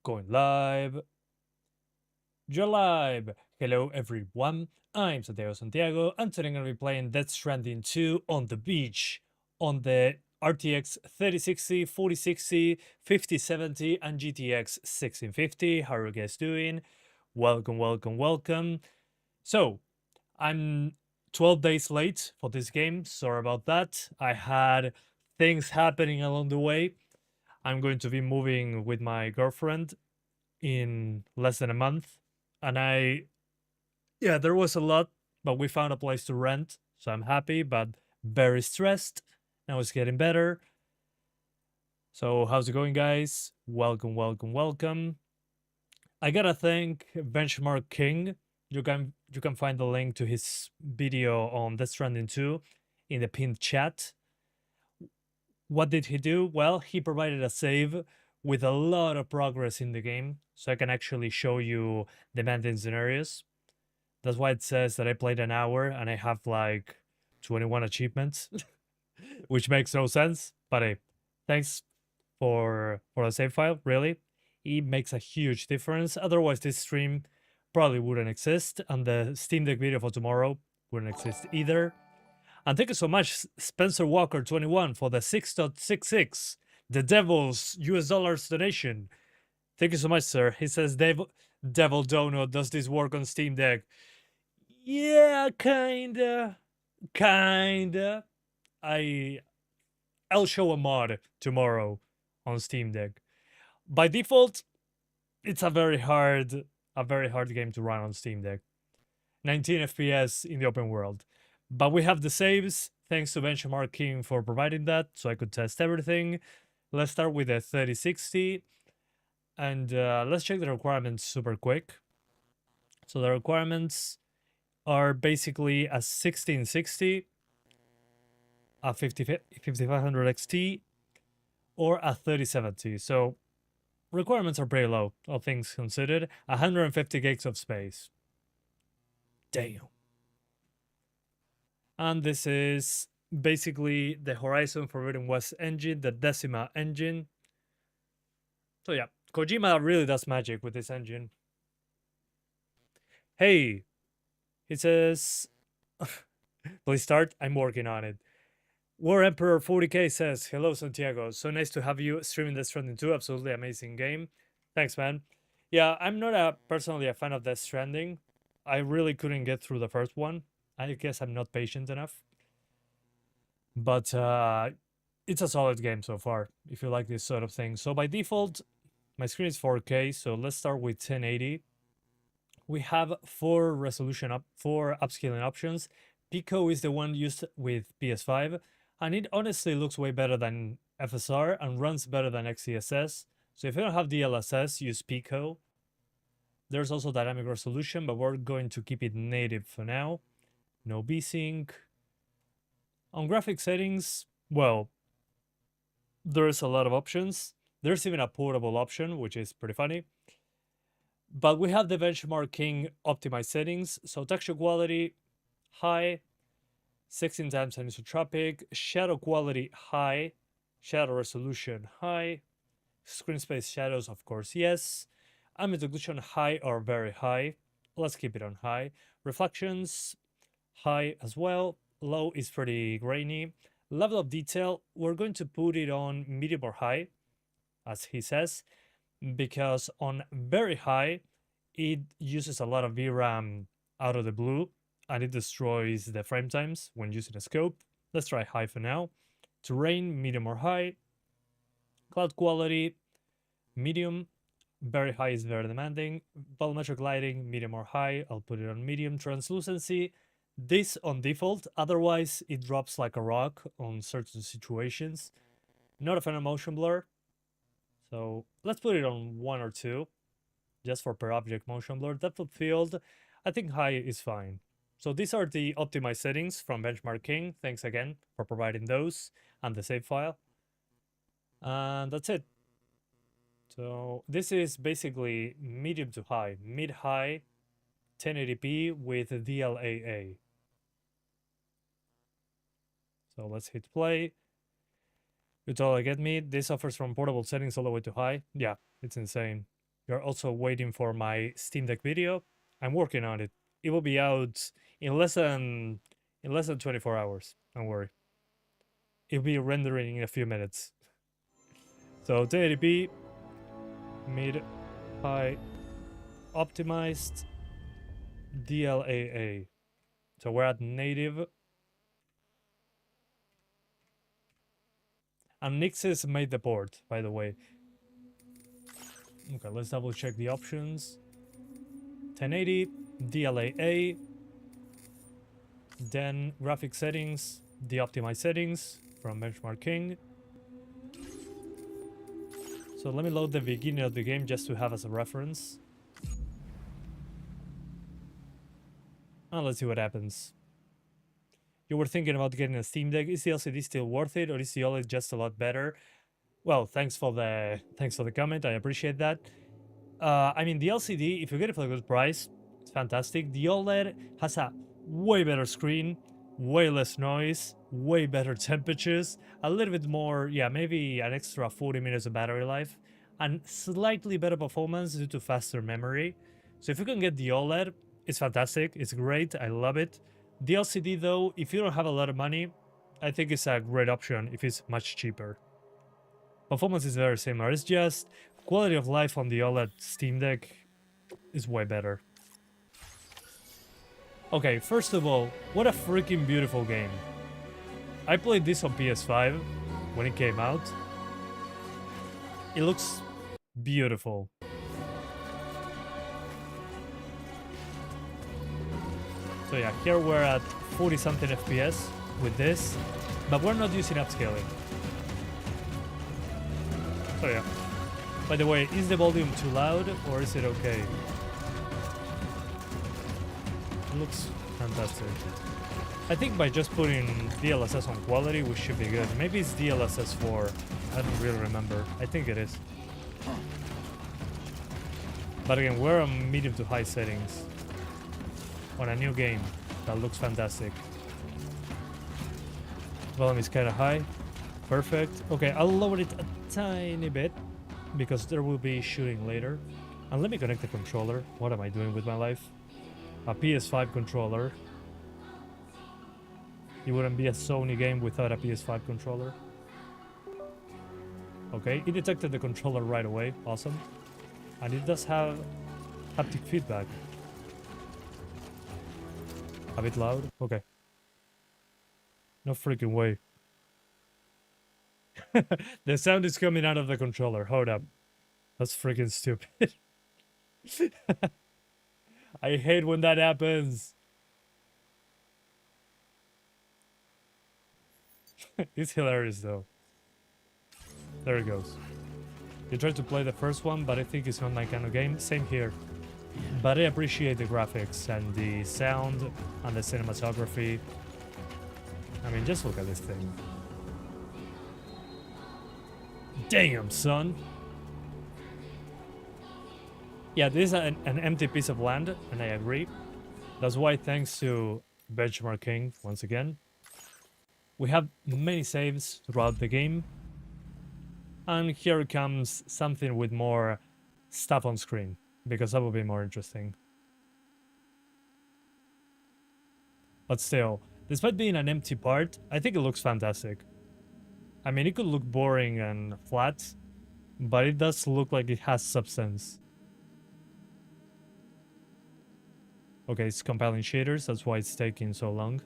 Going live. You're live. Hello everyone. I'm Santiago, and today I'm going to be playing Death Stranding 2 on the beach on the RTX 3060, 4060, 5070, and GTX 1650. How are you guys doing? Welcome, welcome, welcome. So, I'm 12 days late for this game. Sorry about that. I had things happening along the way. I'm going to be moving with my girlfriend in less than a month. And there was a lot, but we found a place to rent. So I'm happy, but very stressed. Now it's getting better. So how's it going, guys? Welcome, welcome, welcome. I gotta thank Benchmark King. You can find the link to his video on Death Stranding 2 in the pinned chat. What did he do? Well, he provided a save with a lot of progress in the game, so I can actually show you the demanding scenarios. That's why it says that I played an hour and I have like 21 achievements, which makes no sense. But hey, thanks for the save file. Really, it makes a huge difference. Otherwise, this stream probably wouldn't exist, and the Steam Deck video for tomorrow wouldn't exist either. And thank you so much, Spencer Walker 21, for the 6.66, the Devil's US dollars donation. Thank you so much, sir. He says, Devil Donut, does this work on Steam Deck? Yeah, kinda. I'll show a mod tomorrow on Steam Deck. By default, it's a very hard game to run on Steam Deck. 19 FPS in the open world. But we have the saves, thanks to Benchmark King for providing that, so I could test everything. Let's start with the 3060, and let's check the requirements super quick. So the requirements are basically a 1660, a 5500 XT, or a 3070. So requirements are pretty low, all things considered. 150 gigs of space. Damn. And this is basically the Horizon Forbidden West engine, the Decima engine. So yeah, Kojima really does magic with this engine. Hey, he says, please start, I'm working on it. War Emperor 40k says, hello Santiago, so nice to have you streaming Death Stranding 2, absolutely amazing game. Thanks, man. Yeah, I'm not personally a fan of Death Stranding. I really couldn't get through the first one. I guess I'm not patient enough. But it's a solid game so far, if you like this sort of thing. So by default, my screen is 4K, so let's start with 1080. We have four upscaling options. Pico is the one used with PS5, and it honestly looks way better than FSR and runs better than XeSS. So if you don't have DLSS, use Pico. There's also dynamic resolution, but we're going to keep it native for now. No VSync. On graphic settings, well, there's a lot of options. There's even a portable option, which is pretty funny. But we have the Benchmark King optimized settings. So texture quality, high. 16 times anisotropic. Shadow quality, high. Shadow resolution, high. Screen space shadows, of course, yes. Ambient occlusion, high or very high. Let's keep it on high. Reflections, high as well. Low is pretty grainy. Level of detail, we're going to put it on medium or high, as he says, because on very high, it uses a lot of VRAM out of the blue, and it destroys the frame times when using a scope. Let's try high for now. Terrain, medium or high. Cloud quality, medium. Very high is very demanding. Volumetric lighting, medium or high. I'll put it on medium. Translucency, this on default. Otherwise, it drops like a rock on certain situations. Not a fan of motion blur. So let's put it on 1 or 2, just for per object motion blur. Depth of field, I think high is fine. So these are the optimized settings from Benchmark King. Thanks again for providing those and the save file. And that's it. So this is basically medium to high, mid-high, 1080p with DLAA. So let's hit play. You totally get me. This offers from portable settings all the way to high. Yeah, it's insane. You're also waiting for my Steam Deck video. I'm working on it. It will be out in less than 24 hours. Don't worry. It'll be rendering in a few minutes. So 1080p, mid, high, optimized, DLAA. So we're at native. And Nix's made the port, by the way. Okay, let's double check the options. 1080, DLAA, then graphic settings, the optimized settings from Benchmark King. So let me load the beginning of the game just to have as a reference. And let's see what happens. You were thinking about getting a Steam Deck. Is the LCD still worth it, or is the OLED just a lot better? Well, thanks for the comment. I appreciate that. I mean, the LCD, if you get it for a good price, it's fantastic. The OLED has a way better screen, way less noise, way better temperatures, a little bit more, yeah, maybe an extra 40 minutes of battery life, and slightly better performance due to faster memory. So if you can get the OLED, it's fantastic, it's great, I love it. The LCD though, if you don't have a lot of money, I think it's a great option if it's much cheaper. Performance is very similar, it's just quality of life on the OLED Steam Deck is way better. Okay, first of all, what a freaking beautiful game. I played this on PS5 when it came out. It looks beautiful. So yeah, here we're at 40 something FPS with this, but we're not using upscaling. So yeah. By the way, is the volume too loud or is it okay? It looks fantastic. I think by just putting DLSS on quality, we should be good. Maybe it's DLSS 4. I don't really remember. I think it is. But again, we're on medium to high settings on a new game that looks fantastic. Volume is kind of high. Perfect. Okay, I'll lower it a tiny bit because there will be shooting later. And let me connect the controller. What am I doing with my life? A PS5 controller. It wouldn't be a Sony game without a PS5 controller. Okay, it detected the controller right away. Awesome. And it does have haptic feedback. A bit loud? Okay. No freaking way. The sound is coming out of the controller. Hold up. That's freaking stupid. I hate when that happens. It's hilarious though. There it goes. You tried to play the first one, but I think it's not my kind of game. Same here. But I appreciate the graphics and the sound and the cinematography. I mean, just look at this thing. Damn, son. Yeah, this is an empty piece of land, and I agree. That's why, thanks to Benchmark King, once again, we have many saves throughout the game. And here comes something with more stuff on screen, because that will be more interesting. But still, despite being an empty part, I think it looks fantastic. I mean, it could look boring and flat, but it does look like it has substance. Okay, it's compiling shaders, that's why it's taking so long.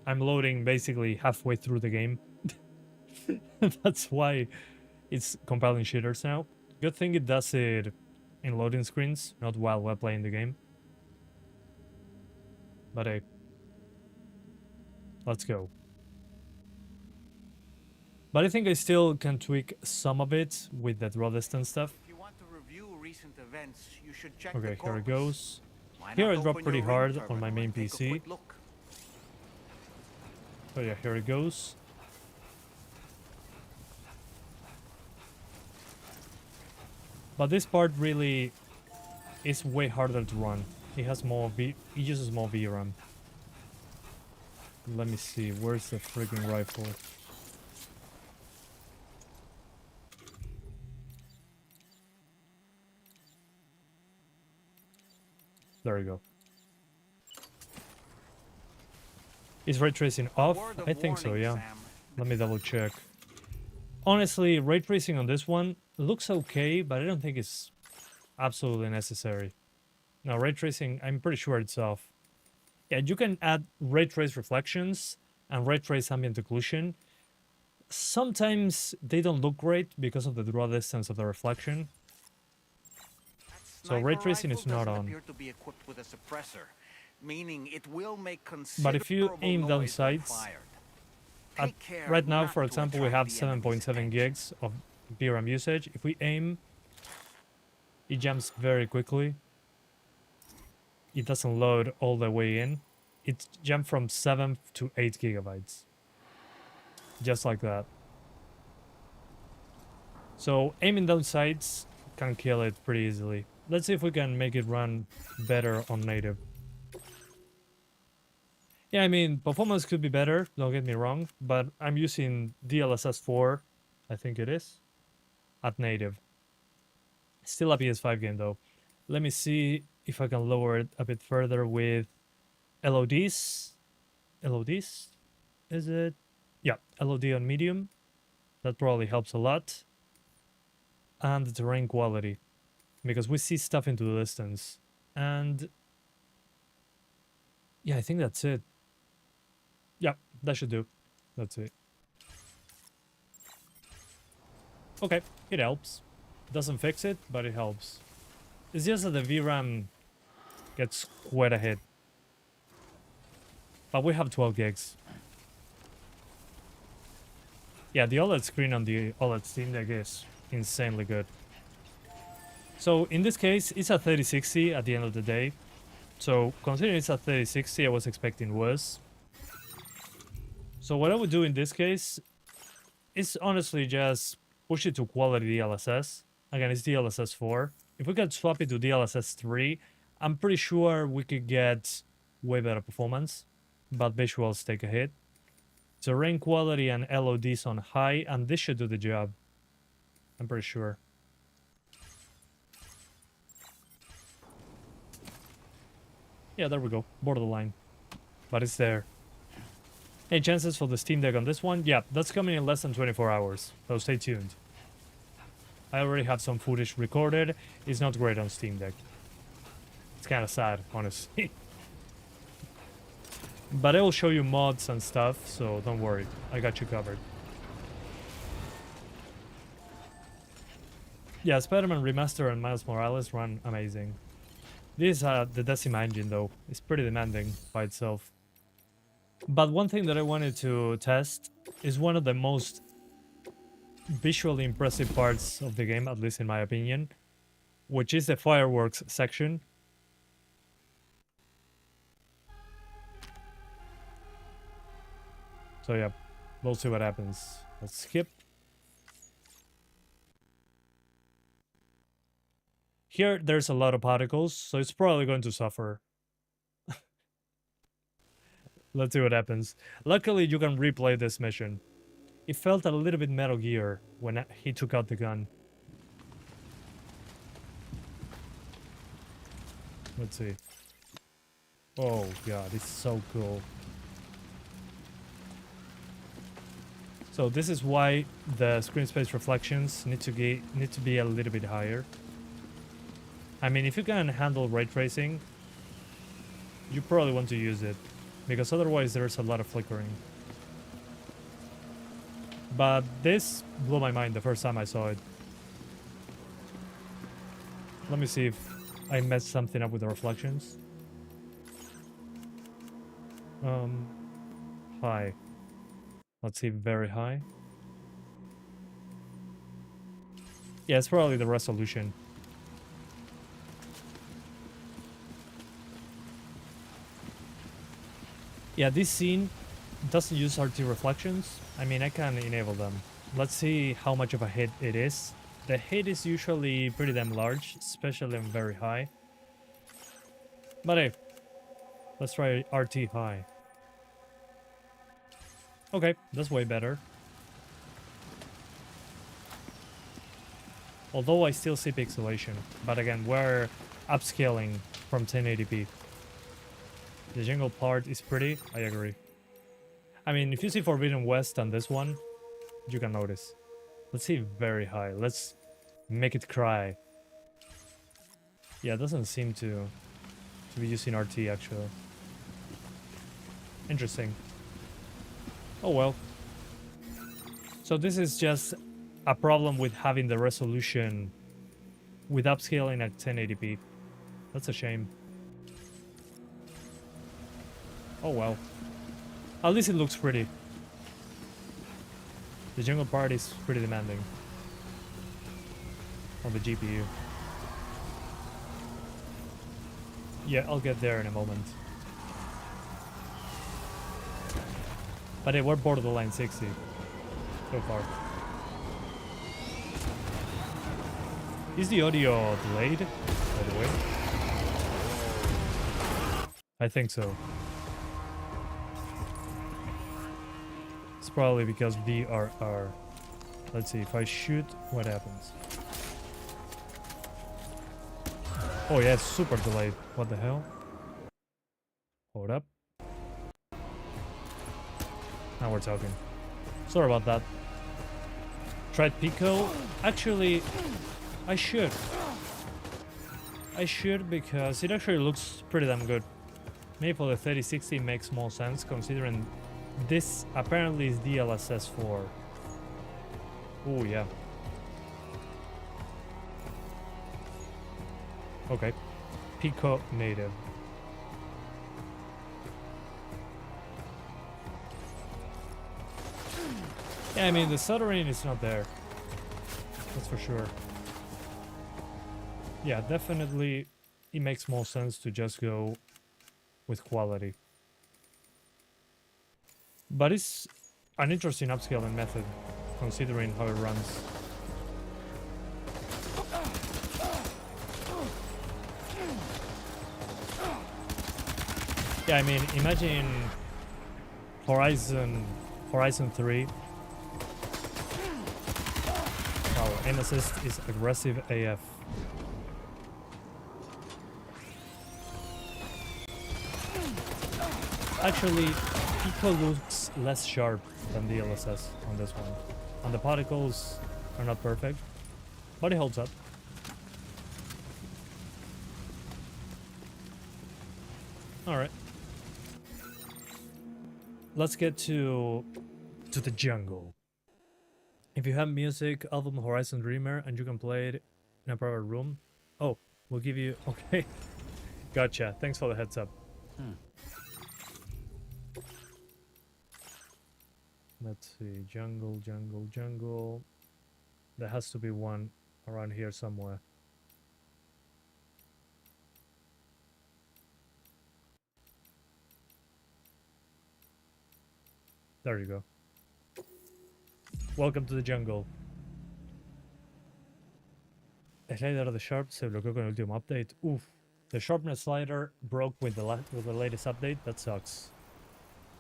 I'm loading basically halfway through the game. That's why it's compiling shaders now. Good thing it does it in loading screens, not while we're playing the game. But hey, let's go. But I think I still can tweak some of it with the draw distance stuff. If you want to review recent events, you should check Okay, the here it corpus. goes. Why Here not I drop open pretty your hard ring on my terminal main and take a PC. quick look? So yeah, here it goes. But this part really is way harder to run. It has more it uses more VRAM. Let me see, where's the freaking rifle? There we go. Is ray tracing off? Word of I think so, warning, yeah. Sam. Let me double check. Honestly, ray tracing on this one looks okay, but I don't think it's absolutely necessary. Now, ray tracing, I'm pretty sure it's off. Yeah, you can add ray trace reflections and ray trace ambient occlusion. Sometimes they don't look great because of the draw distance of the reflection. So ray Sniper tracing rifle is not doesn't on. appear to be equipped with a suppressor, meaning it will make But if you considerable aim down noise when sights, fired. at, Take care right now, not for to example, we attract have the enemy's 7.7 attention. gigs of VRAM usage. If we aim, it jumps very quickly. It doesn't load all the way in. It jumped from 7 to 8 gigabytes. Just like that. So aiming down sights can kill it pretty easily. Let's see if we can make it run better on native. Yeah, I mean, performance could be better, don't get me wrong, but I'm using DLSS 4, I think it is, at native. Still a PS5 game though. Let me see if I can lower it a bit further with LODs. LODs? Is it? Yeah, LOD on medium. That probably helps a lot. And the terrain quality, because we see stuff into the distance. And yeah, I think that's it. Yeah, that should do. That's it. Okay, it helps. Doesn't fix it, but it helps. It's just that the VRAM gets quite a hit. But we have 12 gigs. Yeah, the OLED screen on the OLED Steam Deck is insanely good. So in this case, it's a 3060 at the end of the day. So considering it's a 3060, I was expecting worse. So what I would do in this case is honestly just push it to quality DLSS. Again, it's DLSS 4. If we could swap it to DLSS 3, I'm pretty sure we could get way better performance, but visuals take a hit. Terrain quality and LODs on high, and this should do the job. I'm pretty sure. Yeah, there we go. Borderline. But it's there. Any chances for the Steam Deck on this one? Yeah, that's coming in less than 24 hours, so stay tuned. I already have some footage recorded. It's not great on Steam Deck. It's kind of sad, honestly. But I will show you mods and stuff, so don't worry. I got you covered. Yeah, Spider-Man Remaster and Miles Morales run amazing. This is the Decima engine, though. It's pretty demanding by itself. But one thing that I wanted to test is one of the most visually impressive parts of the game, at least in my opinion, which is the fireworks section. So yeah, we'll see what happens. Let's skip. Here, there's a lot of particles, so it's probably going to suffer. Let's see what happens. Luckily, you can replay this mission. It felt a little bit Metal Gear when he took out the gun. Let's see. Oh god, it's so cool. So this is why the screen space reflections need to be a little bit higher. I mean, if you can handle ray tracing, you probably want to use it, because otherwise there's a lot of flickering. But this blew my mind the first time I saw it. Let me see if I messed something up with the reflections. High. Let's see, very high. Yeah, it's probably the resolution. Yeah, this scene doesn't use RT reflections. I mean, I can enable them. Let's see how much of a hit it is. The hit is usually pretty damn large, especially on very high. But hey, let's try RT high. Okay, that's way better. Although I still see pixelation. But again, we're upscaling from 1080p. The jungle part is pretty, I agree. I mean, if you see Forbidden West on this one, you can notice. Let's see very high. Let's make it cry. Yeah, it doesn't seem to be using RT actually. Interesting. Oh well. So this is just a problem with having the resolution with upscaling at 1080p. That's a shame. Oh well. At least it looks pretty. The jungle part is pretty demanding on the GPU. Yeah, I'll get there in a moment. But we're borderline 60 so far. Is the audio delayed, by the way? I think so. It's probably because DRR. Let's see, if I shoot, what happens? Oh yeah, it's super delayed. What the hell? Hold up. Now we're talking. Sorry about that. Tried Pico. Actually, I should. I should because it actually looks pretty damn good. Maybe for the 3060 makes more sense considering this apparently is DLSS 4. Oh yeah. Okay. Pico native. Yeah, I mean the stuttering is not there. That's for sure. Yeah, definitely it makes more sense to just go with quality. But it's an interesting upscaling method considering how it runs. Yeah, I mean, imagine Horizon 3. Wow, aim assist is aggressive AF. Actually, Pico looks less sharp than the DLSS on this one. And the particles are not perfect, but it holds up. Alright. Let's get to the jungle. If you have music, album Horizon Dreamer, and you can play it in a private room. Oh, we'll give you... Okay. Gotcha. Thanks for the heads up. Let's see. Jungle, jungle, jungle. There has to be one around here somewhere. There you go. Welcome to the jungle. El slider of the sharp se bloqueó con el último update. Oof. The sharpness slider broke with the latest update. That sucks.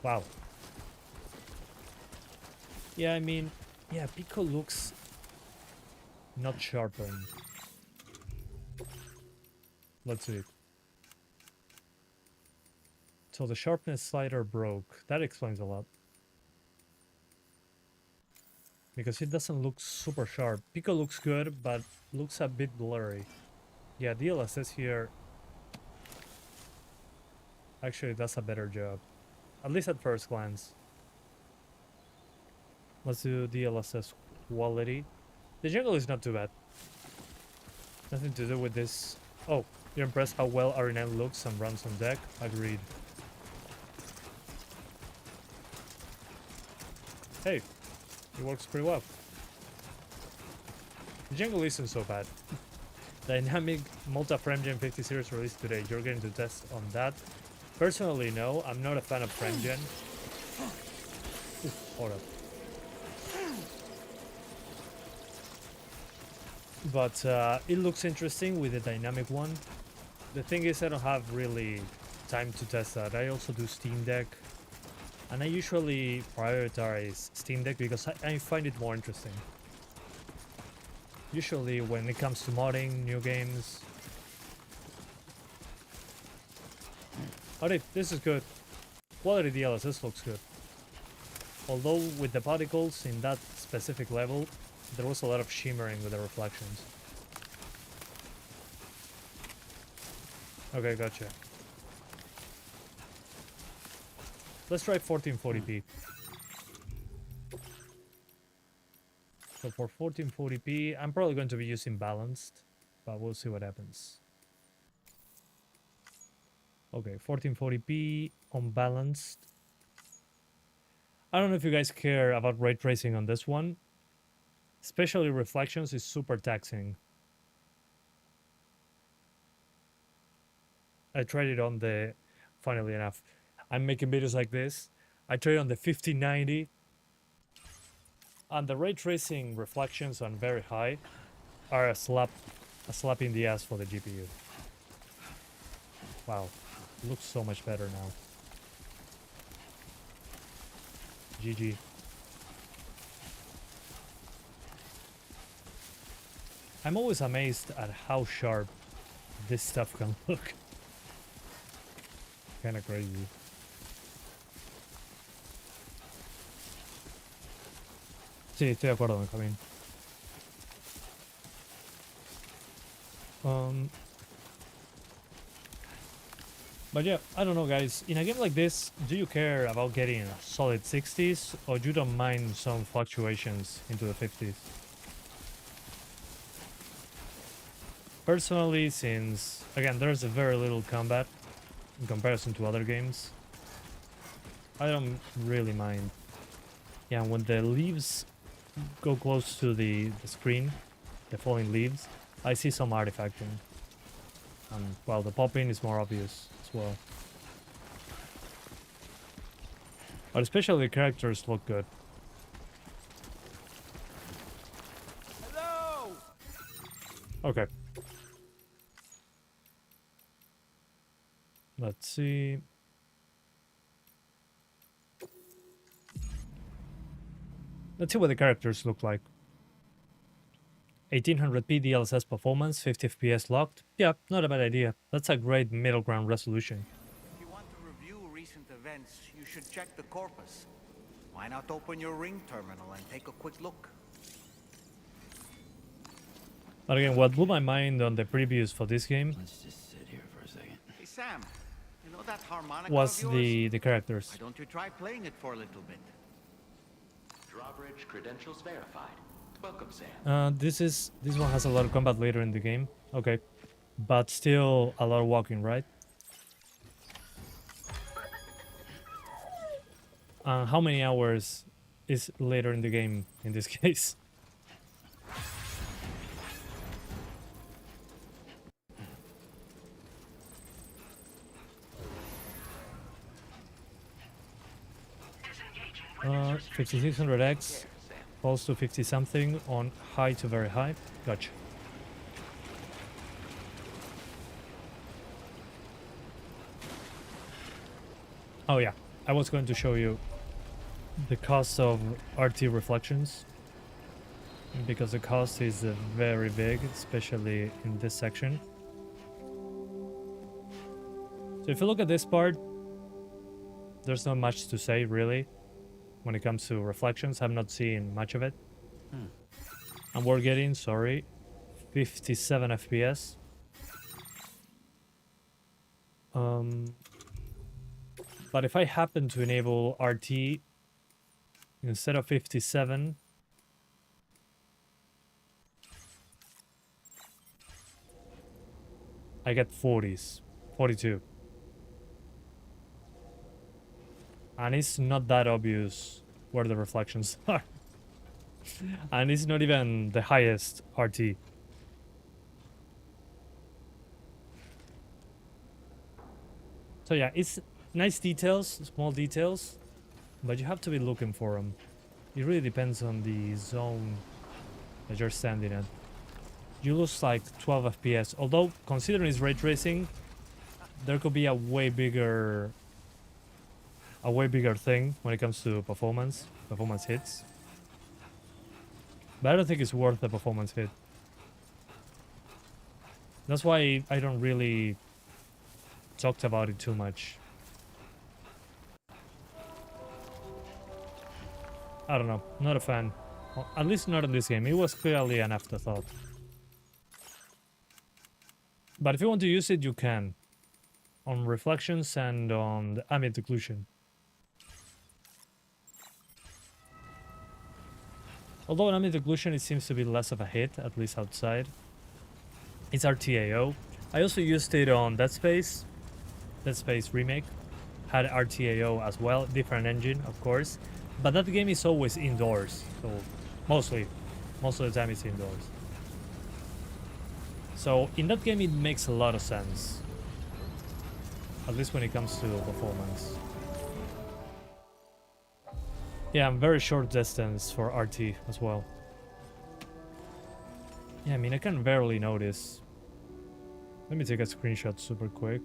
Wow. Yeah, I mean, yeah, Pico looks not sharpened. Let's see. So the sharpness slider broke. That explains a lot. Because it doesn't look super sharp. Pico looks good, but looks a bit blurry. Yeah, DLSS here actually does a better job. At least at first glance. Let's do DLSS quality. The jungle is not too bad. Nothing to do with this. Oh, you're impressed how well RNN looks and runs on deck? Agreed. Hey, it works pretty well. The jungle isn't so bad. Dynamic multi-frame Gen 50 series released today. You're getting to test on that? Personally, no. I'm not a fan of frame gen. Oof, hold up. But it looks interesting with the dynamic one. The thing is, I don't have really time to test that. I also do Steam Deck. And I usually prioritize Steam Deck because I find it more interesting. Usually when it comes to modding new games, Alright, this is good. Quality DLSS looks good. Although with the particles in that specific level, there was a lot of shimmering with the reflections. Okay, gotcha. Let's try 1440p. So for 1440p, I'm probably going to be using balanced, but we'll see what happens. Okay, 1440p unbalanced. I don't know if you guys care about ray tracing on this one. Especially reflections is super taxing. I tried it on the, funnily enough, I'm making videos like this. I tried it on the 5090. And the ray tracing reflections on very high are a slap in the ass for the GPU. Wow, it looks so much better now. GG. I'm always amazed at how sharp this stuff can look. Kinda crazy. Sí, estoy de acuerdo, Benjamín. But yeah, I don't know, guys. In a game like this, do you care about getting a solid 60s, or you don't mind some fluctuations into the 50s? Personally, since, again, there's a very little combat in comparison to other games, I don't really mind. Yeah, when the leaves go close to the screen, the falling leaves, I see some artifacting. And, well, the popping is more obvious as well. But especially the characters look good. Hello! Okay. Let's see. Let's see what the characters look like. 1800p DLSS performance, 50 FPS locked. Yeah, not a bad idea. That's a great middle ground resolution. If you want to review recent events, you should check the corpus. Why not open your Ring terminal and take a quick look? But again, what blew my mind on the previews for this game Let's just sit here for a second. Hey Sam, you know that harmonica was of yours? the characters. Why don't you try playing it for a little bit? Drawbridge credentials verified. Welcome, Sam. This one has a lot of combat later in the game. Okay. But still a lot of walking, right? How many hours is later in the game in this case? Uh, 5600X falls to 50 something on high to very high. Gotcha. Oh yeah, I was going to show you the cost of RT reflections, because the cost is very big, especially in this section. So if you look at this part, there's not much to say really when it comes to reflections. I've not seen much of it. And we're getting, sorry, 57 FPS. But if I happen to enable RT instead of 57, I get 40s, 42. And it's not that obvious where the reflections are. And it's not even the highest RT. So yeah, it's nice details, small details, but you have to be looking for them. It really depends on the zone that you're standing at. You lose like 12 FPS, although considering it's ray tracing, there could be a way bigger thing when it comes to performance hits. But I don't think it's worth the performance hit. That's why I don't really talk about it too much I don't know, not a fan. Well, at least not in this game. It was clearly an afterthought. But if you want to use it, you can. On reflections and on the ambient occlusion. Although in ambient occlusion, it seems to be less of a hit, at least outside. It's RTAO. I also used it on Dead Space. Dead Space Remake. Had RTAO as well. Different engine, of course. But that game is always indoors. So most of the time it's indoors. So in that game, it makes a lot of sense. At least when it comes to performance. Yeah, very short distance for RT as well. Yeah, I mean, I can barely notice. Let me take a screenshot super quick.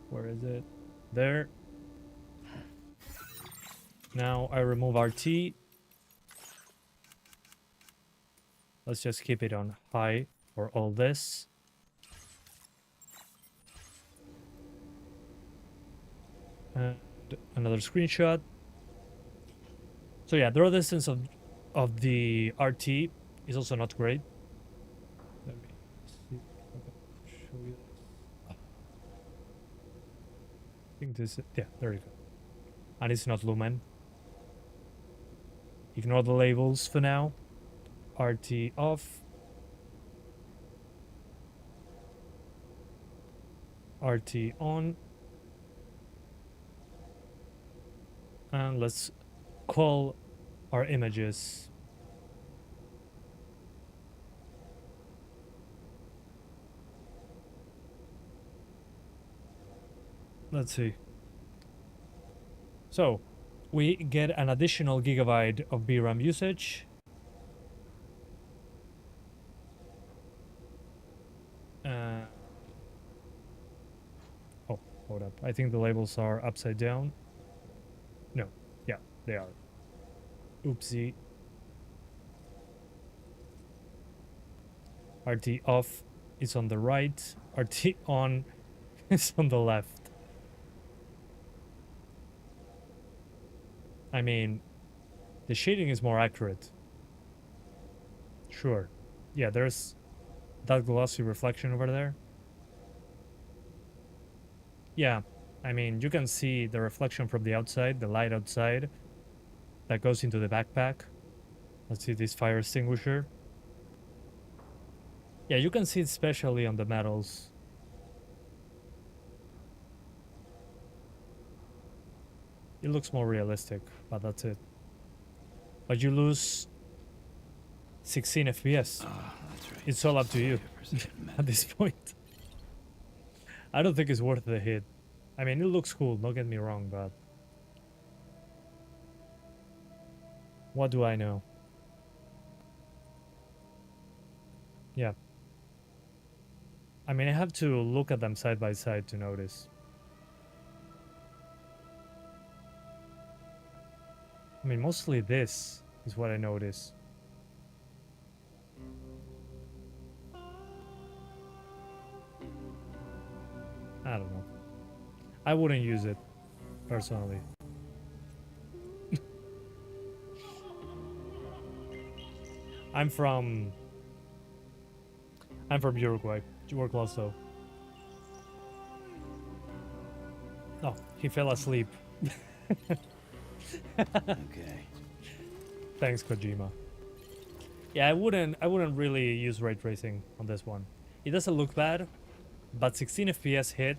Where is it? There. Now I remove RT. Let's just keep it on high for all this. And another screenshot. So yeah, the raw distance of the RT is also not great. Let me see if I can show you this. I think this, yeah, there you go. And it's not lumen. Ignore the labels for now. RT off. RT on. And let's call our images. Let's see. So, we get an additional gigabyte of VRAM usage. Oh, hold up. I think the labels are upside down. No, yeah, they are. Oopsie. RT off is on the right. RT on is on the left. I mean, the shading is more accurate. Sure. Yeah, there's that glossy reflection over there. Yeah, I mean, you can see the reflection from the outside, the light outside that goes into the backpack. Let's see this fire extinguisher. Yeah, you can see it especially on the metals. It looks more realistic, but that's it. But you lose 16 FPS. Oh, that's right. It's all up to you at this point. I don't think it's worth the hit. I mean, it looks cool, don't get me wrong, but what do I know? Yeah. I mean, I have to look at them side by side to notice. I mean, mostly this is what I notice. I don't know. I wouldn't use it, personally. I'm from Uruguay. You were close though. Oh, he fell asleep. Okay. Thanks, Kojima. Yeah, I wouldn't really use ray tracing on this one. It doesn't look bad, but 16 FPS hit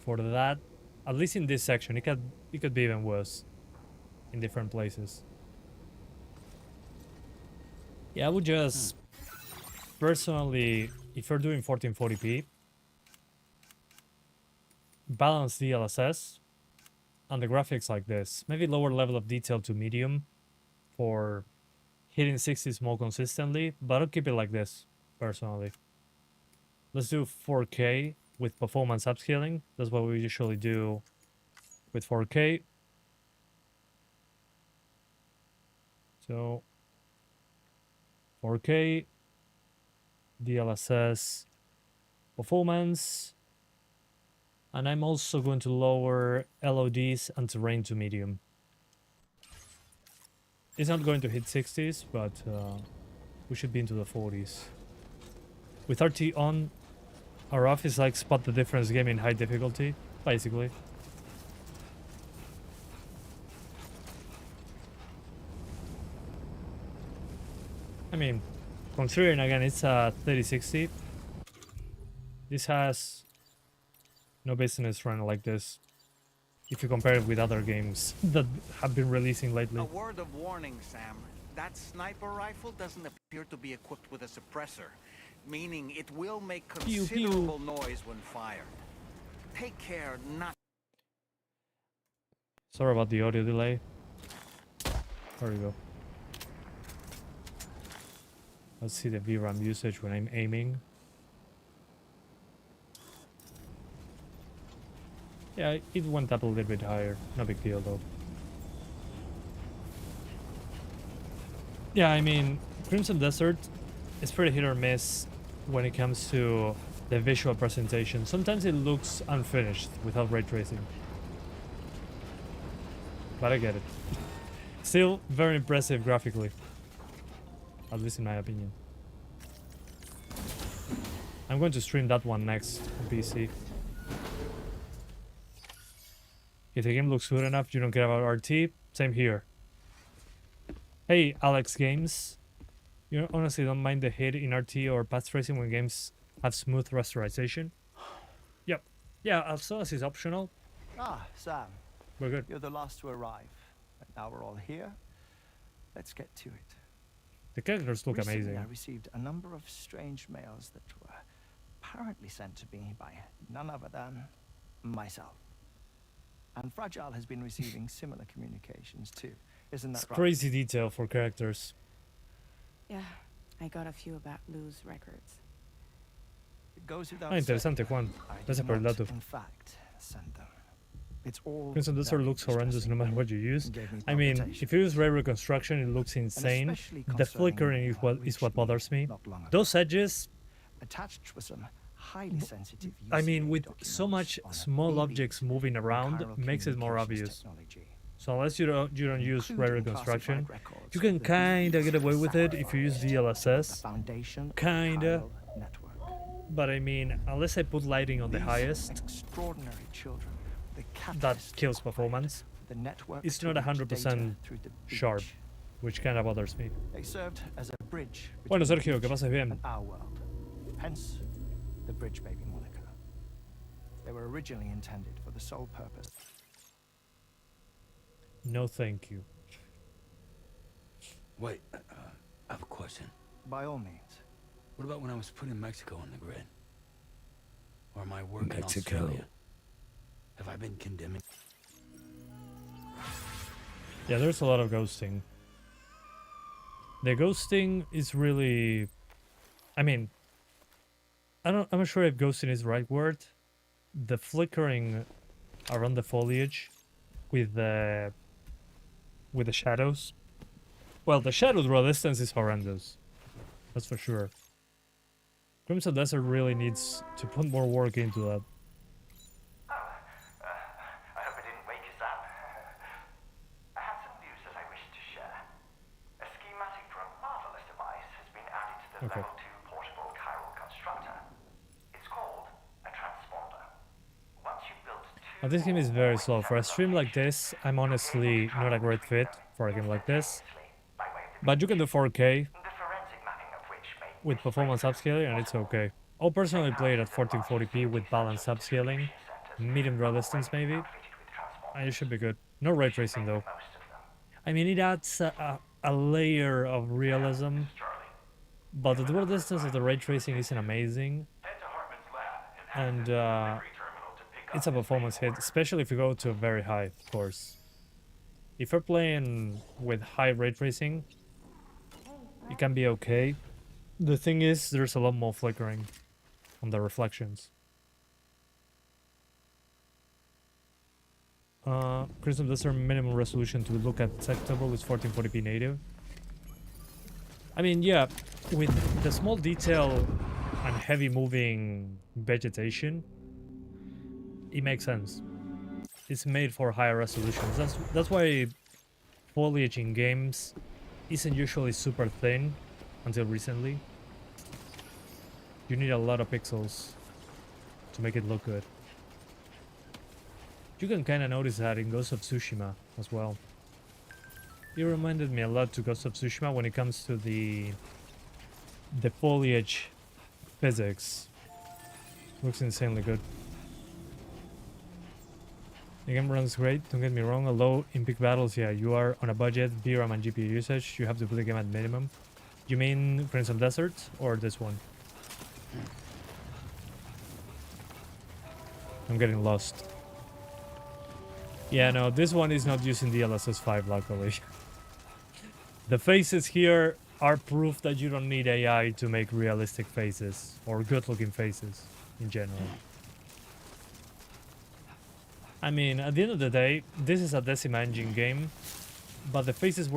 for that, at least in this section, it could be even worse in different places. Yeah, I would just personally, if you're doing 1440p, balance DLSS and the graphics like this. Maybe lower level of detail to medium for hitting 60s more consistently, but I'll keep it like this, personally. Let's do 4K with performance upscaling. That's what we usually do with 4K. So 4K, DLSS, performance, And I'm also going to lower LODs and terrain to medium. It's not going to hit 60s, but we should be into the 40s. With RT on or off is like spot the difference game in high difficulty, basically. I mean, considering again it's a 3060, this has no business running like this if you compare it with other games that have been releasing lately. A word of warning, Sam. That sniper rifle doesn't appear to be equipped with a suppressor, meaning it will make Pew, pew. considerable noise when fired. Take care not... Sorry about the audio delay. There we go. Let's see the VRAM usage when I'm aiming. Yeah, it went up a little bit higher. No big deal though. Yeah, I mean, Crimson Desert is pretty hit or miss when it comes to the visual presentation. Sometimes it looks unfinished without ray tracing. But I get it. Still very impressive graphically. At least in my opinion. I'm going to stream that one next on PC. If the game looks good enough, you don't care about RT. Same here. Hey, Alex Games. You honestly don't mind the hit in RT or path tracing when games have smooth rasterization? Yep. Yeah, as long as it's optional, Ah, Sam, we're good. you're the last to arrive. But now we're all here. Let's get to it. The characters look Recently, amazing. I received a number of strange mails that were apparently sent to me by none other than myself. And Fragile has been receiving similar communications too. Isn't It's that right? crazy detail for characters. Yeah, I got a few about Lou's records. It goes without Ah, interesante, Juan. I Gracias did por el not, dato. in fact, send them. It's all Crimson Desert very looks horrendous no distressing. matter what you use. It gave me I mean, palpitations. if you use ray reconstruction, it looks And insane. especially The concerning flickering is what reached bothers me. not long ago. Those edges, Attached were some highly sensitive I mean, UCA with so much documents on a small baby objects moving around, chiral makes it more communications obvious. technology, So unless you don't use ray including reconstruction, classified records you can of the kinda get away with it DDr4, if you use the DLSS. foundation of the Kinda. chiral network. But I mean, unless I put lighting on the These highest, extraordinary children, the that catalyst kills required performance, for the network it's to not reach 100% data through the sharp. beach. which kinda bothers me. They served as a bridge Bueno, between Sergio, the que beach pases bien. and our world. Hence, the Bridge Baby moniker. They were originally intended for the sole purpose. No thank you. Wait, I have a question. By all means. What about when I was putting Mexico on the grid? Or my work Mexico. in Australia? Have I been condemning? Yeah, there's a lot of ghosting. The ghosting is really, I mean, I'm not sure if ghosting is the right word. The flickering around the foliage with the shadows. Well, the shadow draw distance is horrendous. That's for sure. Crimson Desert really needs to put more work into that. I hope I didn't wake you, Sam. I have some news that I wish to share. A schematic for a marvelous device has been added to the Okay. Level 2 portable chiral constructor. It's called a transponder. Once you've built two... Now, this game is very slow. For a stream like this, I'm honestly not a great fit for a game like this. by way of the But you can do 4K the forensic mapping of which may with performance upscaling and it's okay. I'll personally play it at 1440p with balanced upscaling, medium draw distance maybe, and it should be good. No ray tracing though. I mean, it adds a layer of realism, but the draw distance of the ray tracing isn't amazing, and it's a performance hit, especially if you go to very high, of course. If you're playing with high ray tracing, it can be okay. The thing is, there's a lot more flickering on the reflections. Crimson Desert minimum resolution to look acceptable is 1440p native. I mean, yeah, with the small detail and heavy moving vegetation, it makes sense. It's made for higher resolutions. That's why foliage in games isn't usually super thin until recently. You need a lot of pixels to make it look good. You can kind of notice that in Ghost of Tsushima as well. It reminded me a lot to Ghost of Tsushima when it comes to the foliage physics. Looks insanely good. The game runs great, don't get me wrong, although in peak battles, yeah, you are on a budget, VRAM and GPU usage, you have to play the game at minimum. You mean Crimson Desert or this one? I'm getting lost. Yeah, no, this one is not using DLSS 5, luckily. The faces here are proof that you don't need AI to make realistic faces, or good-looking faces, in general. I mean, at the end of the day, this is a Decima engine game, but the faces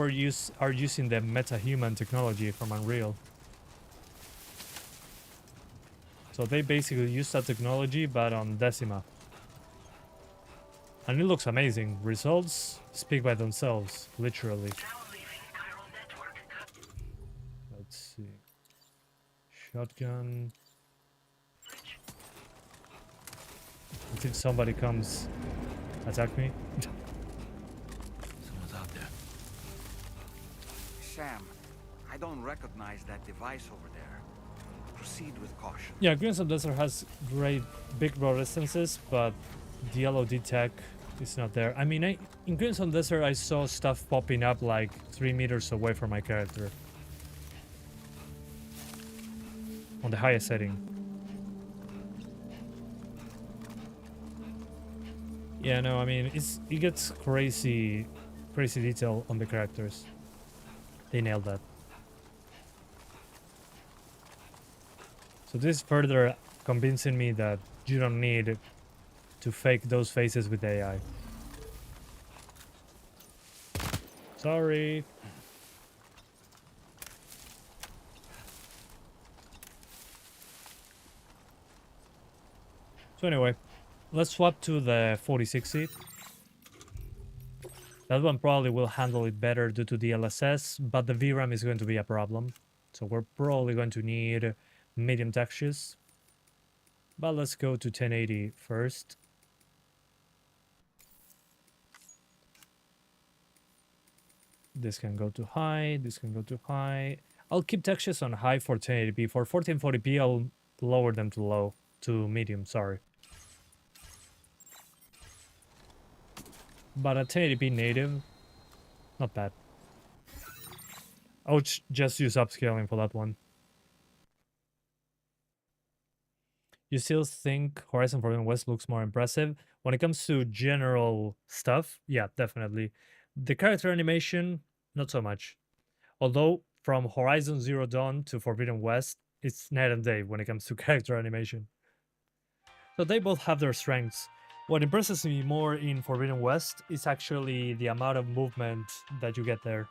are using the meta-human technology from Unreal. So they basically use that technology, but on Decima. And it looks amazing. Results speak by themselves, literally. Let's see. Shotgun. Let's see if somebody comes attack me. Someone's out there. Sam, I don't recognize that device over there. Proceed with caution. Yeah, Green Desert has great big row distances, but the LOD tech is not there. I mean, in Green Desert, I saw stuff popping up like 3 meters away from my character. On the highest setting. Yeah, no, I mean, it gets crazy detail on the characters. They nailed that. So this is further convincing me that you don't need to fake those faces with AI. Sorry. So anyway, let's swap to the 4060. That one probably will handle it better due to DLSS, but the VRAM is going to be a problem. So we're probably going to need medium textures. But let's go to 1080 first. This can go to high, this can go to high. I'll keep textures on high for 1080p. For 1440p, I'll lower them to low, to medium, sorry. But at 1080p native, not bad. I would just use upscaling for that one. You still think Horizon Forbidden West looks more impressive? When it comes to general stuff, yeah, definitely. The character animation, not so much. Although, from Horizon Zero Dawn to Forbidden West, it's night and day when it comes to character animation. So they both have their strengths. What impresses me more in Forbidden West is actually the amount of movement that you get there.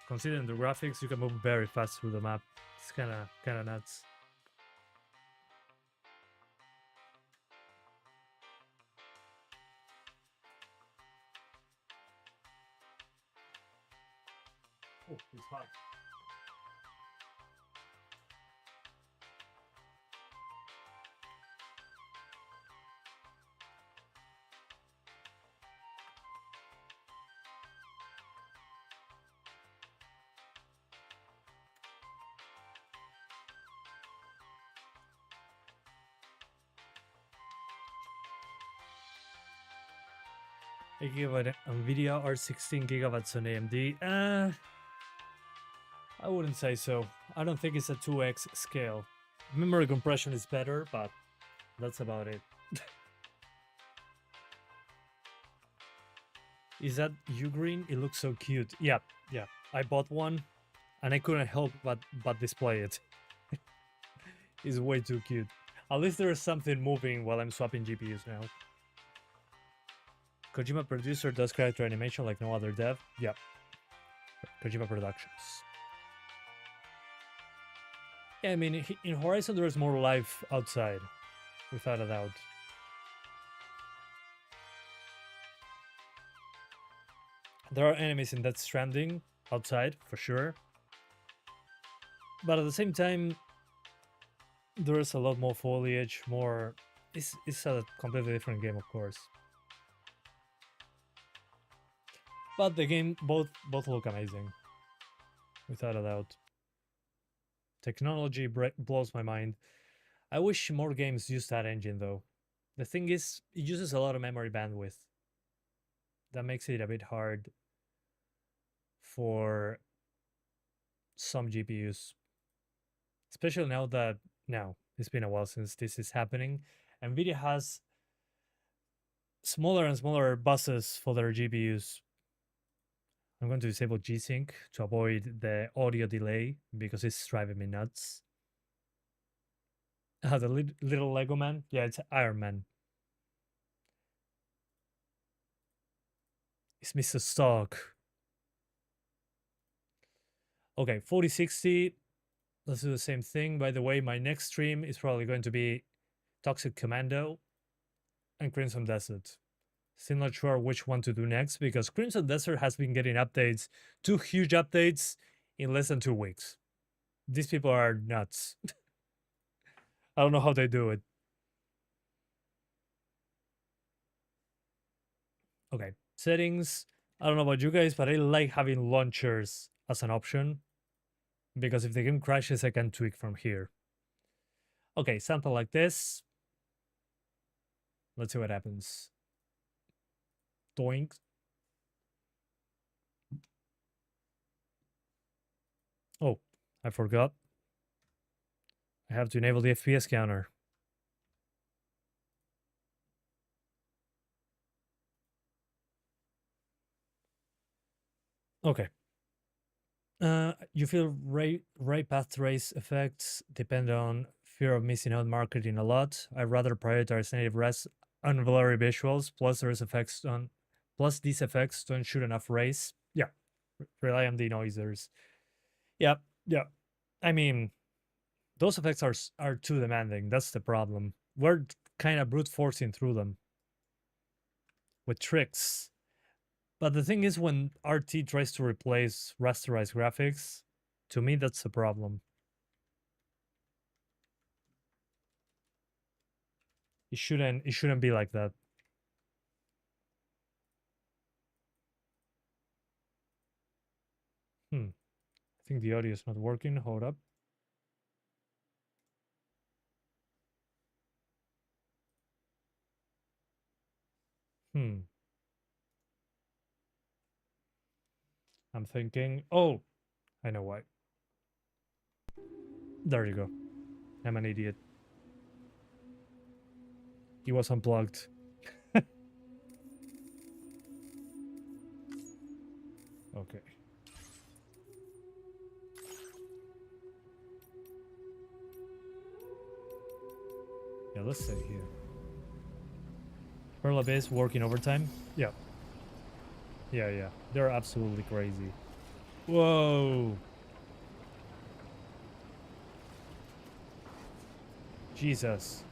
Considering the graphics, you can move very fast through the map. It's kind of nuts. Oh, it's hot. A gigabyte NVIDIA or 16 gigabytes on AMD? I wouldn't say so. I don't think it's a 2x scale. Memory compression is better, but that's about it. Is that UGREEN? It looks so cute. Yeah. I bought one and I couldn't help but display it. It's way too cute. At least there is something moving while I'm swapping GPUs now. Kojima producer does character animation like no other dev. Yeah. Kojima Productions. Yeah, I mean, in Horizon there's more life outside, without a doubt. There are enemies in that Stranding outside, for sure. But at the same time, there's a lot more foliage, more... It's a completely different game, of course. But the game, both look amazing. Without a doubt. Technology blows my mind. I wish more games used that engine, though. The thing is, it uses a lot of memory bandwidth. That makes it a bit hard for some GPUs. Especially now that... Now, it's been a while since this is happening. Nvidia has smaller and smaller buses for their GPUs. I'm going to disable G-Sync to avoid the audio delay because it's driving me nuts. The little Lego man? Yeah, it's Iron Man. It's Mr. Stark. Okay, 4060. Let's do the same thing. By the way, my next stream is probably going to be Toxic Commando and Crimson Desert. Still not sure which one to do next because Crimson Desert has been getting updates, 2 huge updates in less than 2 weeks. These people are nuts. I don't know how they do it. Okay, settings. I don't know about you guys, but I like having launchers as an option because if the game crashes, I can tweak from here. Okay, something like this. Let's see what happens. Doink. Oh, I forgot. I have to enable the FPS counter. Okay. You feel right path trace effects depend on fear of missing out marketing a lot. I rather prioritize native res and blurry visuals, plus these effects don't shoot enough rays. Yeah, rely on denoisers. Yeah. I mean, those effects are too demanding. That's the problem. We're kind of brute forcing through them with tricks. But the thing is, when RT tries to replace rasterized graphics, to me that's a problem. It shouldn't be like that. I think the audio is not working. Hold up. I'm thinking, oh, I know why. There you go. I'm an idiot. He was unplugged. Okay. Yeah, let's stay here. Perla Base working overtime? Yeah. Yeah. They're absolutely crazy. Whoa. Jesus.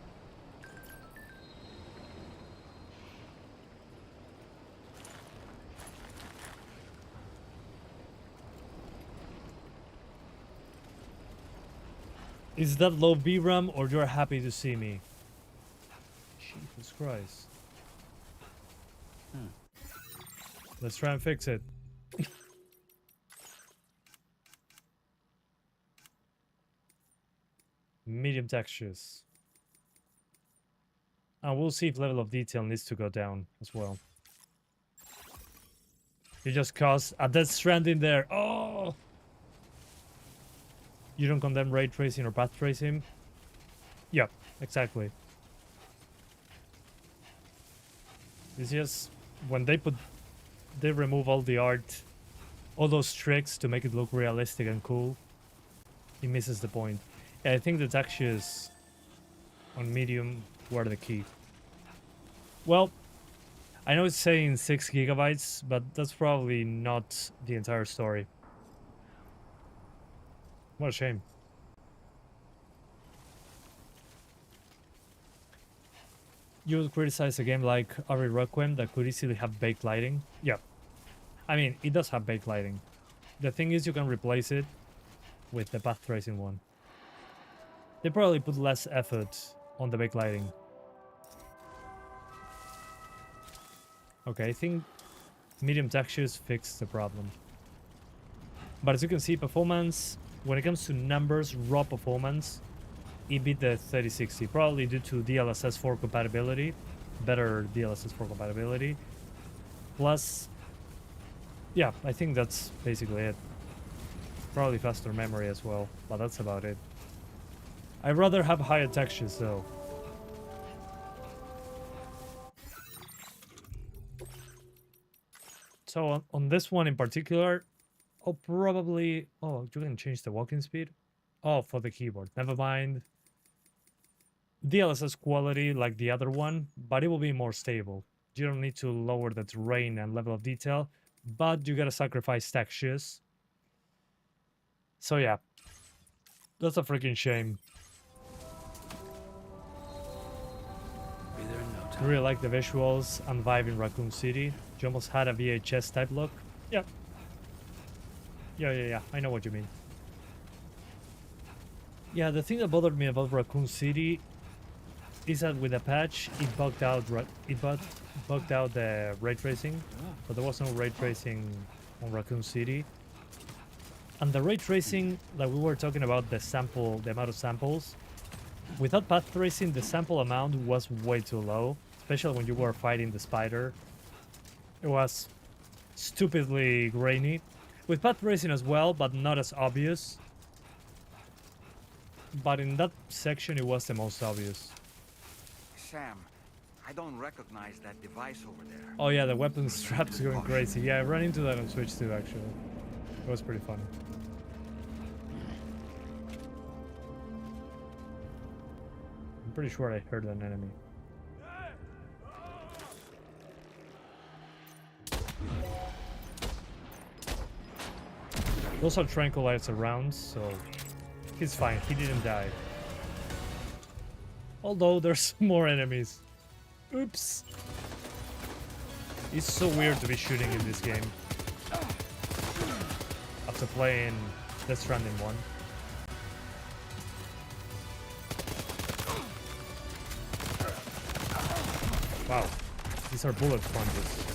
Is that low VRAM or you're happy to see me? Jesus Christ. Let's try and fix it. Medium textures. And we'll see if level of detail needs to go down as well. You just caused a death stranding there. Oh! You don't condemn ray tracing or path tracing? Yep, exactly. It's just when they remove all the art, all those tricks to make it look realistic and cool, it misses the point. Yeah, I think the textures on medium were the key. Well, I know it's saying 6 gigabytes, but that's probably not the entire story. What a shame. You would criticize a game like RE Requiem that could easily have baked lighting? Yeah. I mean, it does have backlighting. The thing is, you can replace it with the path tracing one. They probably put less effort on the backlighting. Okay, I think medium textures fix the problem. But as you can see, performance, when it comes to numbers, raw performance, it beat the 3060, probably due to DLSS 4 compatibility, better DLSS 4 compatibility. Plus, yeah, I think that's basically it. Probably faster memory as well, but that's about it. I'd rather have higher textures though. So on this one in particular, I'll probably... Oh, you can change the walking speed? Oh, for the keyboard. Never mind. DLSS quality like the other one, but it will be more stable. You don't need to lower the terrain and level of detail, but you gotta sacrifice textures. So yeah, that's a freaking shame. Be there in no I time. really like the visuals and vibe in Raccoon City. You almost had a VHS type look. Yep. Yeah. I know what you mean. Yeah, the thing that bothered me about Raccoon City is that with the patch, it bugged out the ray tracing, but there was no ray tracing on Raccoon City. And the ray tracing, like we were talking about, the amount of samples. Without path tracing, the sample amount was way too low, especially when you were fighting the spider. It was stupidly grainy. With path tracing as well, but not as obvious. But in that section, it was the most obvious. Sam, I don't recognize that device over there. Oh yeah, the weapon strap's going crazy. Yeah, I ran into that on Switch too, actually. It was pretty funny. I'm pretty sure I heard an enemy. Those are tranquilizer rounds, so he's fine. He didn't die. Although there's more enemies. Oops. It's so weird to be shooting in this game. After playing the Stranding one. Wow. These are bullet sponges.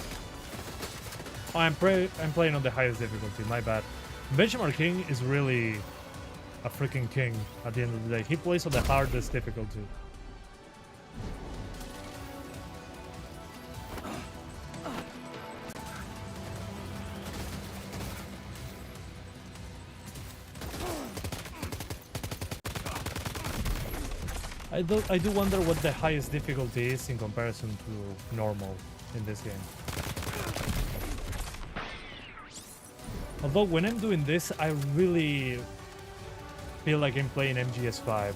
Oh, I'm playing on the highest difficulty, my bad. Benchmark King is really a freaking king at the end of the day. He plays on the hardest difficulty. I do wonder what the highest difficulty is in comparison to normal in this game. Although when I'm doing this, I really feel like I'm playing MGS5.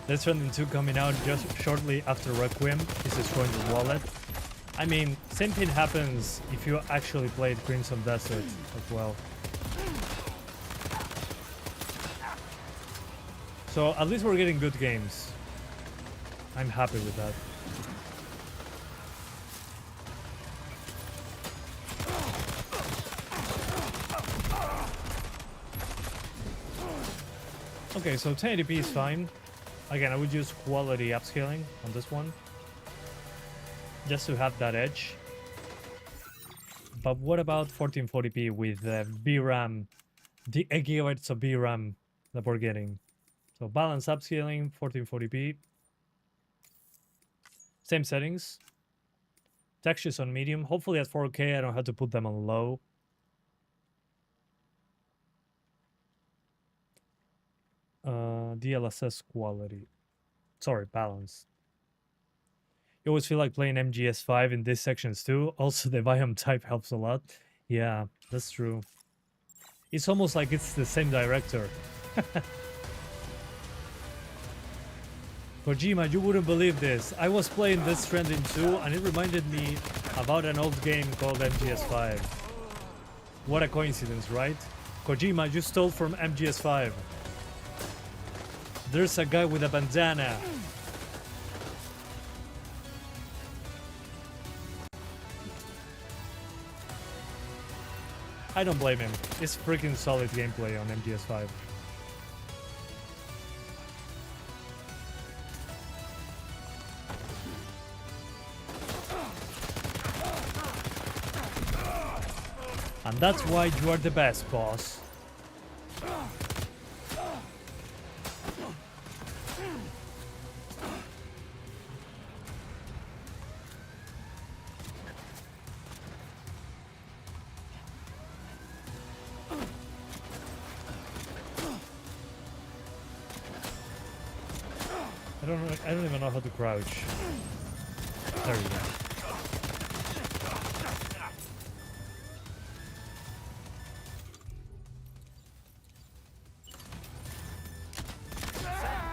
Death Stranding 2 coming out just shortly after Requiem is destroying the wallet. I mean, same thing happens if you actually played Crimson Desert as well. So at least we're getting good games. I'm happy with that. Okay, so 1080p is fine. Again, I would use quality upscaling on this one, just to have that edge. But what about 1440p with the VRAM, the 8 GB of VRAM that we're getting? So balance upscaling, 1440p. Same settings. Textures on medium. Hopefully at 4K I don't have to put them on low. DLSS quality. Sorry, balance. You always feel like playing MGS5 in these sections too. Also, the biome type helps a lot. Yeah, that's true. It's almost like it's the same director. Kojima, you wouldn't believe this. I was playing Death Stranding 2 and it reminded me about an old game called MGS5. What a coincidence, right? Kojima, you stole from MGS5. There's a guy with a bandana. I don't blame him. It's freaking solid gameplay on MGS5. And that's why you are the best, boss. I don't even know how to crouch. There we go.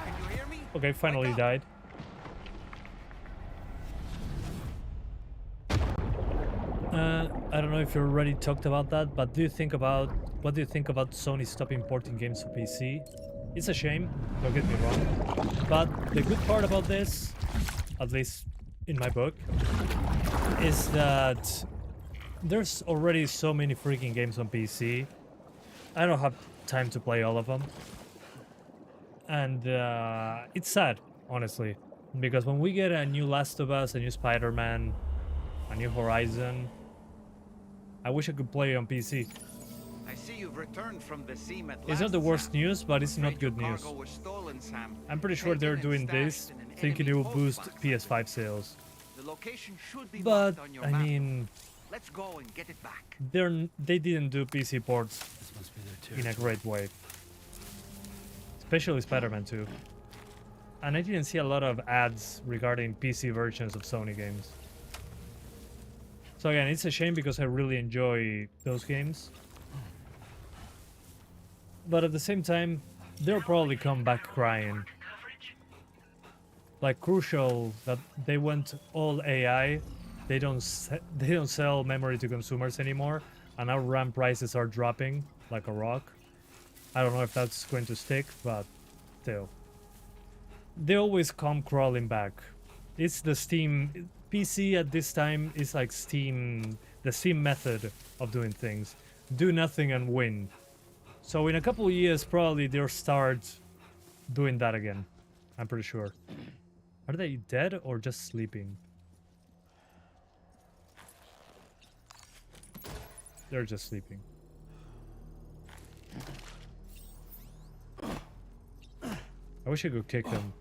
Can you hear me? Okay, finally died. I don't know if you already talked about that, but what do you think about Sony stopping porting games to PC? It's a shame, don't get me wrong. But the good part about this, at least in my book, is that there's already so many freaking games on PC. I don't have time to play all of them. And it's sad, honestly. Because when we get a new Last of Us, a new Spider-Man, a new Horizon, I wish I could play on PC. I see you've returned from the seam at It's not last, the worst Sam. news, but it's not Afraid your good news. cargo was stolen, Sam. I'm pretty sure they're Taken and doing this stashed in an thinking it enemy will boost postbox. PS5 sales. The location should be But, marked on your I map. mean, Let's go and get it back. they didn't do PC ports This must be their in a territory. great way. Especially Spider-Man 2. And I didn't see a lot of ads regarding PC versions of Sony games. So again, it's a shame because I really enjoy those games. But at the same time, they'll probably come back crying. Like Crucial, that they went all AI. They don't sell memory to consumers anymore, and our RAM prices are dropping like a rock. I don't know if that's going to stick, but still. They always come crawling back. It's the Steam PC at this time is like Steam, the Steam method of doing things. Do nothing and win. So in a couple of years, probably they'll start doing that again. I'm pretty sure. Are they dead or just sleeping? They're just sleeping. I wish I could kick them.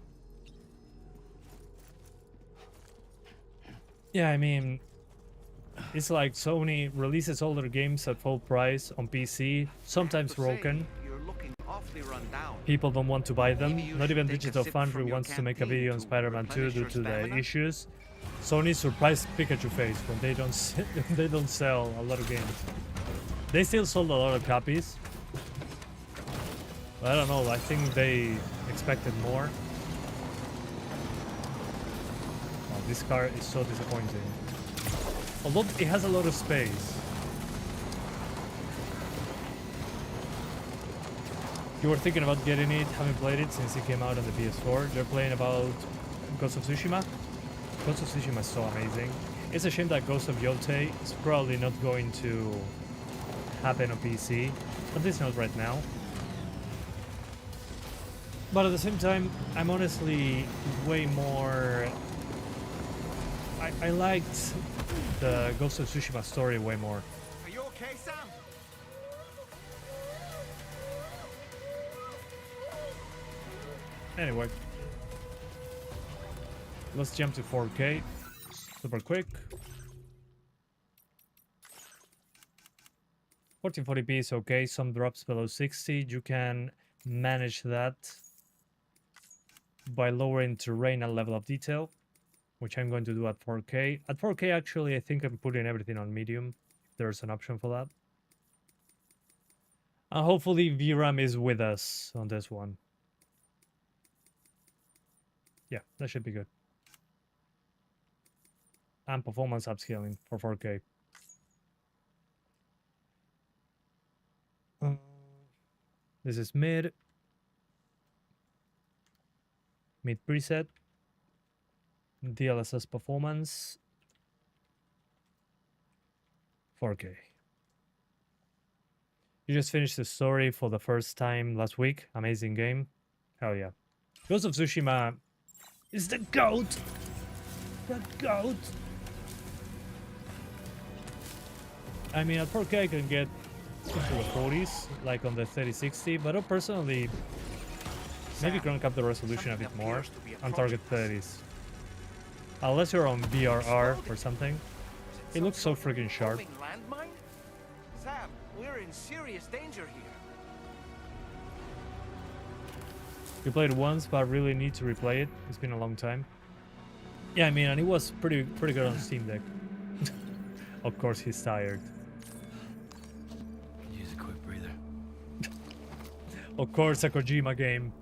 Yeah, I mean, it's like Sony releases all their games at full price on PC, sometimes To say, broken. You're looking awfully run down. People don't want to buy them. Maybe you Not should even take a Digital sip Foundry from your wants to make a canteen video on to Spider-Man 2 replenish due your to the stamina. issues. Sony surprised Pikachu face when they don't they don't sell a lot of games. They still sold a lot of copies. But I don't know, I think they expected more. Oh, this car is so disappointing. Although it has a lot of space. You were thinking about getting it, haven't played it since it came out on the PS4. You're playing about Ghost of Tsushima? Ghost of Tsushima is so amazing. It's a shame that Ghost of Yotei is probably not going to happen on PC. At least not right now. But at the same time, I'm honestly way more... I liked the Ghost of Tsushima story way more. Are you okay, Sam? Anyway. Let's jump to 4K. Super quick. 1440p is okay. Some drops below 60. You can manage that by lowering terrain and level of detail, which I'm going to do at 4K. At 4K, actually, I think I'm putting everything on medium. There's an option for that. And hopefully VRAM is with us on this one. Yeah, that should be good. And performance upscaling for 4K. This is mid preset. DLSS performance 4K. You just finished the story for the first time last week. Amazing game. Hell yeah. Ghost of Tsushima is the GOAT! The GOAT! I mean, at 4K I can get into the 40s, like on the 3060, but I personally maybe crank up the resolution a bit more and target 30s. Unless you're on VRR or something. It looks so freaking sharp. Landmine? Sam, we're in serious danger here. You played it once, but really need to replay it. It's been a long time. Yeah, I mean, and it was pretty good on Steam Deck. Of course, he's tired. Use a quick breather. Of course, a Kojima game.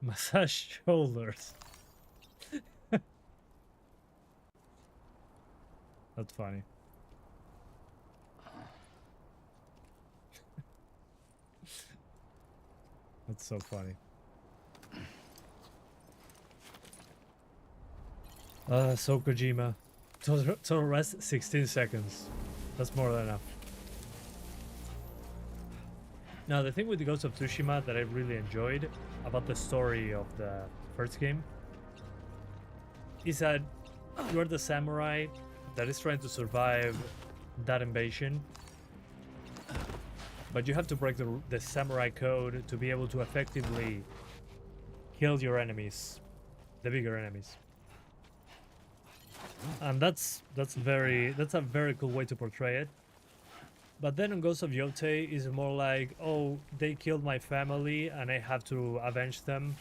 Massage shoulders. That's funny. That's so funny. So Kojima. Total rest 16 seconds. That's more than enough. Now, the thing with the Ghost of Tsushima that I really enjoyed about the story of the first game is that you are the samurai that is trying to survive that invasion, but you have to break the samurai code to be able to effectively kill your enemies, the bigger enemies. And that's a very cool way to portray it. But then on Ghost of Yotei is more like, oh, they killed my family and I have to avenge them,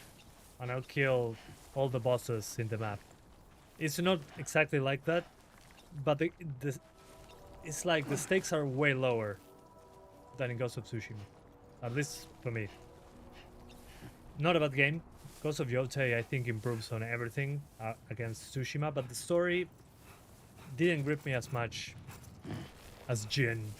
and I'll kill all the bosses in the map. It's not exactly like that, but it's like the stakes are way lower than in Ghost of Tsushima, at least for me. Not a bad game. Ghost of Yotei, I think, improves on everything against Tsushima, but the story didn't grip me as much as Jin-san.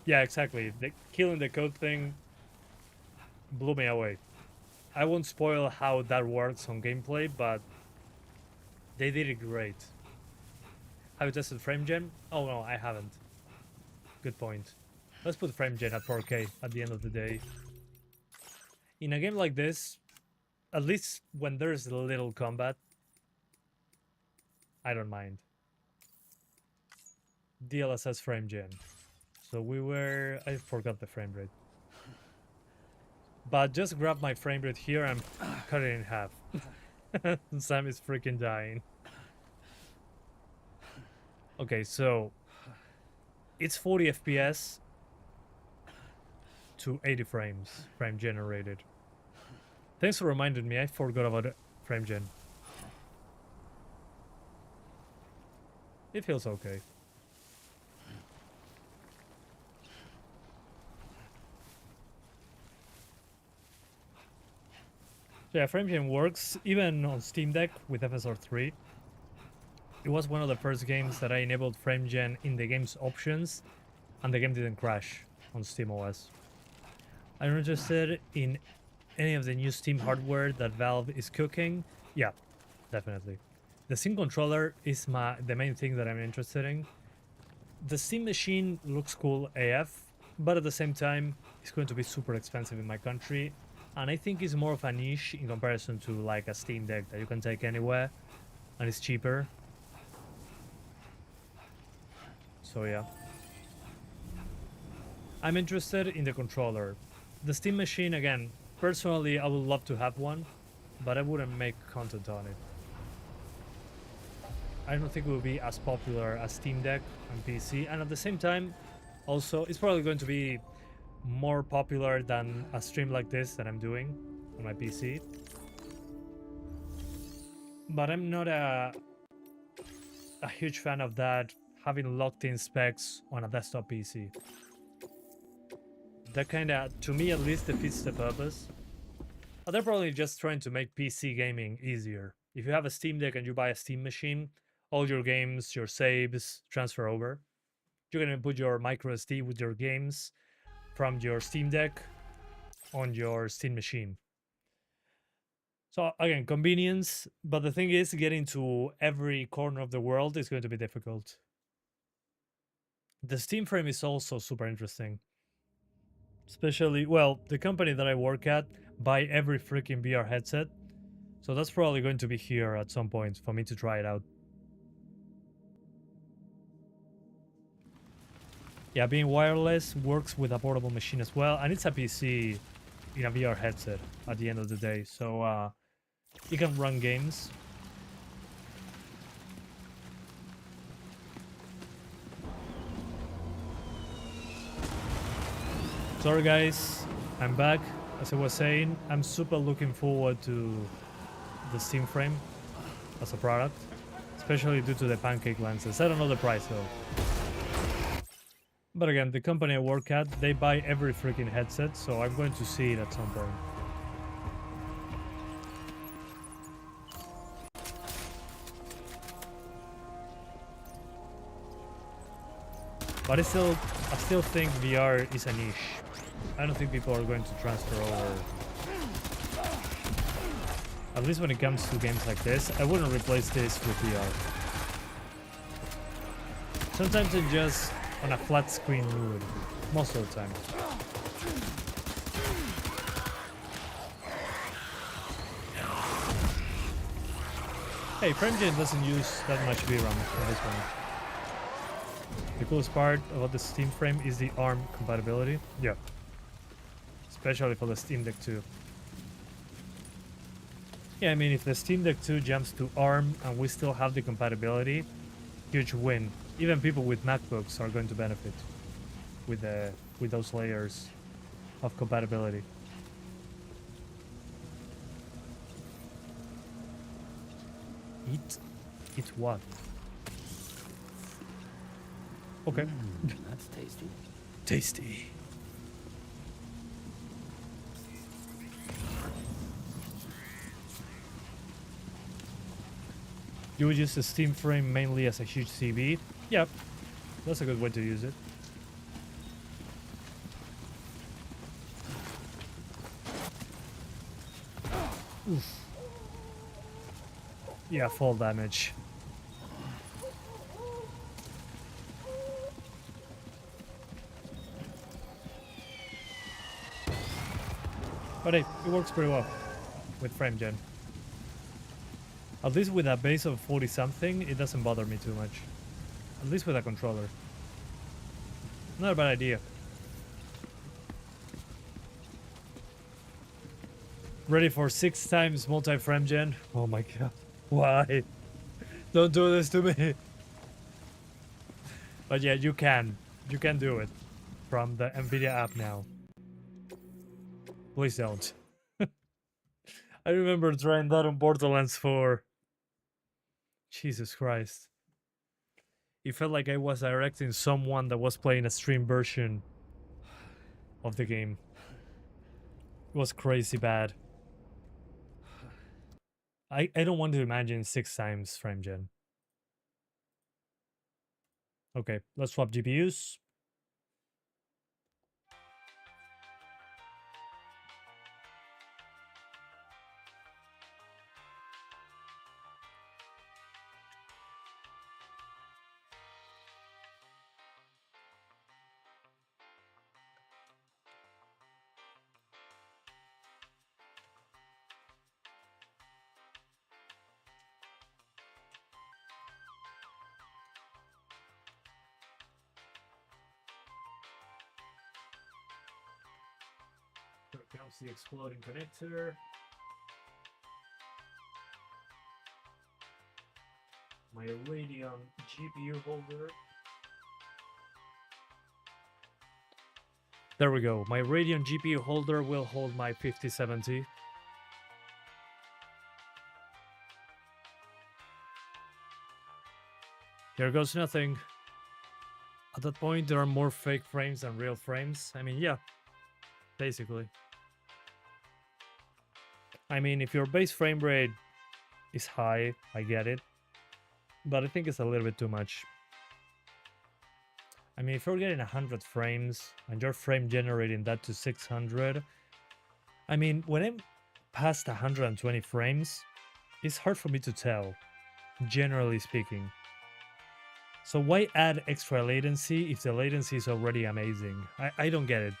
Yeah, exactly. The killing the code thing blew me away. I won't spoil how that works on gameplay, but they did it great. Have you tested frame gen? Oh no, I haven't. Good point. Let's put frame gen at 4K at the end of the day. In a game like this, at least when there's little combat, I don't mind. DLSS frame gen. So I forgot the frame rate. But just grab my frame rate here and cut it in half. Sam is freaking dying. Okay, so it's 40 FPS to 80 frames, frame generated. Thanks for reminding me, I forgot about it. Frame gen. It feels okay. So yeah, frame gen works even on Steam Deck with FSR 3. It was one of the first games that I enabled frame gen in the game's options, and the game didn't crash on SteamOS. I'm interested in any of the new Steam hardware that Valve is cooking. Yeah, definitely. The Steam controller is the main thing that I'm interested in. The Steam machine looks cool AF, but at the same time, it's going to be super expensive in my country, and I think it's more of a niche in comparison to like a Steam Deck that you can take anywhere, and it's cheaper. So yeah. I'm interested in the controller. The Steam machine, again, personally I would love to have one, but I wouldn't make content on it. I don't think it will be as popular as Steam Deck and PC, and at the same time, also, it's probably going to be more popular than a stream like this that I'm doing on my PC. But I'm not a huge fan of that, having locked-in specs on a desktop PC. That kinda, to me at least, defeats the purpose. But they're probably just trying to make PC gaming easier. If you have a Steam Deck and you buy a Steam machine, all your games, your saves, transfer over. You're gonna put your micro SD with your games from your Steam Deck on your Steam machine. So again, convenience, but the thing is, getting to every corner of the world is going to be difficult. The Steam frame is also super interesting. Especially, well, the company that I work at buy every freaking VR headset. So that's probably going to be here at some point for me to try it out. Yeah, being wireless works with a portable machine as well, and it's a PC in a VR headset at the end of the day. So you can run games. Sorry guys, I'm back. As I was saying, I'm super looking forward to the Steam frame as a product, especially due to the pancake lenses. I don't know the price though. But again, the company I work at, they buy every freaking headset, so I'm going to see it at some point. But I still think VR is a niche. I don't think people are going to transfer over. At least when it comes to games like this, I wouldn't replace this with VR. Sometimes I'm just on a flat screen mood, most of the time. Hey, FrameGen doesn't use that much VRAM on this one. The coolest part about the Steam frame is the ARM compatibility. Yeah. Especially for the Steam Deck 2. Yeah, I mean, if the Steam Deck 2 jumps to ARM and we still have the compatibility, huge win. Even people with MacBooks are going to benefit with those layers of compatibility. Eat what? Okay. That's tasty. Tasty. You would use the Steam frame mainly as a huge TV? Yep. That's a good way to use it. Oof. Yeah, fall damage. But hey, it works pretty well with FrameGen. At least with a base of 40 something, it doesn't bother me too much. At least with a controller. Not a bad idea. Ready for 6 times multi-frame gen? Oh my god. Why? Don't do this to me. But yeah, you can. You can do it. From the Nvidia app now. Please don't. I remember trying that on Borderlands 4. Jesus Christ. It felt like I was directing someone that was playing a stream version of the game. It was crazy bad. I don't want to imagine 6 times frame gen. Okay, let's swap GPUs. Here comes the exploding connector. My Radeon GPU holder. There we go. My Radeon GPU holder will hold my 5070. Here goes nothing. At that point, there are more fake frames than real frames. I mean, yeah, basically. I mean, if your base frame rate is high, I get it. But I think it's a little bit too much. I mean, if you're getting 100 frames and you're frame generating that to 600, I mean, when past 120 frames, it's hard for me to tell, generally speaking. So why add extra latency if the latency is already amazing? I don't get it.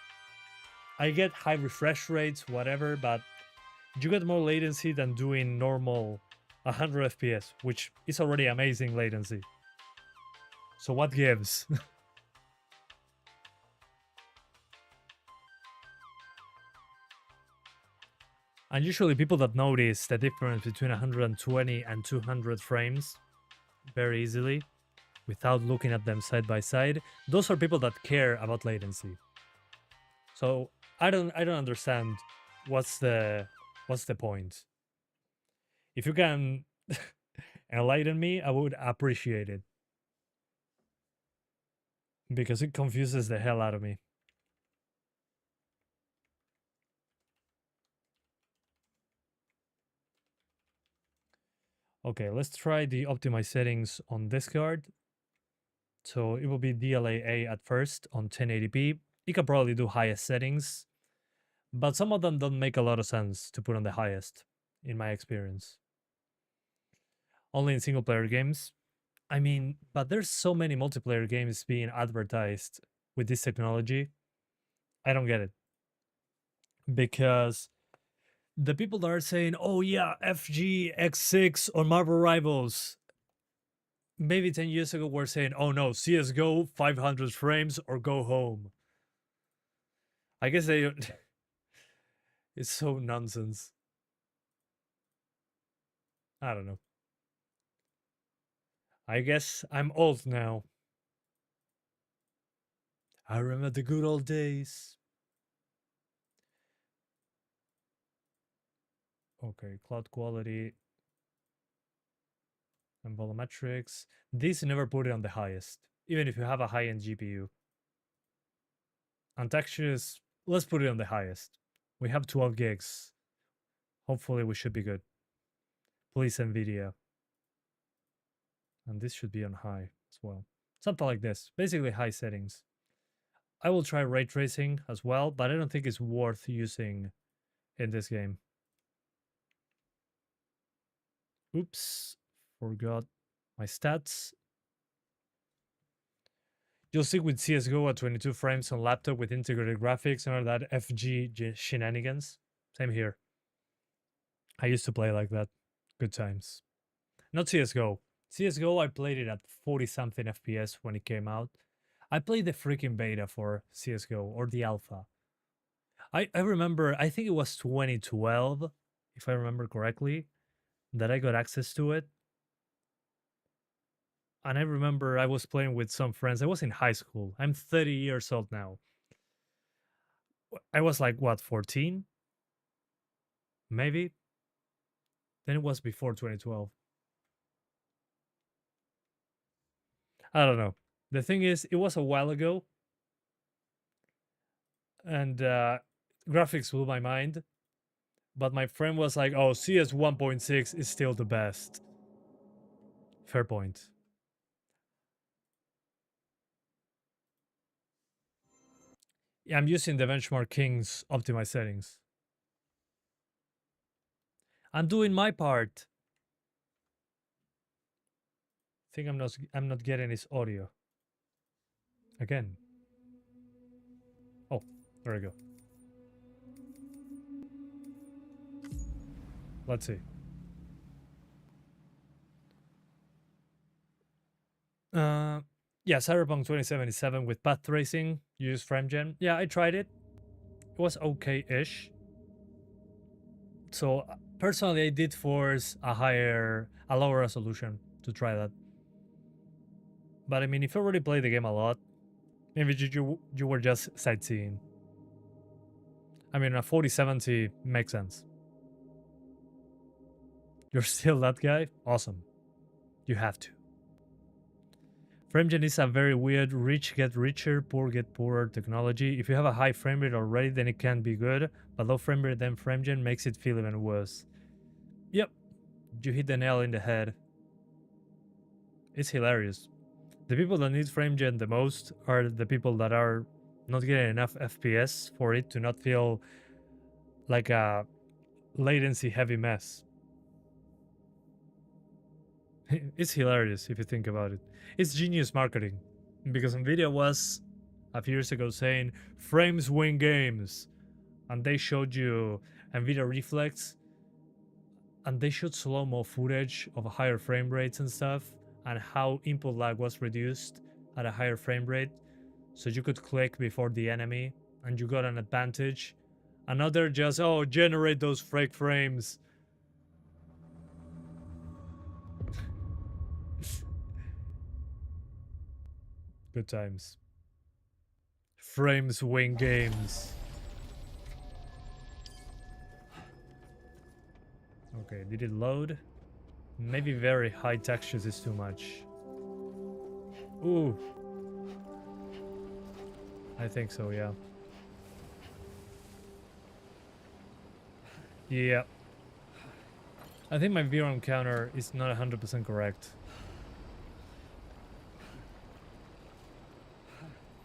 I get high refresh rates, whatever, but you get more latency than doing normal 100 FPS, which is already amazing latency. So what gives? And usually people that notice the difference between 120 and 200 frames very easily without looking at them side by side, those are people that care about latency. So I don't understand what's the point. If you can enlighten me, I would appreciate it, because it confuses the hell out of me. Okay, let's try the optimized settings on this card. So it will be DLAA at first on 1080p. You can probably do highest settings, but some of them don't make a lot of sense to put on the highest, in my experience. Only in single player games. I mean, but there's so many multiplayer games being advertised with this technology. I don't get it. Because the people that are saying, oh yeah, FGX6 or Marvel Rivals, maybe 10 years ago were saying, oh no, CSGO 500 frames or go home. I guess they don't. It's so nonsense. I don't know. I guess I'm old now. I remember the good old days. Okay, cloud quality and volumetrics. This never put it on the highest, even if you have a high-end GPU. And textures, let's put it on the highest. We have 12 gigs. Hopefully we should be good. Please, NVIDIA. And this should be on high as well. Something like this. Basically high settings. I will try ray tracing as well, but I don't think it's worth using in this game. Oops, forgot my stats. You'll stick with CSGO at 22 frames on laptop with integrated graphics and all that FG shenanigans. Same here. I used to play like that. Good times. Not CSGO. CSGO, I played it at 40-something FPS when it came out. I played the freaking beta for CSGO, or the alpha. I remember, I think it was 2012, if I remember correctly, that I got access to it. And I remember I was playing with some friends. I was in high school. I'm 30 years old now. I was like, what, 14? Maybe? Then it was before 2012. I don't know. The thing is, it was a while ago. And graphics blew my mind. But my friend was like, oh, CS 1.6 is still the best. Fair point. Yeah, I'm using the Benchmark King's optimized settings. I'm doing my part. I think I'm not getting his audio. Again. Oh, there we go. Let's see. Yeah, Cyberpunk 2077 with path tracing, use FrameGen. Yeah, I tried it. It was okay-ish. So personally, I did force a lower resolution to try that. But I mean, if you already played the game a lot, maybe you were just sightseeing. I mean, a 4070 makes sense. You're still that guy? Awesome. You have to. FrameGen is a very weird rich get richer, poor get poorer technology. If you have a high frame rate already, then it can be good, but low frame rate then FrameGen makes it feel even worse. Yep, you hit the nail in the head. It's hilarious. The people that need FrameGen the most are the people that are not getting enough FPS for it to not feel like a latency heavy mess. It's hilarious if you think about it. It's genius marketing, because Nvidia was a few years ago saying frames win games, and they showed you Nvidia Reflex, and they showed slow-mo footage of higher frame rates and stuff, and how input lag was reduced at a higher frame rate, so you could click before the enemy and you got an advantage. And now they're just, oh, generate those fake frames. Good times. Frames win games. Okay, did it load? Maybe very high textures is too much. Ooh. I think so, yeah. Yeah. I think my VRAM counter is not 100% correct.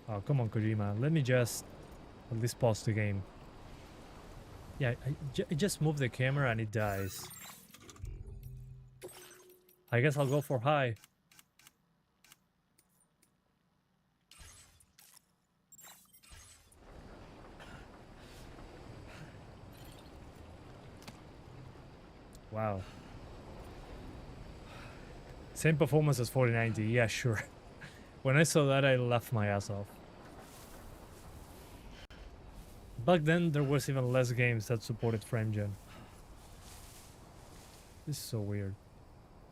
Oh, come on, Kojima. Let me just at least pause the game. Yeah, I just move the camera and it dies. I guess I'll go for high. Wow. Same performance as 4090. Yeah, sure. When I saw that, I laughed my ass off. Back then, there was even less games that supported frame gen. This is so weird.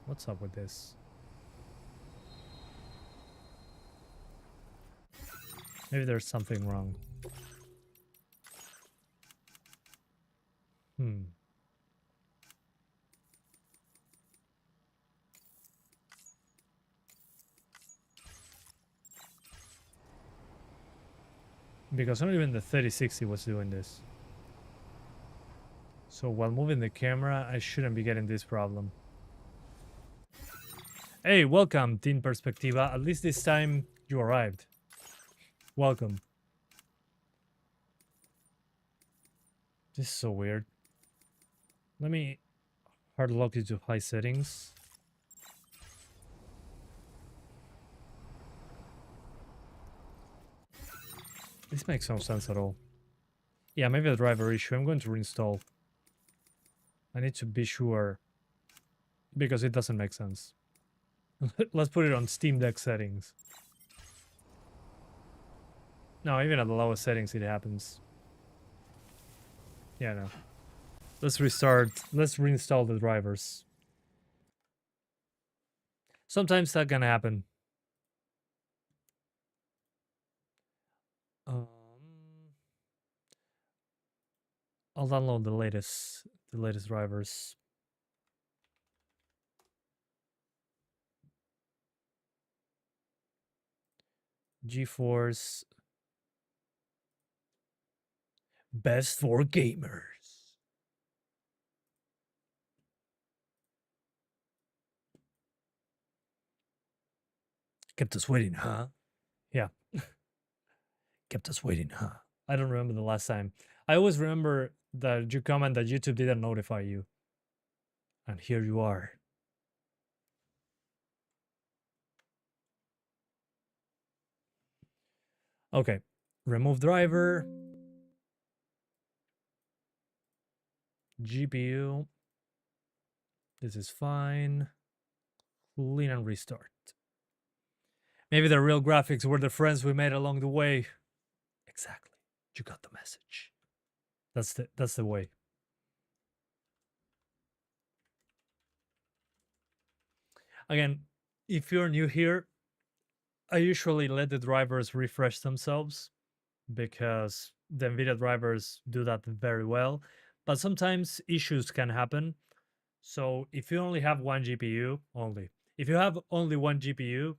What's up with this? Maybe there's something wrong. Because not even the 3060 was doing this. So while moving the camera, I shouldn't be getting this problem. Hey, welcome, Team Perspectiva. At least this time you arrived. Welcome. This is so weird. Let me hard lock it to high settings. This makes no sense at all. Yeah, maybe a driver issue. I'm going to reinstall. I need to be sure, because it doesn't make sense. Let's put it on Steam Deck settings. No, even at the lowest settings it happens. Yeah, no. Let's restart. Let's reinstall the drivers. Sometimes that can happen. I'll download the latest drivers. GeForce best for gamers. Kept us waiting, huh? Yeah. Kept us waiting, huh? I don't remember the last time. I always remember that you comment that YouTube didn't notify you. And here you are. Okay. Remove driver. GPU. This is fine. Clean and restart. Maybe the real graphics were the friends we made along the way. Exactly. You got the message. That's the way. Again, if you're new here, I usually let the drivers refresh themselves because the NVIDIA drivers do that very well. But sometimes issues can happen. So if you only have one GPU, if you have only one GPU,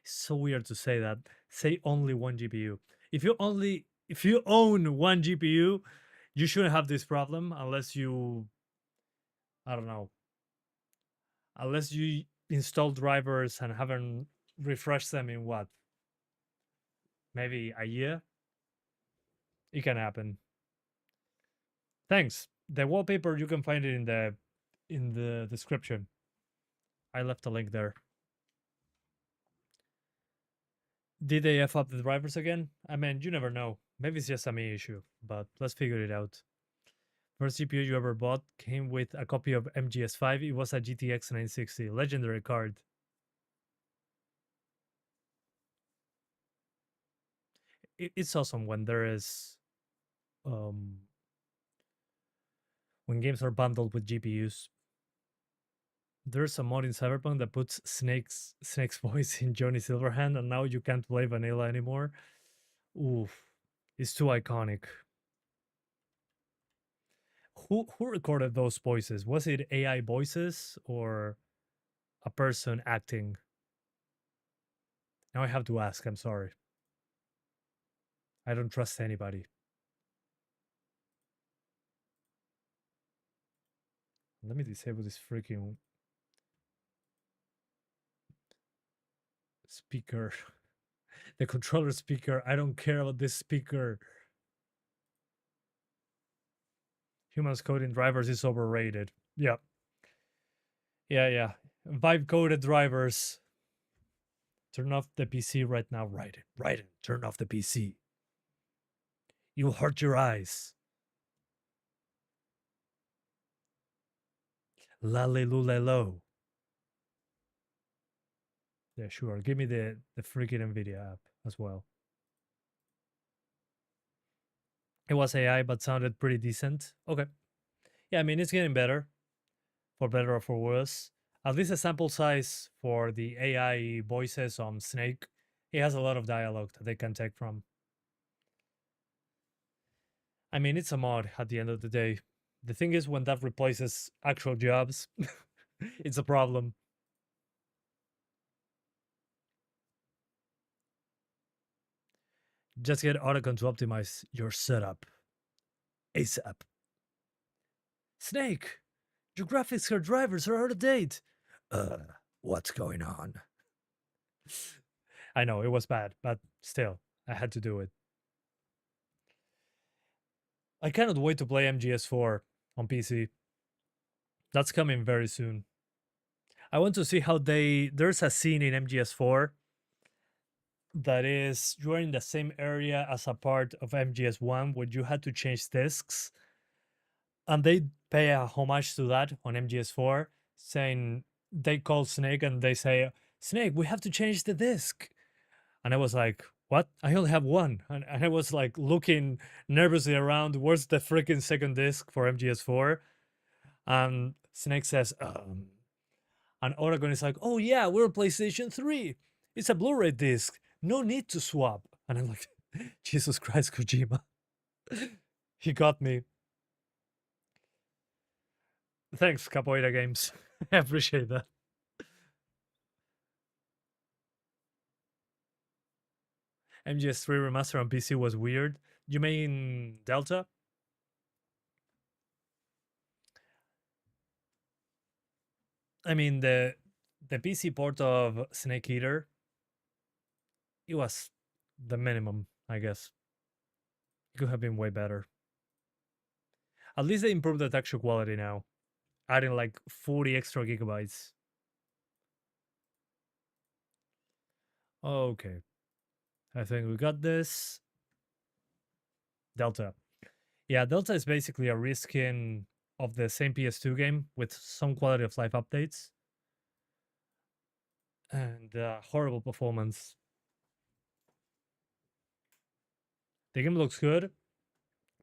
it's so weird to say that. Say only one GPU. If you own one GPU, you shouldn't have this problem unless you, I don't know, unless you install drivers and haven't refreshed them in what? Maybe a year? It can happen. Thanks. The wallpaper, you can find it in the description. I left a link there. Did they F up the drivers again? I mean, you never know. Maybe it's just a me issue, but let's figure it out. First CPU you ever bought came with a copy of MGS5. It was a GTX 960, legendary card. It's awesome when there is, when games are bundled with GPUs. There's a mod in Cyberpunk that puts Snake's voice in Johnny Silverhand, and now you can't play vanilla anymore. Oof, it's too iconic. Who recorded those voices? Was it AI voices or a person acting? Now I have to ask. I'm sorry. I don't trust anybody. Let me disable this freaking speaker. The controller speaker. I don't care about this speaker. Humans coding drivers is overrated. Yeah. Yeah. Vibe coded drivers. Turn off the PC right now. Right. Turn off the PC. You'll hurt your eyes. Lalelulelo. Yeah, sure. Give me the freaking NVIDIA app as well. It was AI, but sounded pretty decent. Okay. Yeah, I mean, it's getting better. For better or for worse. At least the sample size for the AI voices on Snake, it has a lot of dialogue that they can take from. I mean, it's a mod at the end of the day. The thing is, when that replaces actual jobs, it's a problem. Just get Autocon to optimize your setup. ASAP. Snake, your graphics card drivers are out of date. What's going on? I know, it was bad, but still, I had to do it. I cannot wait to play MGS4 on PC. That's coming very soon. I want to see how there's a scene in MGS4 that is, you're in the same area as a part of MGS1 where you had to change discs. And they pay a homage to that on MGS4, saying they call Snake and they say, Snake, we have to change the disc. And I was like, what? I only have one. And I was like looking nervously around, where's the freaking second disc for MGS4? And Snake says, and Oregon is like, oh yeah, we're on PlayStation 3. It's a Blu-ray disc. No need to swap. And I'm like, Jesus Christ, Kojima. He got me. Thanks, Capoeira Games. I appreciate that. MGS3 remaster on PC was weird. You mean Delta? I mean the PC port of Snake Eater. It was the minimum, I guess. It could have been way better. At least they improved the texture quality now, adding like 40 extra gigabytes. Okay. I think we got this. Delta. Yeah, Delta is basically a reskin of the same PS2 game with some quality of life updates. And horrible performance. The game looks good,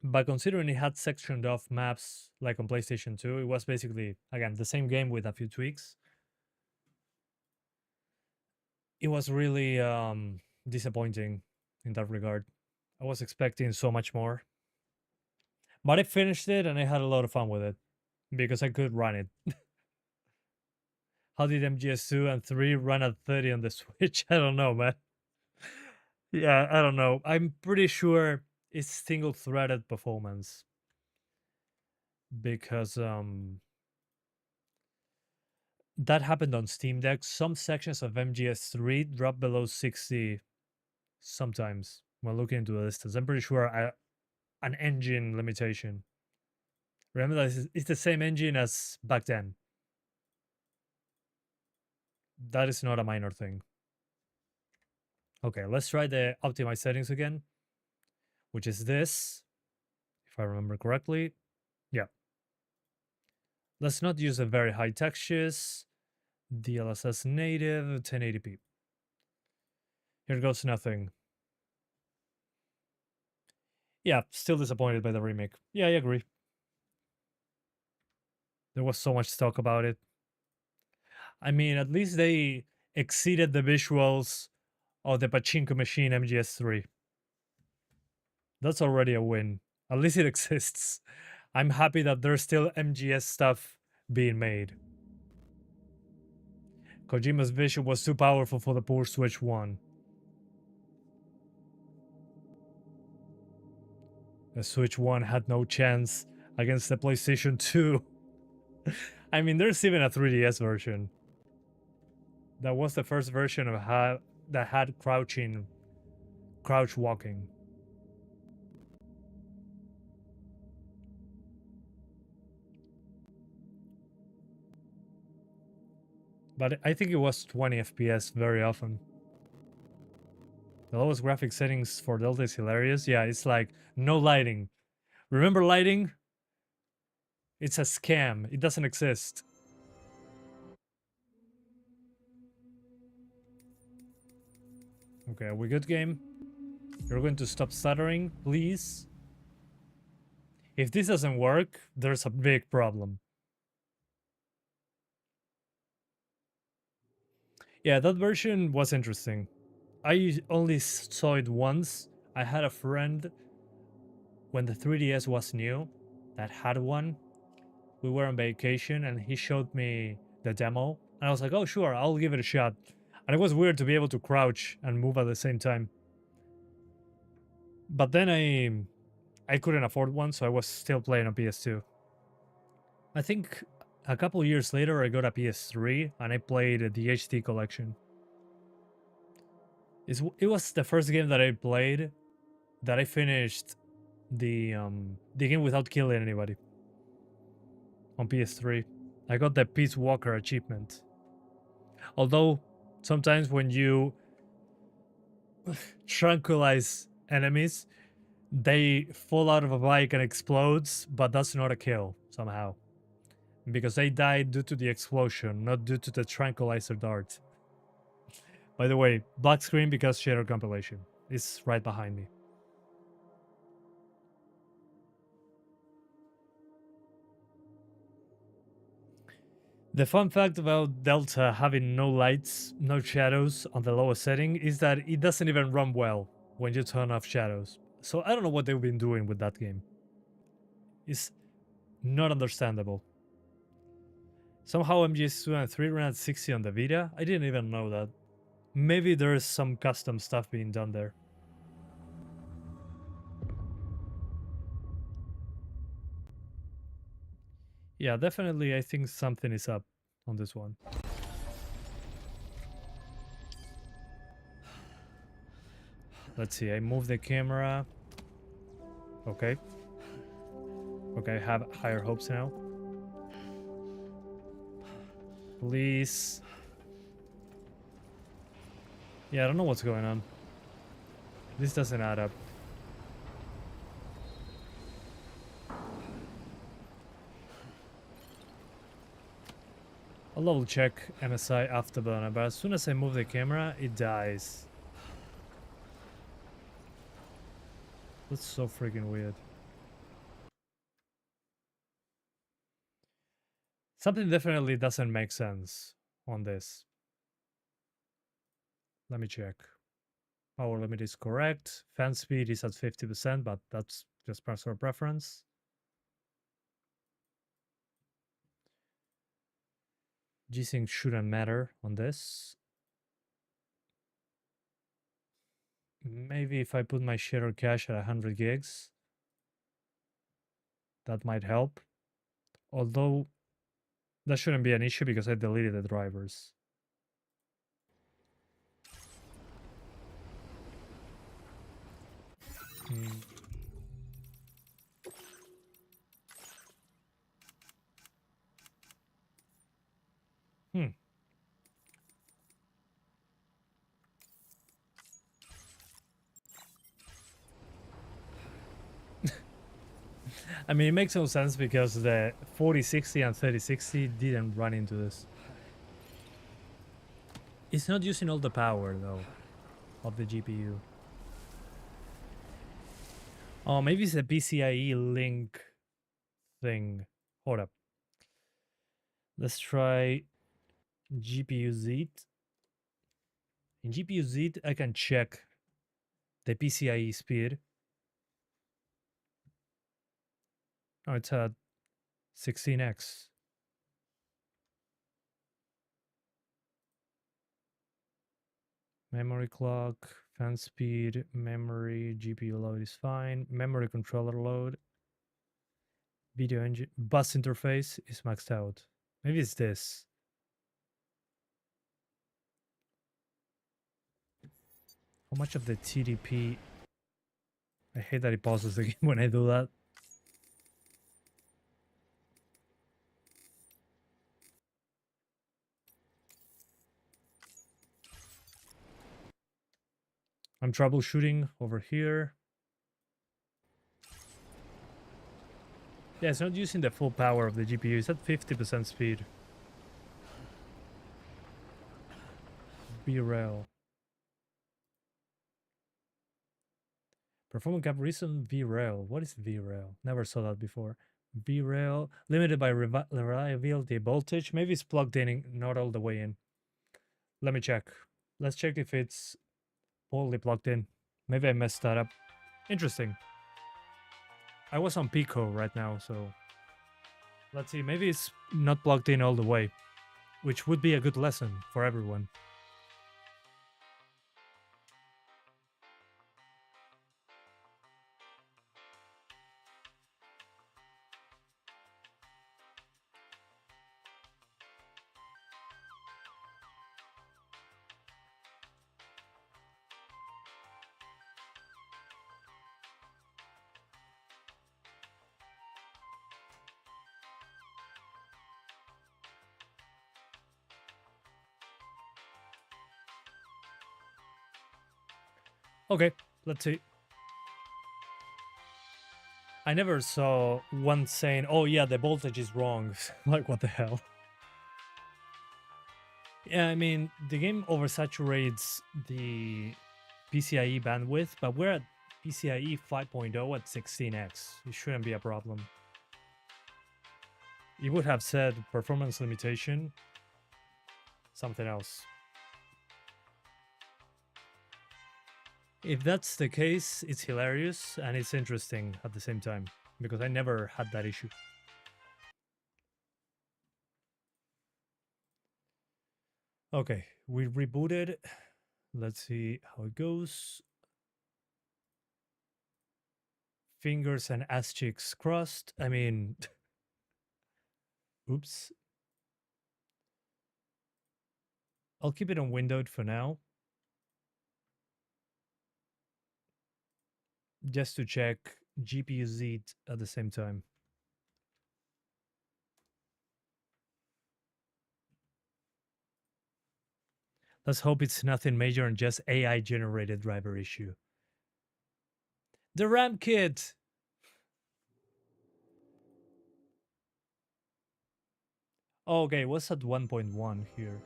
but considering it had sectioned off maps like on PlayStation 2, it was basically, again, the same game with a few tweaks. It was really disappointing in that regard. I was expecting so much more. But I finished it and I had a lot of fun with it because I could run it. How did MGS2 and 3 run at 30 on the Switch? I don't know, man. Yeah, I don't know. I'm pretty sure it's single-threaded performance. Because that happened on Steam Deck. Some sections of MGS3 drop below 60 sometimes when looking into the distance. I'm pretty sure an engine limitation. Remember that it's the same engine as back then. That is not a minor thing. Okay, let's try the optimized settings again, which is this, if I remember correctly. Yeah. Let's not use a very high textures. DLSS native 1080p. Here goes nothing. Yeah, still disappointed by the remake. Yeah, I agree. There was so much talk about it. I mean, at least they exceeded the visuals of the pachinko machine MGS3. That's already a win. At least it exists. I'm happy that there's still MGS stuff being made. Kojima's vision was too powerful for the poor Switch 1. The Switch 1 had no chance against the PlayStation 2. I mean, there's even a 3DS version. That was the first version of that had crouch walking. But I think it was 20 FPS very often. The lowest graphic settings for Delta is hilarious. Yeah, it's like no lighting. Remember lighting? It's a scam. It doesn't exist. Okay, are we good, game? You're going to stop stuttering, please? If this doesn't work, there's a big problem. Yeah, that version was interesting. I only saw it once. I had a friend when the 3DS was new that had one. We were on vacation and he showed me the demo. And I was like, oh, sure, I'll give it a shot. And it was weird to be able to crouch and move at the same time. But then I couldn't afford one, so I was still playing on PS2. I think a couple years later, I got a PS3 and I played the HD collection. It was the first game that I played that I finished the game without killing anybody on PS3. I got the Peace Walker achievement. Although sometimes when you tranquilize enemies, they fall out of a bike and explodes, but that's not a kill somehow. Because they died due to the explosion, not due to the tranquilizer dart. By the way, black screen because shader compilation is right behind me. The fun fact about Delta having no lights, no shadows on the lowest setting is that it doesn't even run well when you turn off shadows. So I don't know what they've been doing with that game. It's not understandable. Somehow MGS2 and 3 ran at 60 on the Vita? I didn't even know that. Maybe there's some custom stuff being done there. Yeah, definitely I think something is up on this one. Let's see, I move the camera. Okay. Okay, I have higher hopes now. Please. Yeah, I don't know what's going on. This doesn't add up. I'll double check MSI Afterburner, but as soon as I move the camera, it dies. That's so freaking weird. Something definitely doesn't make sense on this. Let me check. Power limit is correct. Fan speed is at 50%, but that's just personal preference. G-Sync shouldn't matter on this. Maybe if I put my shader cache at 100 gigs, that might help. Although that shouldn't be an issue because I deleted the drivers. I mean, it makes no sense because the 4060 and 3060 didn't run into this. It's not using all the power though of the GPU. Oh, maybe it's a PCIe link thing. Hold up. Let's try GPU Z. In GPU Z, I can check the PCIe speed. Oh, it's at 16x. Memory clock, fan speed, memory, GPU load is fine. Memory controller load. Video engine, bus interface is maxed out. Maybe it's this. How much of the TDP? I hate that it pauses the game when I do that. I'm troubleshooting over here. Yeah, it's not using the full power of the GPU. It's at 50% speed. VRAIL. Performance gap reason VRAIL. What is VRAIL? Never saw that before. VRAIL. Limited by reliability voltage. Maybe it's plugged in, not all the way in. Let me check. Let's check if it's fully plugged in. Maybe I messed that up. Interesting. I was on Pico right now, so let's see. Maybe it's not plugged in all the way, which would be a good lesson for everyone. Okay, let's see. I never saw one saying, oh yeah, the voltage is wrong. Like, what the hell? Yeah, I mean, the game oversaturates the PCIe bandwidth, but we're at PCIe 5.0 at 16x. It shouldn't be a problem. It would have said performance limitation, something else. If that's the case, it's hilarious and it's interesting at the same time, because I never had that issue. Okay, we rebooted. Let's see how it goes. Fingers and ass cheeks crossed. I mean, oops. I'll keep it on windowed for now, just to check GPU Z at the same time. Let's hope it's nothing major and just AI generated driver issue. The RAM kit! Okay, what's at 1.1 here?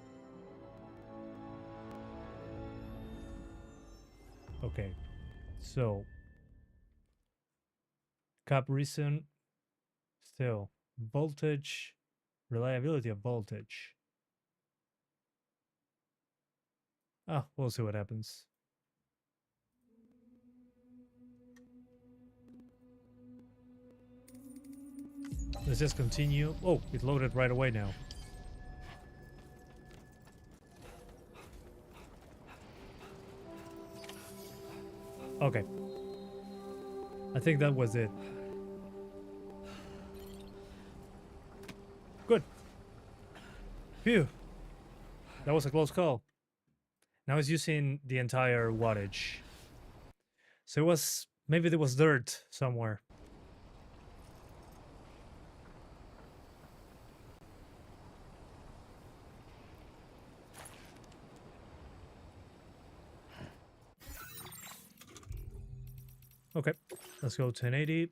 Okay, so cap reason, still voltage, reliability of voltage. Ah, we'll see what happens. Let's just continue. Oh, it loaded right away now. Okay. I think that was it. Good. Phew. That was a close call. Now it's using the entire wattage. So it was, maybe there was dirt somewhere. Okay, let's go 1080.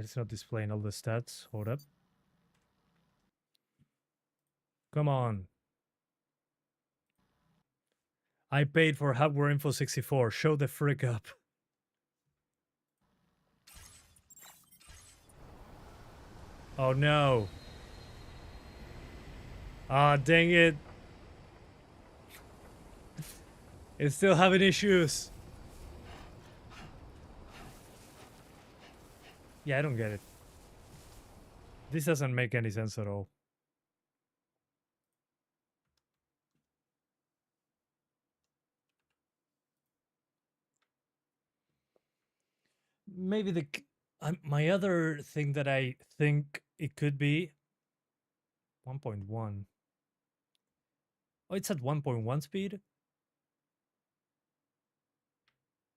It's not displaying all the stats. Hold up. Come on. I paid for Hardware Info 64. Show the frick up. Oh no. Ah, dang it. It's still having issues. Yeah, I don't get it. This doesn't make any sense at all. Maybe my other thing that I think it could be 1.1. Oh, it's at 1.1 speed?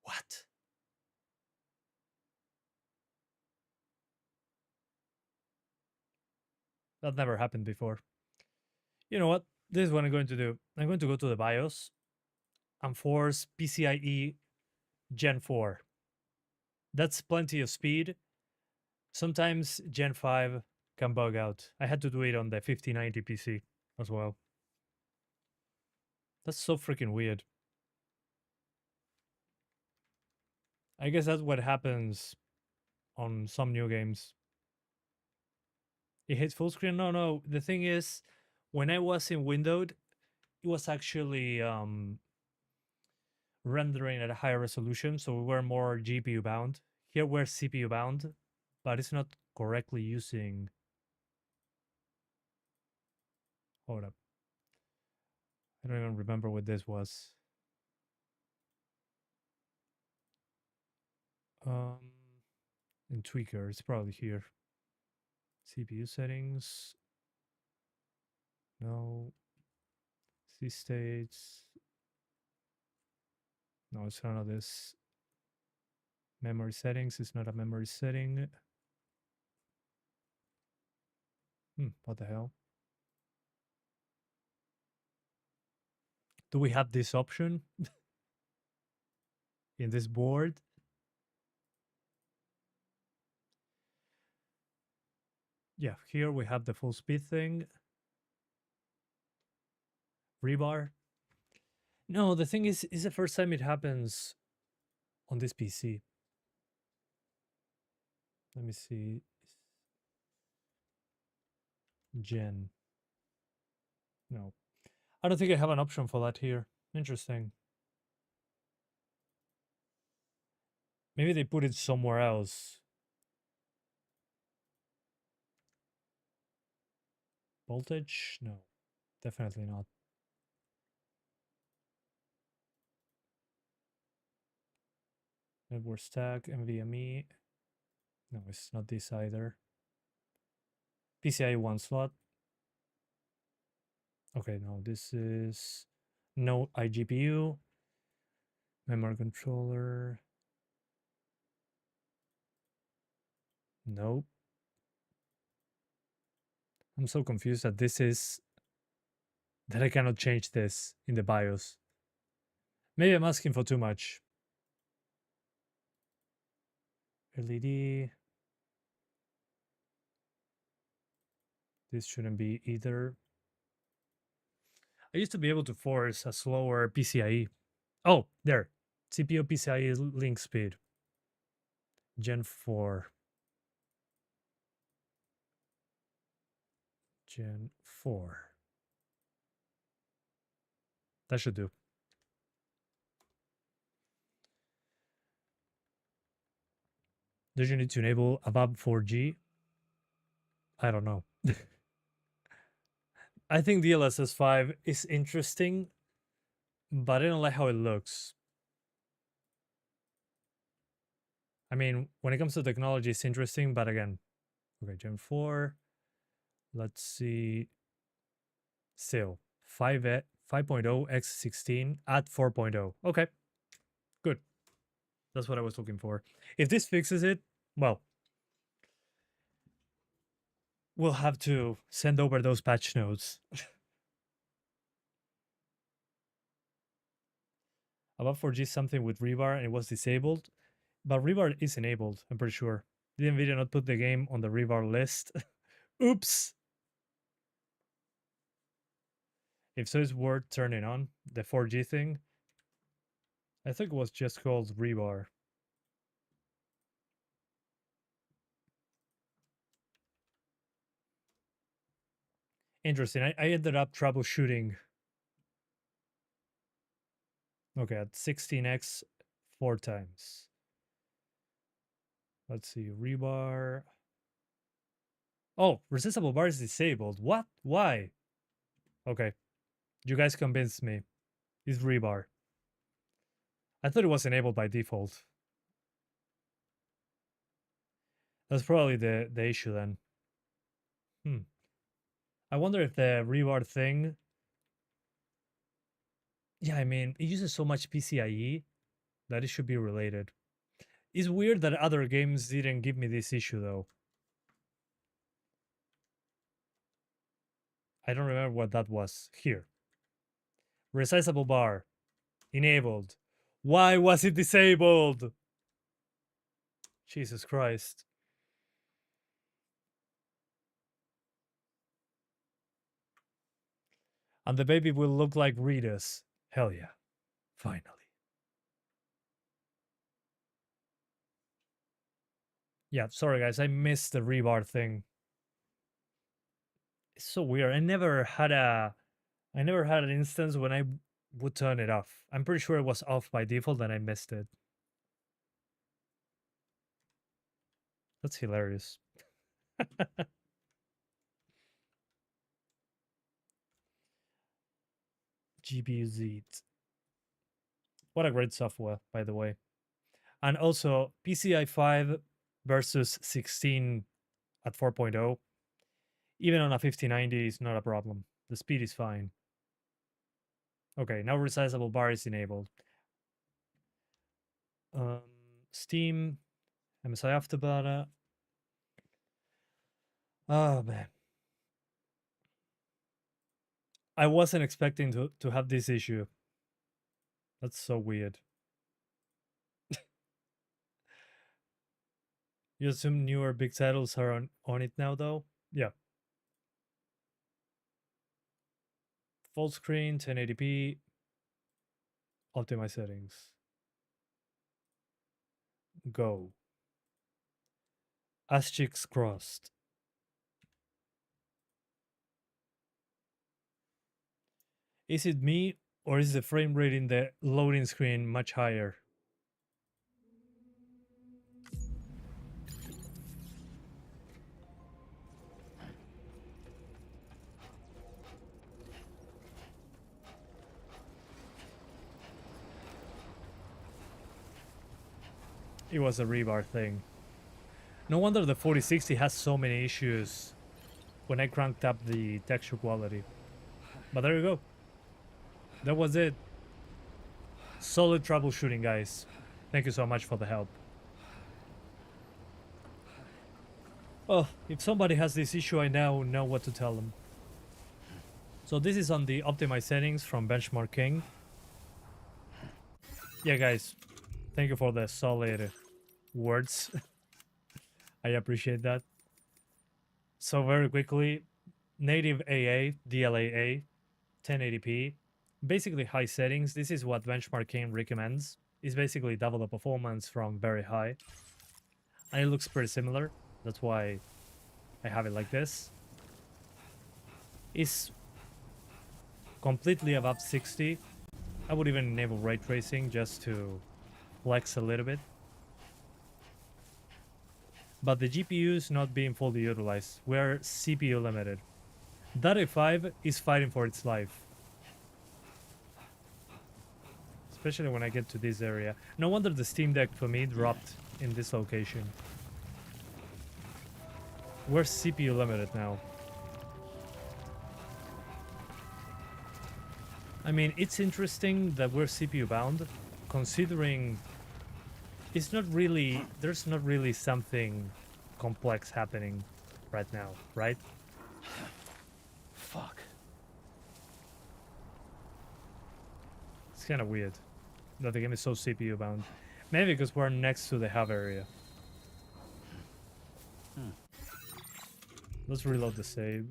What? That never happened before. You know what? This is what I'm going to do. I'm going to go to the BIOS and force PCIe Gen 4. That's plenty of speed. Sometimes Gen 5 can bug out. I had to do it on the 5090 PC as well. That's so freaking weird. I guess that's what happens on some new games. It hits full screen? No. The thing is, when I was in windowed, it was actually rendering at a higher resolution, so we were more GPU bound. Here we're CPU bound, but it's not correctly using... Hold up. I don't even remember what this was. In Tweaker, it's probably here. CPU settings. No. C states. No, it's none of this. Memory settings is not a memory setting. What the hell? Do we have this option in this board? Yeah, here we have the full speed thing. Rebar. No, the thing is the first time it happens on this PC. Let me see. Gen. No. I don't think I have an option for that here. Interesting. Maybe they put it somewhere else. Voltage? No. Definitely not. Network stack, NVMe. No, it's not this either. PCIe 1 slot. Okay, no, this is no iGPU. Memory controller. Nope. I'm so confused that I cannot change this in the BIOS. Maybe I'm asking for too much. LED. This shouldn't be either. I used to be able to force a slower PCIe. Oh, there. CPU PCIe link speed. Gen 4. Gen 4. That should do. Does you need to enable ABAP 4G? I don't know. I think DLSS 5 is interesting, but I don't like how it looks. I mean, when it comes to technology, it's interesting, but again, okay, Gen 4. Let's see. Still, 5.0 x16 at 4.0. Okay, good. That's what I was looking for. If this fixes it, well, we'll have to send over those patch notes. About 4G something with rebar and it was disabled, but rebar is enabled, I'm pretty sure. Did Nvidia not put the game on the rebar list? Oops! If so, it's worth turning on the 4G thing. I think it was just called rebar. Interesting. I ended up troubleshooting. Okay, at 16x 4 times. Let's see, rebar. Oh, resizable bar is disabled. What? Why? Okay, you guys convinced me. It's rebar. I thought it was enabled by default. That's probably the issue then. I wonder if the rebar thing. Yeah, I mean, it uses so much PCIe that it should be related. It's weird that other games didn't give me this issue though. I don't remember what that was. Here. Resizable bar. Enabled. Why was it disabled? Jesus Christ. And the baby will look like Rita's. Hell yeah. Finally. Yeah, sorry guys, I missed the rebar thing. It's so weird. I never had an instance when I would turn it off. I'm pretty sure it was off by default and I missed it. That's hilarious. GPU Z. What a great software, by the way. And also, PCI 5 versus 16 at 4.0. Even on a 5090 is not a problem. The speed is fine. Okay, now resizable bar is enabled. Steam, MSI Afterburner. Oh man. I wasn't expecting to have this issue. That's so weird. You assume newer big titles are on it now though? Yeah. Full screen, 1080p, optimize settings. Go. Ass cheeks crossed. Is it me or is the frame rate in the loading screen much higher? It was a rebar thing. No wonder the 4060 has so many issues when I cranked up the texture quality. But there you go. That was it. Solid troubleshooting, guys. Thank you so much for the help. Well, if somebody has this issue, I now know what to tell them. So this is on the optimized settings from Benchmark King. Yeah, guys. Thank you for the solid words. I appreciate that. So very quickly, native AA, DLAA, 1080p, basically high settings. This is what Benchmark King recommends. It's basically double the performance from very high. And it looks pretty similar. That's why I have it like this. It's completely above 60. I would even enable ray tracing just to flex a little bit. But the GPU is not being fully utilized. We're CPU limited. That A5 is fighting for its life. Especially when I get to this area. No wonder the Steam Deck for me dropped in this location. We're CPU limited now. I mean, it's interesting that we're CPU bound, considering it's not really, there's not really something complex happening right now, right? Fuck. It's kind of weird that the game is so CPU bound. Maybe because we're next to the hub area. Let's reload the save.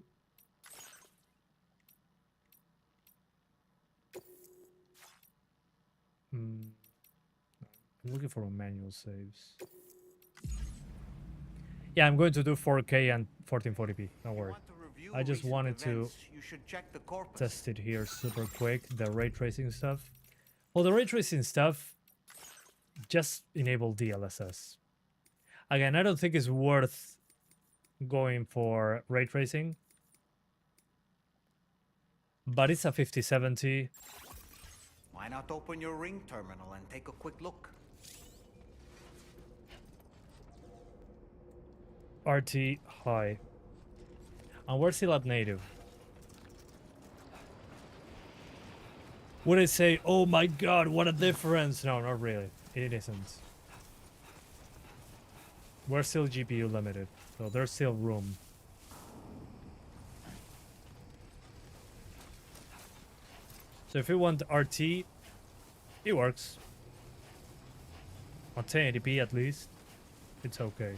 I'm looking for manual saves. Yeah, I'm going to do 4K and 1440p. Don't worry. I just wanted to test it here super quick, the ray tracing stuff. Well, the ray tracing stuff just enable DLSS. Again, I don't think it's worth going for ray tracing, but it's a 5070. Why not open your ring terminal and take a quick look? RT high. And we're still at native. Would I say, oh my god, what a difference? No, not really. It isn't. We're still GPU limited, so there's still room. So if you want RT, it works. On 1080p at least, it's okay.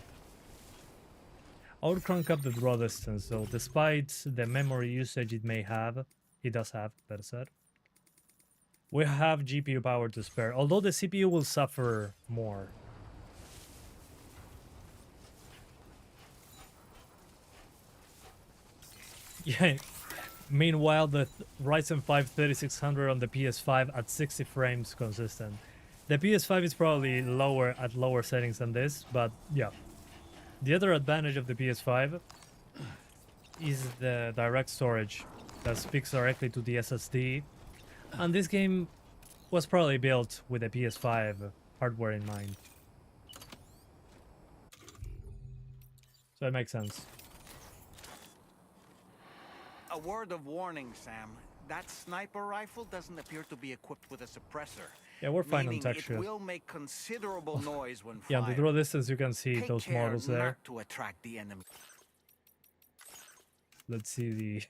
I would crank up the draw distance though, despite the memory usage it may have. It does have, better said. We have GPU power to spare, although the CPU will suffer more. Yeah. Meanwhile, the Ryzen 5 3600 on the PS5 at 60 frames consistent. The PS5 is probably lower at lower settings than this, but yeah. The other advantage of the PS5 is the direct storage that speaks directly to the SSD. And this game was probably built with the PS5 hardware in mind. So it makes sense. A word of warning, Sam. That sniper rifle doesn't appear to be equipped with a suppressor. Yeah, we're fine on Meaning texture. it will make considerable noise when Yeah, fired. on the draw distance you can see Take those care models there. not to attract the enemy. Let's see the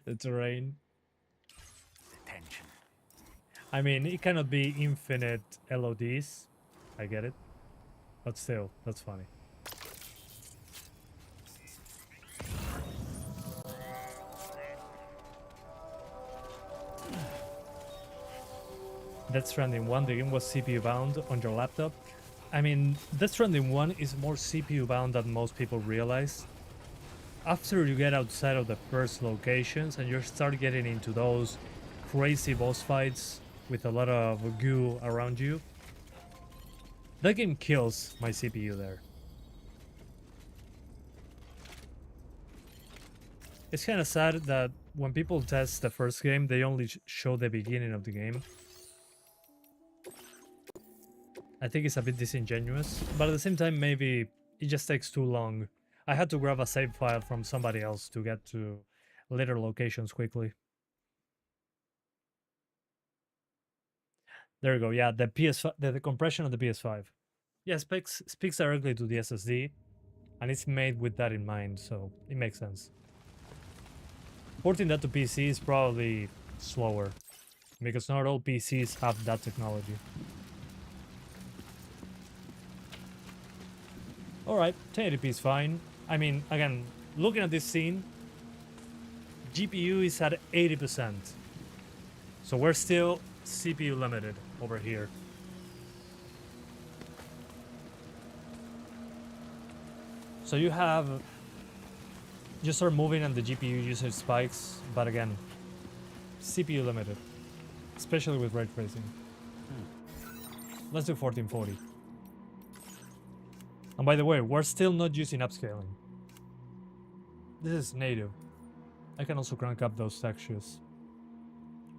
the terrain. Attention. I mean, it cannot be infinite LODs. I get it. But still, that's funny. Death Stranding 1, the game was CPU bound on your laptop. I mean, Death Stranding 1 is more CPU bound than most people realize. After you get outside of the first locations and you start getting into those crazy boss fights with a lot of goo around you, that game kills my CPU there. It's kind of sad that when people test the first game, they only show the beginning of the game. I think it's a bit disingenuous, but at the same time, maybe it just takes too long. I had to grab a save file from somebody else to get to later locations quickly. There you go. Yeah, the PS5, the compression of the PS5. Yeah, speaks directly to the SSD, and it's made with that in mind, so it makes sense. Porting that to PC is probably slower, because not all PCs have that technology. Alright, 1080p is fine. I mean, again, looking at this scene, GPU is at 80%. So we're still CPU limited over here. So you start moving and the GPU usage spikes, but again, CPU limited, especially with ray tracing. Let's do 1440. And by the way, we're still not using upscaling. This is native. I can also crank up those textures.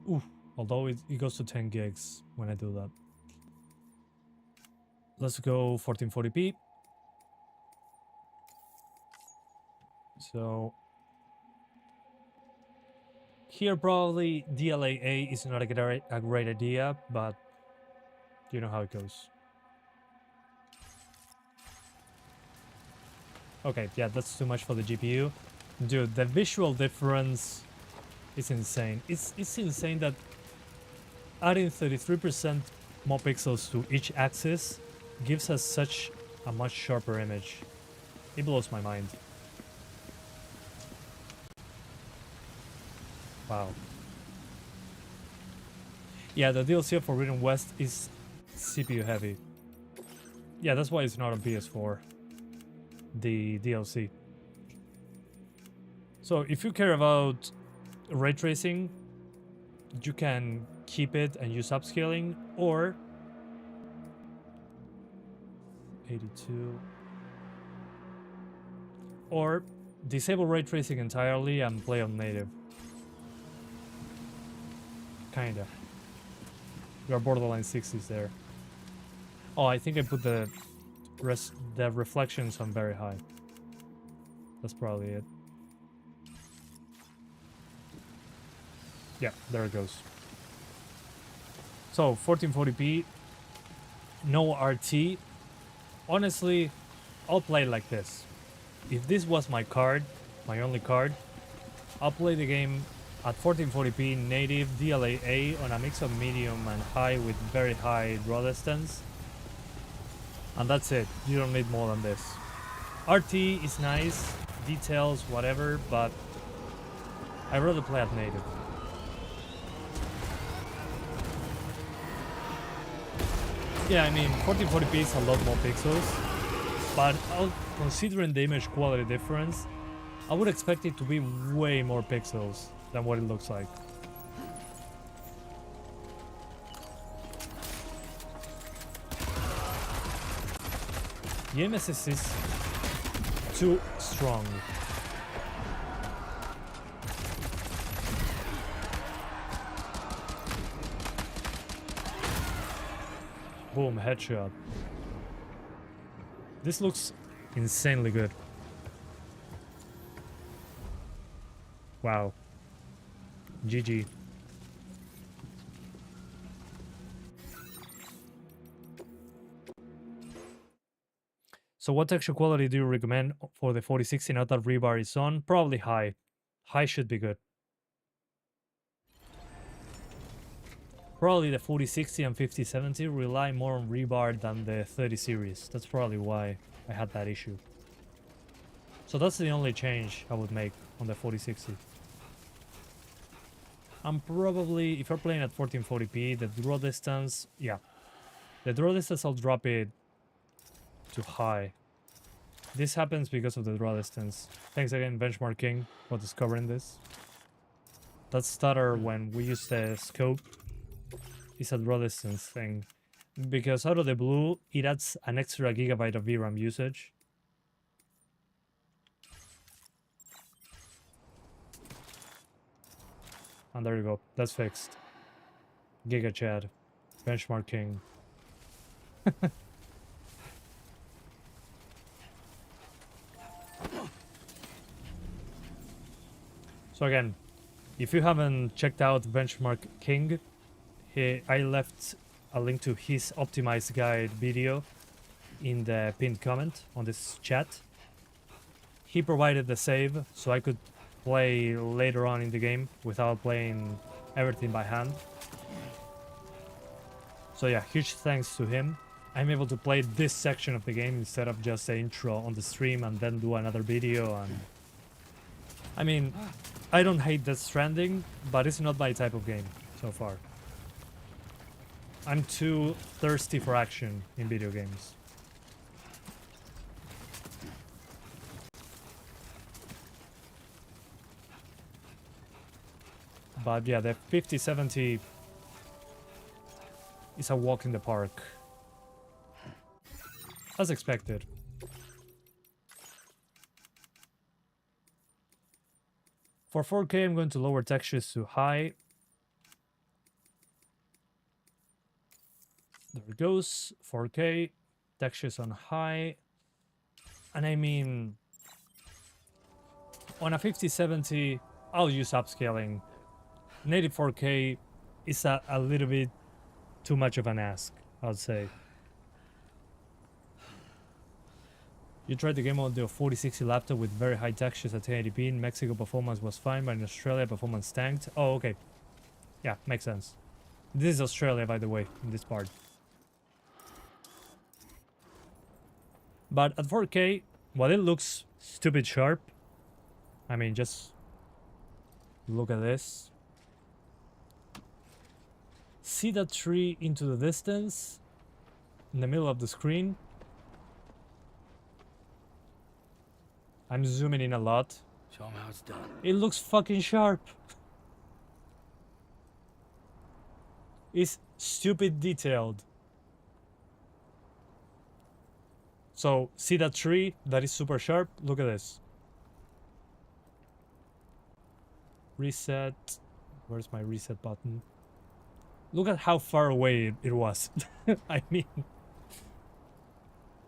Ooh, although it goes to 10 gigs when I do that. Let's go 1440p. So here probably DLAA is not a great idea, but you know how it goes. Okay, yeah, that's too much for the GPU. Dude, the visual difference is insane. It's insane that adding 33% more pixels to each axis gives us such a much sharper image. It blows my mind. Wow. Yeah, the DLC for Forbidden West is CPU heavy. Yeah, that's why it's not on PS4. The DLC. So if you care about ray tracing, you can keep it and use upscaling, or 82, or disable ray tracing entirely and play on native. Kinda. Your borderline 60s there. Oh, I think I put the reflections on very high. That's probably it. Yeah, there it goes. So 1440p, no RT. Honestly, I'll play it like this. If this was my card, my only card, I'll play the game at 1440p native DLAA on a mix of medium and high with very high draw distance. And that's it. You don't need more than this. RT is nice, details, whatever, but I'd rather play at native. Yeah, I mean, 1440p is a lot more pixels, but considering the image quality difference, I would expect it to be way more pixels than what it looks like. The aim assist is too strong. Boom, headshot. This looks insanely good. Wow. GG. So what texture quality do you recommend for the 4060 now that rebar is on? Probably high. High should be good. Probably the 4060 and 5070 rely more on rebar than the 30 series. That's probably why I had that issue. So that's the only change I would make on the 4060. I'm probably, if you're playing at 1440p, the draw distance, yeah. The draw distance, I'll drop it to high. This happens because of the draw distance. Thanks again, Benchmark King, for discovering this. That stutter when we use the scope is a draw distance thing. Because out of the blue, it adds an extra gigabyte of VRAM usage. And there you go. That's fixed. Giga Chad. Benchmark King. So again, if you haven't checked out Benchmark King, I left a link to his optimized guide video in the pinned comment on this chat. He provided the save so I could play later on in the game without playing everything by hand. So yeah, huge thanks to him. I'm able to play this section of the game instead of just the intro on the stream and then do another video. And I mean, I don't hate Death Stranding, but it's not my type of game so far. I'm too thirsty for action in video games. But yeah, the 5070 is a walk in the park. As expected. For 4K, I'm going to lower textures to high. There it goes. 4K. Textures on high. And I mean, on a 5070, I'll use upscaling. Native 4K is a little bit too much of an ask, I would say. You tried the game on the 4060 laptop with very high textures at 1080p. In Mexico, performance was fine, but in Australia, performance tanked. Oh, okay. Yeah, makes sense. This is Australia, by the way, in this part. But at 4K, while it looks stupid sharp, I mean, just look at this. See that tree into the distance? In the middle of the screen? I'm zooming in a lot. Show 'em how it's done. It looks fucking sharp. It's stupid detailed. So, see that tree that is super sharp? Look at this. Reset. Where's my reset button? Look at how far away it was. I mean,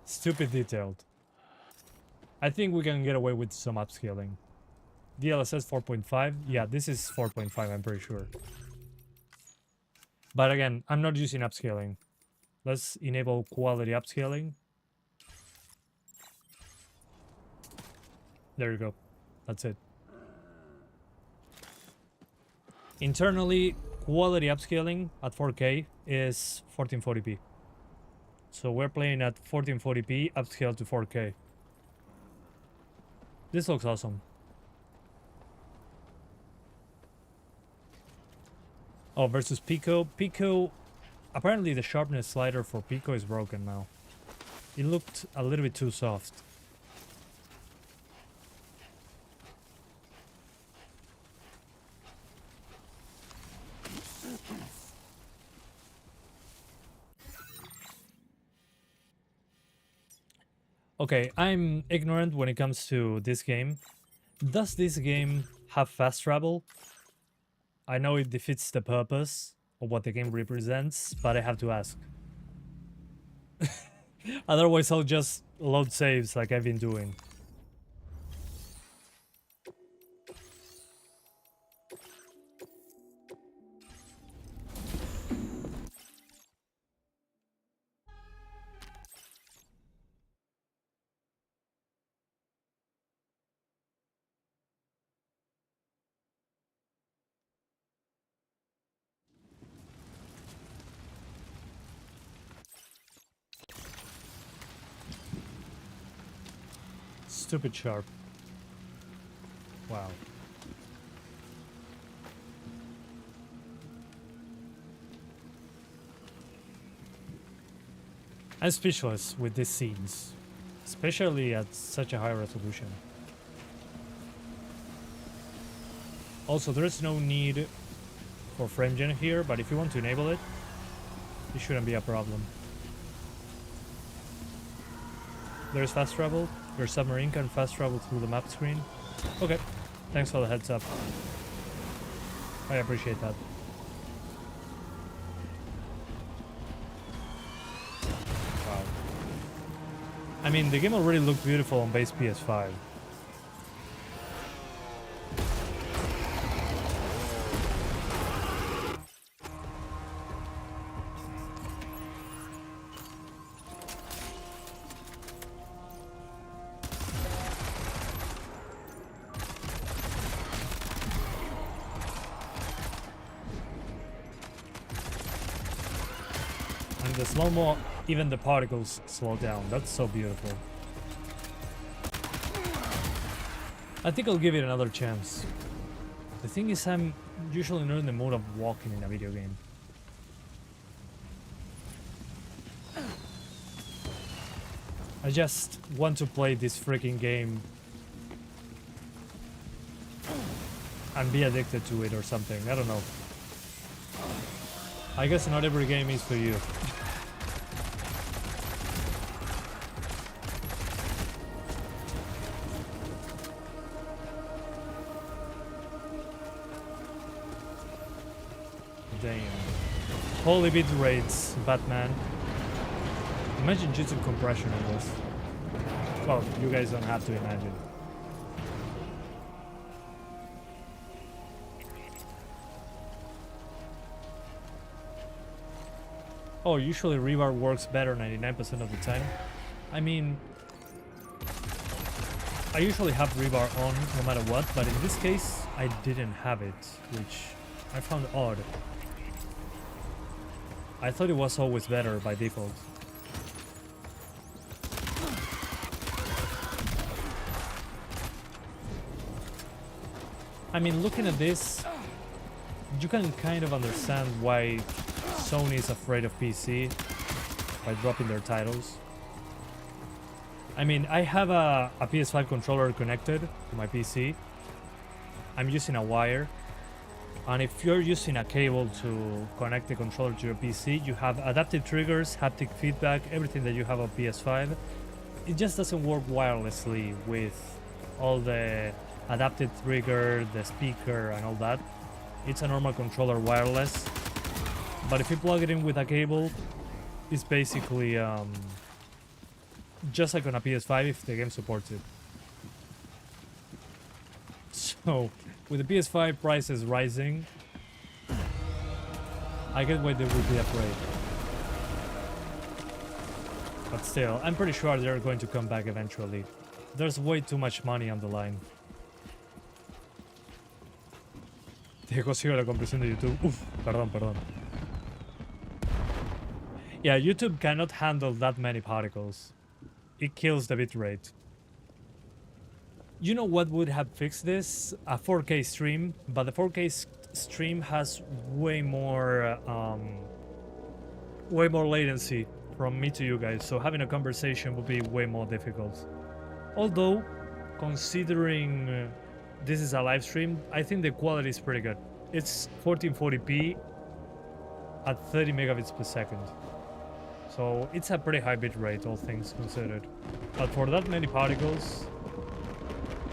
stupid detailed. I think we can get away with some upscaling. DLSS 4.5. Yeah, this is 4.5, I'm pretty sure. But again, I'm not using upscaling. Let's enable quality upscaling. There you go. That's it. Internally, quality upscaling at 4K is 1440p. So we're playing at 1440p upscaled to 4K. This looks awesome. Oh, versus Pico. Pico, apparently the sharpness slider for Pico is broken now. It looked a little bit too soft. Okay, I'm ignorant when it comes to this game. Does this game have fast travel? I know it defeats the purpose of what the game represents, but I have to ask. Otherwise, I'll just load saves like I've been doing. Stupid sharp. Wow. I'm speechless with these scenes, especially at such a high resolution. Also, there's no need for frame gen here, but if you want to enable it, it shouldn't be a problem. There's fast travel. Your submarine can fast travel through the map screen. Okay, thanks for the heads up. I appreciate that. Wow. I mean, the game already looked beautiful on base PS5. The slow-mo, even the particles slow down. That's so beautiful. I think I'll give it another chance. The thing is, I'm usually not in the mood of walking in a video game. I just want to play this freaking game and be addicted to it or something. I don't know. I guess not every game is for you. Damn. Holy bit rates, Batman. Imagine jitsu compression on this. Well, you guys don't have to imagine. Oh, usually rebar works better 99% of the time. I mean, I usually have rebar on no matter what, but in this case, I didn't have it, which I found odd. I thought it was always better by default. I mean, looking at this, you can kind of understand why Sony is afraid of PC by dropping their titles. I mean, I have a PS5 controller connected to my PC. I'm using a wire. And if you're using a cable to connect the controller to your PC, you have adaptive triggers, haptic feedback, everything that you have on PS5. It just doesn't work wirelessly with all the adaptive trigger, the speaker, and all that. It's a normal controller wireless. But if you plug it in with a cable, it's basically just like on a PS5 if the game supports it. So, with the PS5 prices rising, I get why they would be afraid. But still, I'm pretty sure they're going to come back eventually. There's way too much money on the line. Te consigo la compresión de YouTube. Uf, perdón. Yeah, YouTube cannot handle that many particles. It kills the bitrate. You know what would have fixed this? A 4K stream, but the 4K stream has way more latency from me to you guys, so having a conversation would be way more difficult. Although, considering this is a live stream, I think the quality is pretty good. It's 1440p at 30 megabits per second. So it's a pretty high bit rate, all things considered. But for that many particles,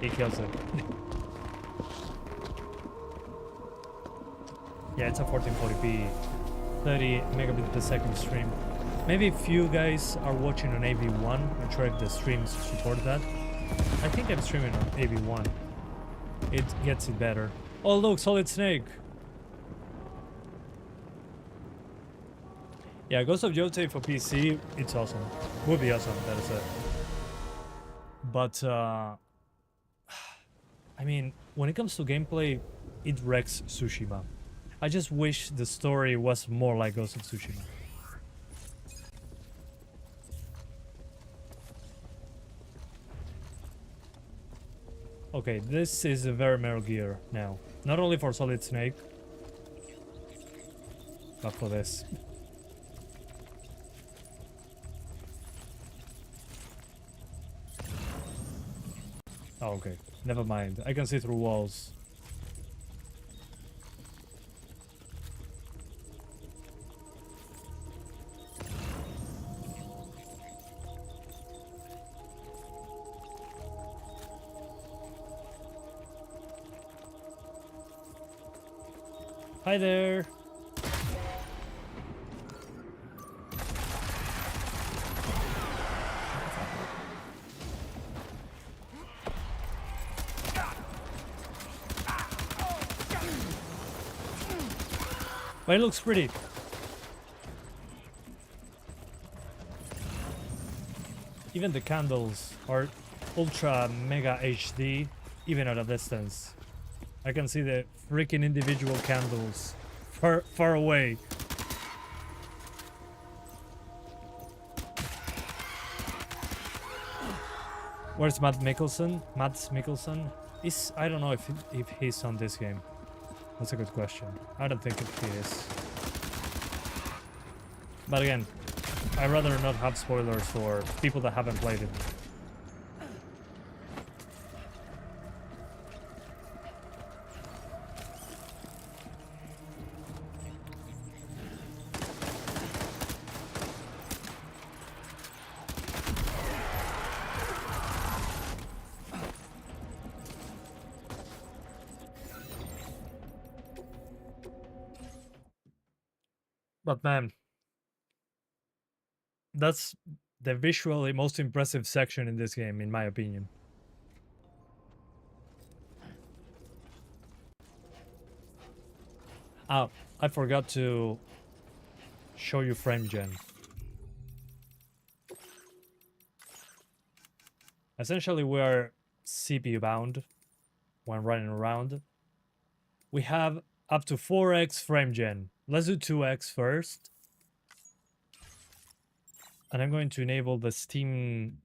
he kills it. Yeah, it's a 1440p, 30 megabits per second stream. Maybe if you guys are watching on AV1, I'm sure if the streams support that. I think I'm streaming on AV1. It gets it better. Oh look, Solid Snake! Yeah, Ghost of Yotei for PC, it's awesome. Would be awesome, that is it. But, I mean, when it comes to gameplay, it wrecks Tsushima. I just wish the story was more like Ghost of Tsushima. Okay, this is a very Metal Gear now. Not only for Solid Snake, but for this. Oh, okay. Never mind. I can see through walls. Hi there. But it looks pretty. Even the candles are ultra mega HD, even at a distance. I can see the freaking individual candles far away. Where's Matt Mikkelsen? I don't know if he's on this game. That's a good question. I don't think he is. But again, I'd rather not have spoilers for people that haven't played it. But man, that's the visually most impressive section in this game, in my opinion. Ah, I forgot to show you frame gen. Essentially, we are CPU bound when running around. We have up to 4x frame gen. Let's do 2x first. And I'm going to enable the Steam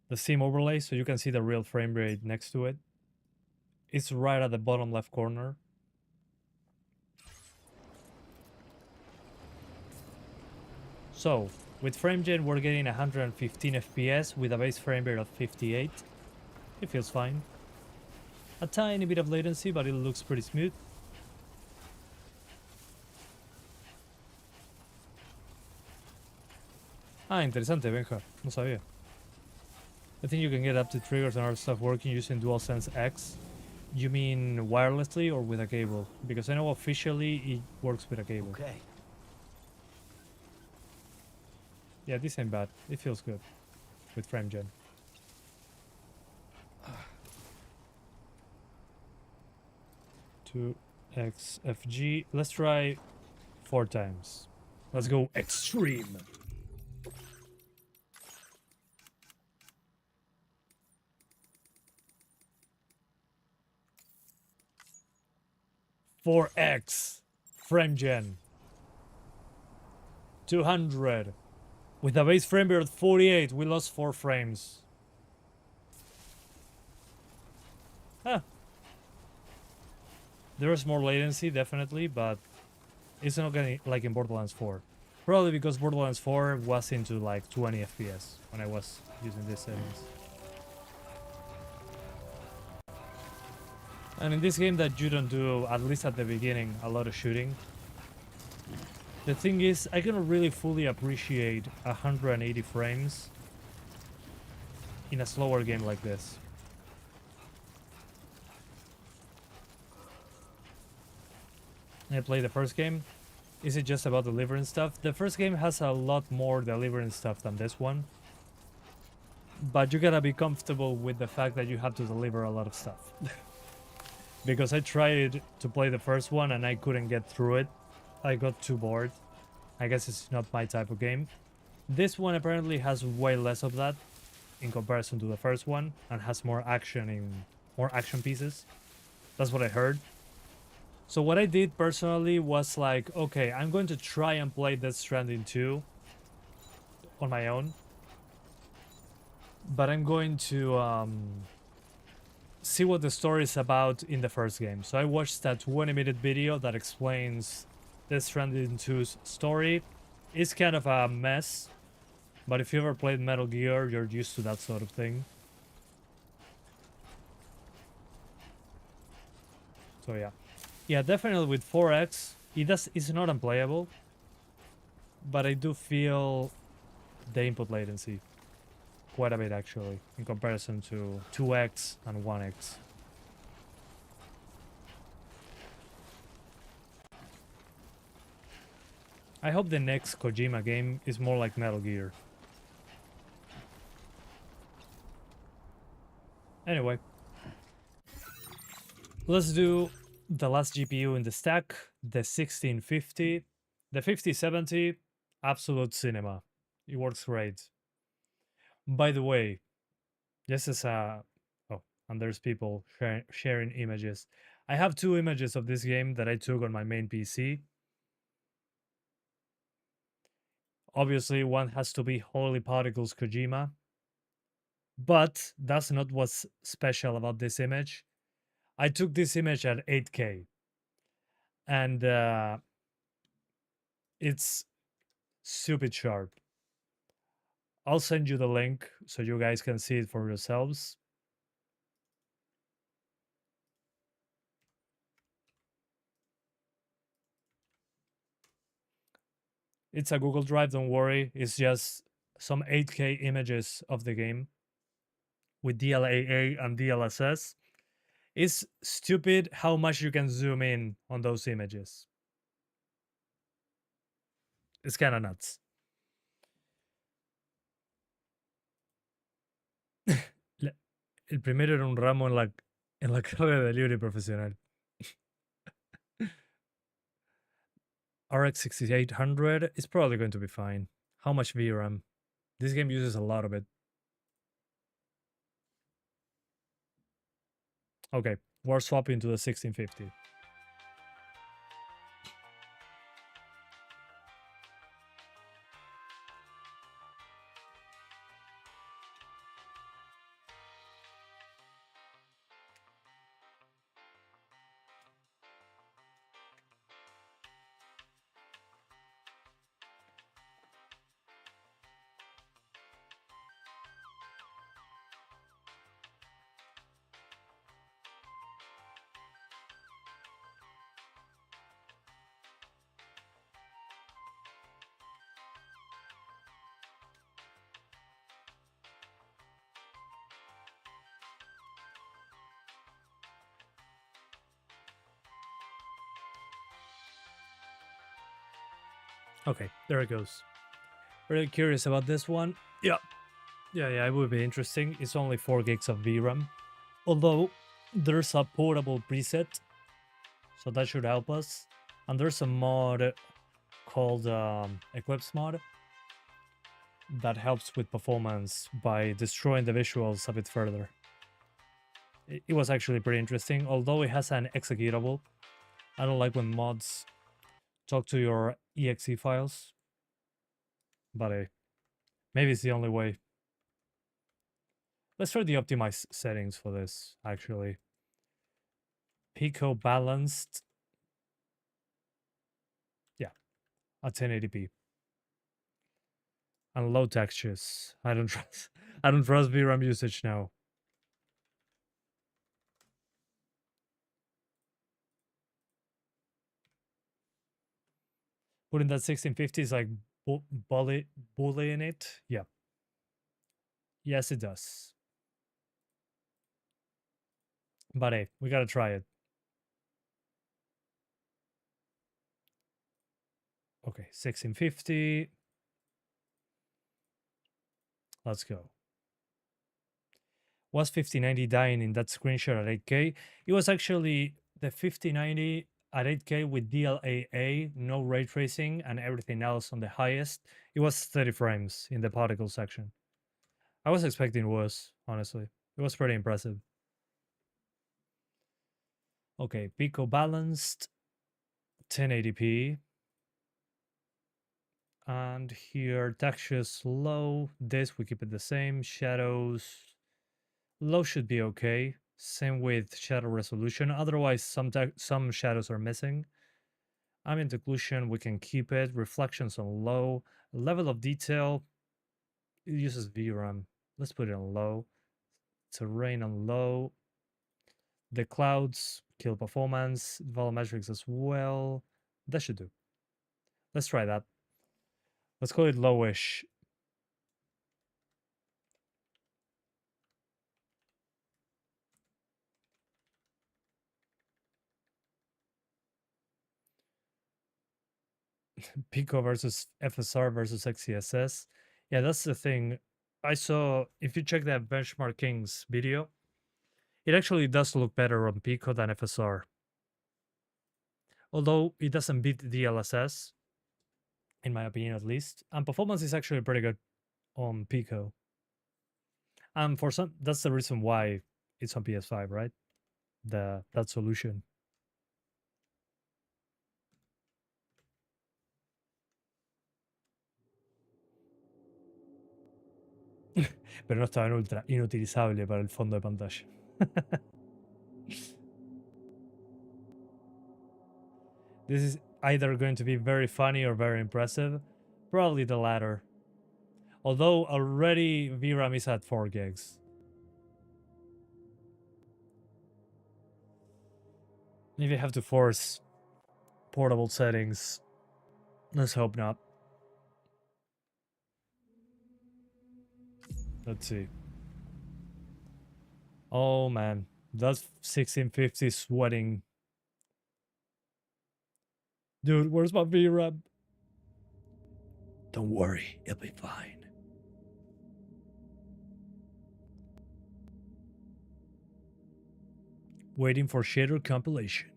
the sim overlay so you can see the real frame rate next to it. It's right at the bottom left corner. So, with FrameGen we're getting 115 FPS with a base frame rate of 58. It feels fine. A tiny bit of latency, but it looks pretty smooth. Ah, interesante, Benja. No sabía. I think you can get up to triggers and other stuff working using DualSense X. You mean wirelessly or with a cable? Because I know officially it works with a cable. Okay. Yeah, this ain't bad. It feels good with FrameGen. To XFG. Let's try 4 times. Let's go extreme. (4x) FrameGen 200 with a base frame rate of 48. We lost 4 frames. Huh. There is more latency, definitely, but it's not gonna like in Borderlands 4. Probably because Borderlands 4 was into like 20 FPS when I was using these settings. And in this game that you don't do, at least at the beginning, a lot of shooting. The thing is, I cannot really fully appreciate 180 frames in a slower game like this. I played the first game. Is it just about delivering stuff? The first game has a lot more delivering stuff than this one. But you gotta be comfortable with the fact that you have to deliver a lot of stuff. Because I tried to play the first one and I couldn't get through it. I got too bored. I guess it's not my type of game. This one apparently has way less of that in comparison to the first one and has more action pieces. That's what I heard. So what I did personally was like, okay, I'm going to try and play Death Stranding 2 on my own. But I'm going to see what the story is about in the first game. So I watched that 20-minute video that explains Death Stranding 2's story. It's kind of a mess, but if you ever played Metal Gear, you're used to that sort of thing. So yeah. Yeah, definitely with 4X, it's not unplayable, but I do feel the input latency quite a bit actually in comparison to 2X and 1X. I hope the next Kojima game is more like Metal Gear. Anyway, let's do the last GPU in the stack, the 1650. The 5070, absolute cinema. It works great. By the way, this is a... Oh, and there's people sharing images. I have 2 images of this game that I took on my main PC. Obviously, one has to be Holy Particles Kojima. But that's not what's special about this image. I took this image at 8K. And it's stupid sharp. I'll send you the link so you guys can see it for yourselves. It's a Google Drive, don't worry. It's just some 8K images of the game with DLAA and DLSS. It's stupid how much you can zoom in on those images. It's kind of nuts. El primero era un ramo en la carrera de libre profesional. RX 6800 is probably going to be fine. How much VRAM? This game uses a lot of it. Okay, we're swapping to the 1650. Okay, there it goes. Really curious about this one. Yeah, it would be interesting. It's only 4 gigs of VRAM. Although, there's a portable preset, so that should help us. And there's a mod called Eclipse mod that helps with performance by destroying the visuals a bit further. It was actually pretty interesting, although it has an executable. I don't like when mods talk to your exe files, but maybe it's the only way. Let's try the optimized settings for this, actually. Pico balanced. Yeah, at 1080p. And low textures. I don't trust VRAM usage now. Putting that 1650 is like bullying it. Yeah. Yes, it does. But hey, we gotta try it. Okay, 1650. Let's go. Was 5090 dying in that screenshot at 8K? It was actually the 5090 at 8K with DLAA, no ray tracing, and everything else on the highest. It was 30 frames in the particle section. I was expecting worse, honestly. It was pretty impressive. Okay, Pico balanced, 1080p. And here, textures low. This, we keep it the same. Shadows, low should be okay. Same with shadow resolution. Otherwise, some shadows are missing. Ambient occlusion, we can keep it. Reflections on low. Level of detail, it uses VRAM. Let's put it on low. Terrain on low. The clouds kill performance. Volumetrics as well. That should do. Let's try that. Let's call it lowish. Pico versus FSR versus XeSS. Yeah, that's the thing. I saw, if you check that Benchmark Kings video, it actually does look better on Pico than FSR. Although it doesn't beat DLSS, in my opinion at least. And performance is actually pretty good on Pico. And for some, that's the reason why it's on PS5, right? That solution. Pero no estaba en ultra, inutilizable para el fondo de pantalla. This is either going to be very funny or very impressive. Probably the latter. Although already VRAM is at 4 gigs. Maybe I have to force portable settings. Let's hope not. Let's see. Oh man, that's 1650 sweating. Dude, where's my VRAM? Don't worry, it'll be fine. Waiting for shader compilation.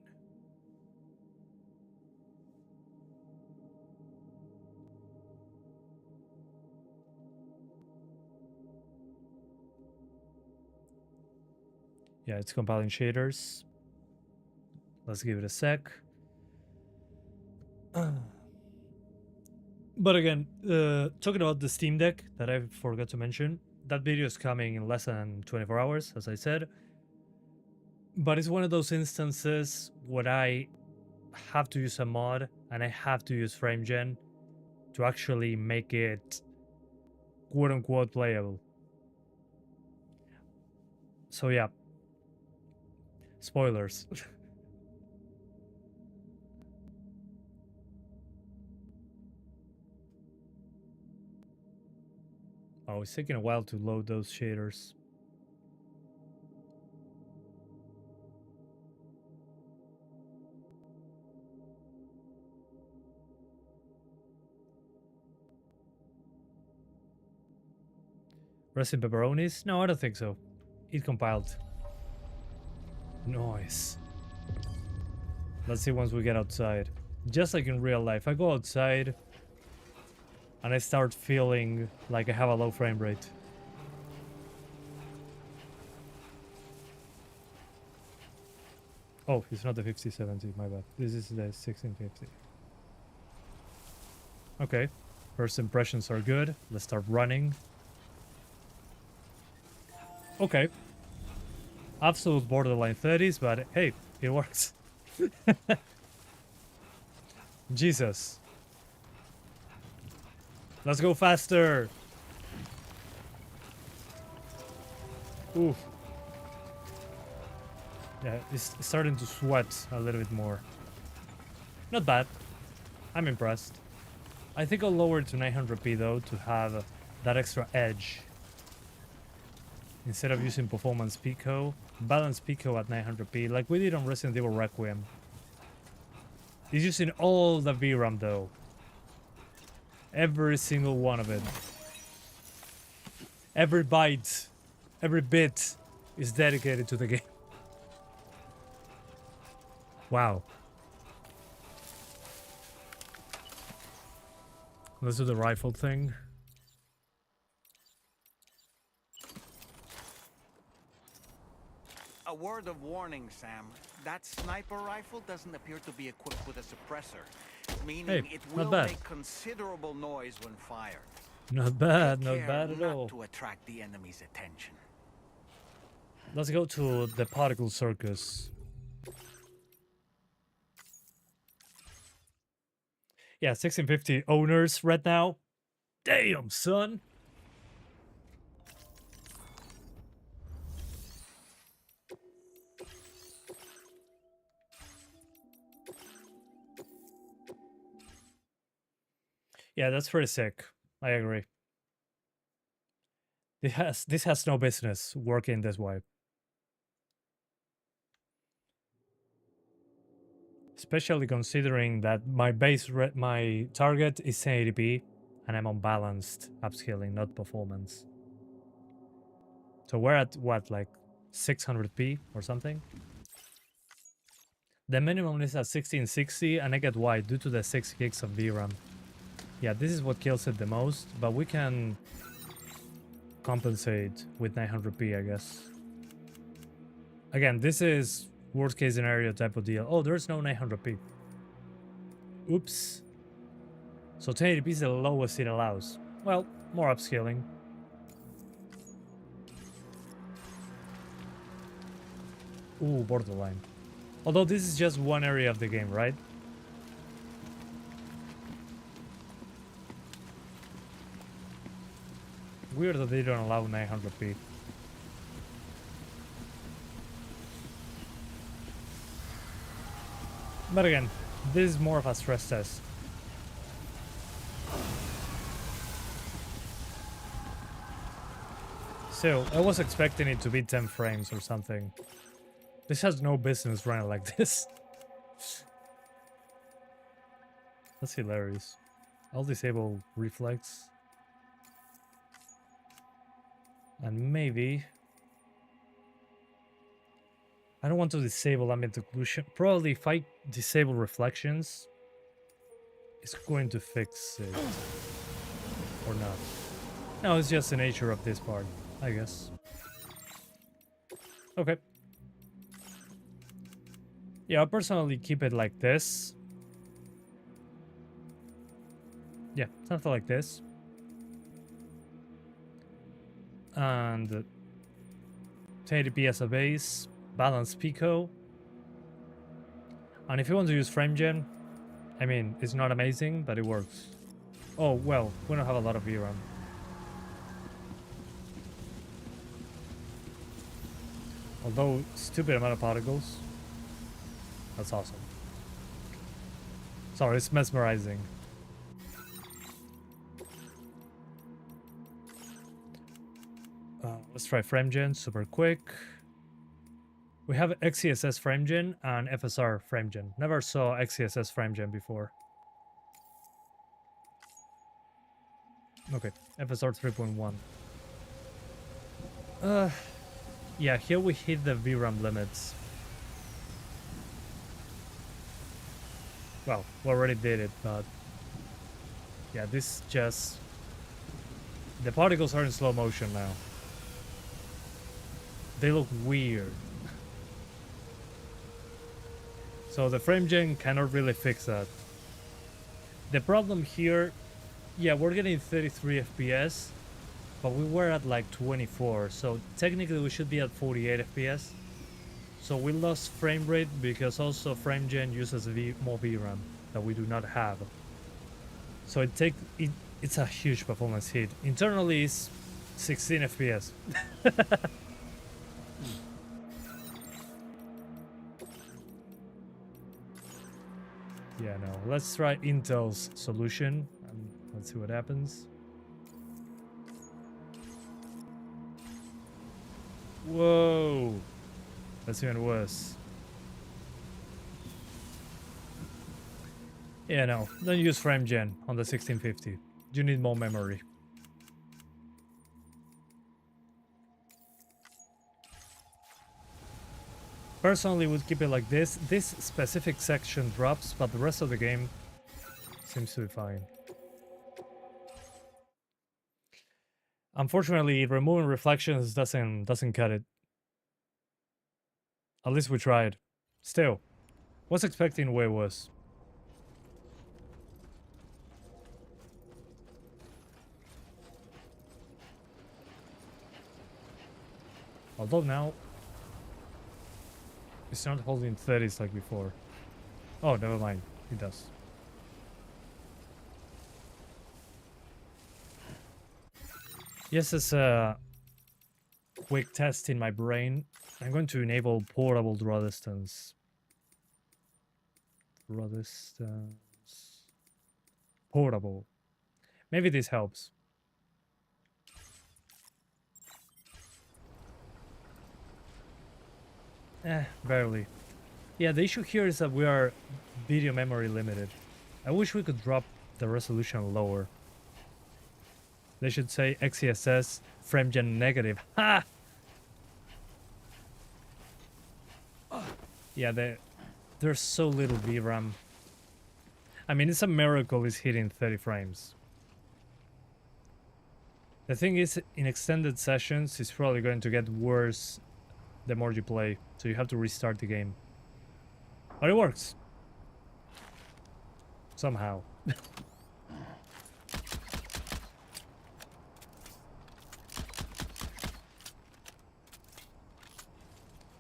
Yeah, it's compiling shaders. Let's give it a sec. But again, talking about the Steam Deck that I forgot to mention, that video is coming in less than 24 hours, as I said. But it's one of those instances where I have to use a mod and I have to use FrameGen to actually make it quote-unquote playable. So yeah, spoilers. Oh, it's taking a while to load those shaders. Resin pepperonis? No, I don't think so. It compiled. Nice. Let's see once we get outside. Just like in real life, I go outside and I start feeling like I have a low frame rate. Oh, it's not the 5070, my bad. This is the 1650. Okay, first impressions are good. Let's start running. Okay. Absolute borderline 30s, but hey, it works. Jesus. Let's go faster. Oof. Yeah, it's starting to sweat a little bit more. Not bad. I'm impressed. I think I'll lower it to 900p though to have that extra edge. Instead of using performance pico, balance pico at 900p like we did on Resident Evil Requiem. It's using all the VRAM though. Every single one of it. Every byte, every bit is dedicated to the game. Wow. Let's do the rifle thing. A word of warning, Sam. That sniper rifle doesn't appear to be equipped with a suppressor, meaning Hey, it not will bad. make considerable noise when fired. Not bad, Take not care bad at not all. to attract the enemy's attention. Let's go to the particle circus. Yeah, 1650 owners right now. Damn, son. Yeah, that's pretty sick. I agree. This has no business working this way. Especially considering that my my target is 1080p and I'm on balanced upscaling, not performance. So we're at what, like 600p or something? The minimum is at 1660 and I get why, due to the 6 gigs of VRAM. Yeah, this is what kills it the most, but we can compensate with 900p, I guess. Again, this is worst case scenario type of deal. Oh, there's no 900p. Oops. So 1080p is the lowest it allows. Well, more upscaling. Ooh, borderline. Although this is just one area of the game, right? Weird that they don't allow 900p. But again, this is more of a stress test. So, I was expecting it to be 10 frames or something. This has no business running like this. That's hilarious. I'll disable reflex. And maybe... I don't want to disable ambient occlusion. Probably if I disable reflections, it's going to fix it. Or not. No, it's just the nature of this part, I guess. Okay. Yeah, I'll personally keep it like this. Yeah, something like this. And 1080p as a base, balance pico. And if you want to use frame gen, I mean, it's not amazing, but it works. Oh, well, we don't have a lot of VRAM. Although, stupid amount of particles. That's awesome. Sorry, it's mesmerizing. Let's try FrameGen super quick. We have XeSS FrameGen and FSR FrameGen. Never saw XeSS FrameGen before. Okay, FSR 3.1. Yeah, here we hit the VRAM limits. Well, we already did it, but yeah, this just... The particles are in slow motion now. They look weird. So the frame gen cannot really fix that. The problem here, yeah, we're getting 33 FPS, but we were at like 24, so technically we should be at 48 FPS. So we lost frame rate because also frame gen uses more VRAM that we do not have. So it's a huge performance hit. Internally it's 16 FPS. Yeah, no. Let's try Intel's solution and let's see what happens. Whoa! That's even worse. Yeah, no. Don't use frame gen on the 1650. You need more memory. Personally, would keep it like this. This specific section drops, but the rest of the game seems to be fine. Unfortunately, removing reflections doesn't cut it. At least we tried. Still, was expecting way worse. Although now it's not holding 30s like before. Oh, never mind. It does. Yes, as a quick test in my brain, I'm going to enable portable draw distance. Draw distance. Portable. Maybe this helps. Barely. Yeah, the issue here is that we are video memory limited. I wish we could drop the resolution lower. They should say XeSS frame gen negative. Ha! Yeah, there's so little VRAM. I mean, it's a miracle it's hitting 30 frames. The thing is, in extended sessions, it's probably going to get worse the more you play, so you have to restart the game. But it works. Somehow.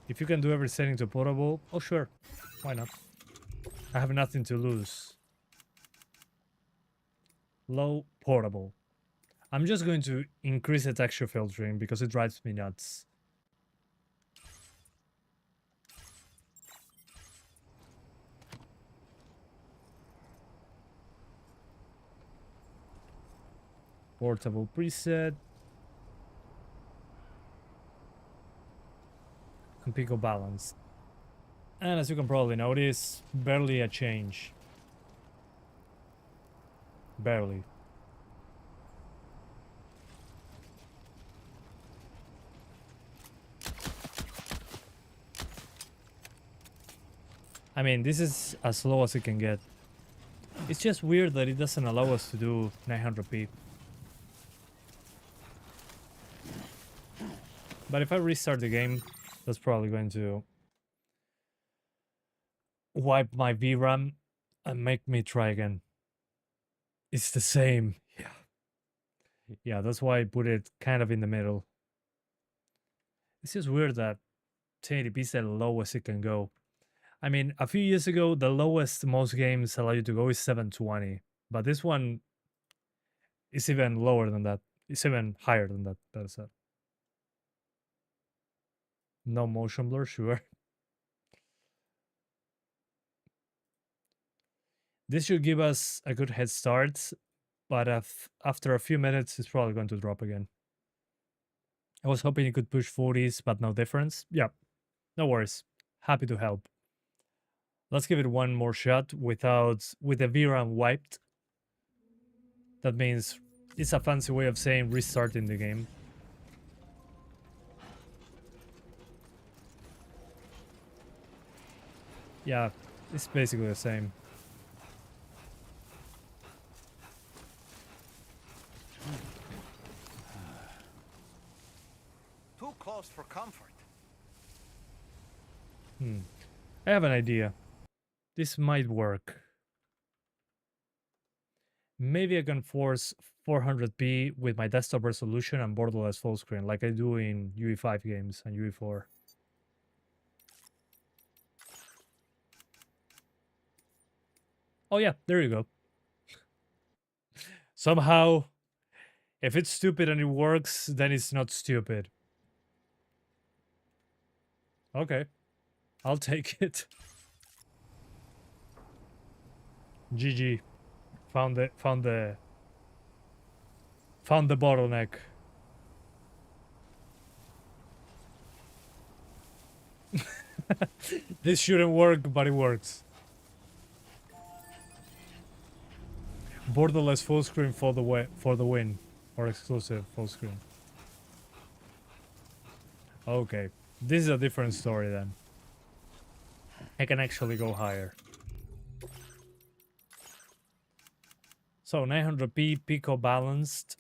If you can do every setting to portable, oh sure, why not? I have nothing to lose. Low portable. I'm just going to increase the texture filtering because it drives me nuts. Portable preset. And pico balance. And as you can probably notice, barely a change. Barely. I mean, this is as low as it can get. It's just weird that it doesn't allow us to do 900p. But if I restart the game, that's probably going to wipe my VRAM and make me try again. It's the same. Yeah. Yeah, that's why I put it kind of in the middle. It's just weird that 1080p is the lowest it can go. I mean, a few years ago, the lowest most games allow you to go is 720. But this one is even lower than that. It's even higher than that. That's it. No motion blur, sure. This should give us a good head start, but after a few minutes, it's probably going to drop again. I was hoping it could push 40s, but no difference. Yeah, no worries. Happy to help. Let's give it one more shot with the VRAM wiped. That means it's a fancy way of saying restarting the game. Yeah, it's basically the same. Too close for comfort. I have an idea. This might work. Maybe I can force 400p with my desktop resolution and borderless full screen like I do in UE5 games and UE4. Oh yeah, there you go. Somehow, if it's stupid and it works, then it's not stupid. Okay, I'll take it. GG. Found the bottleneck. This shouldn't work, but it works. Borderless full screen for the win, or exclusive full screen. Okay, this is a different story then. I can actually go higher. So 900p pico balanced,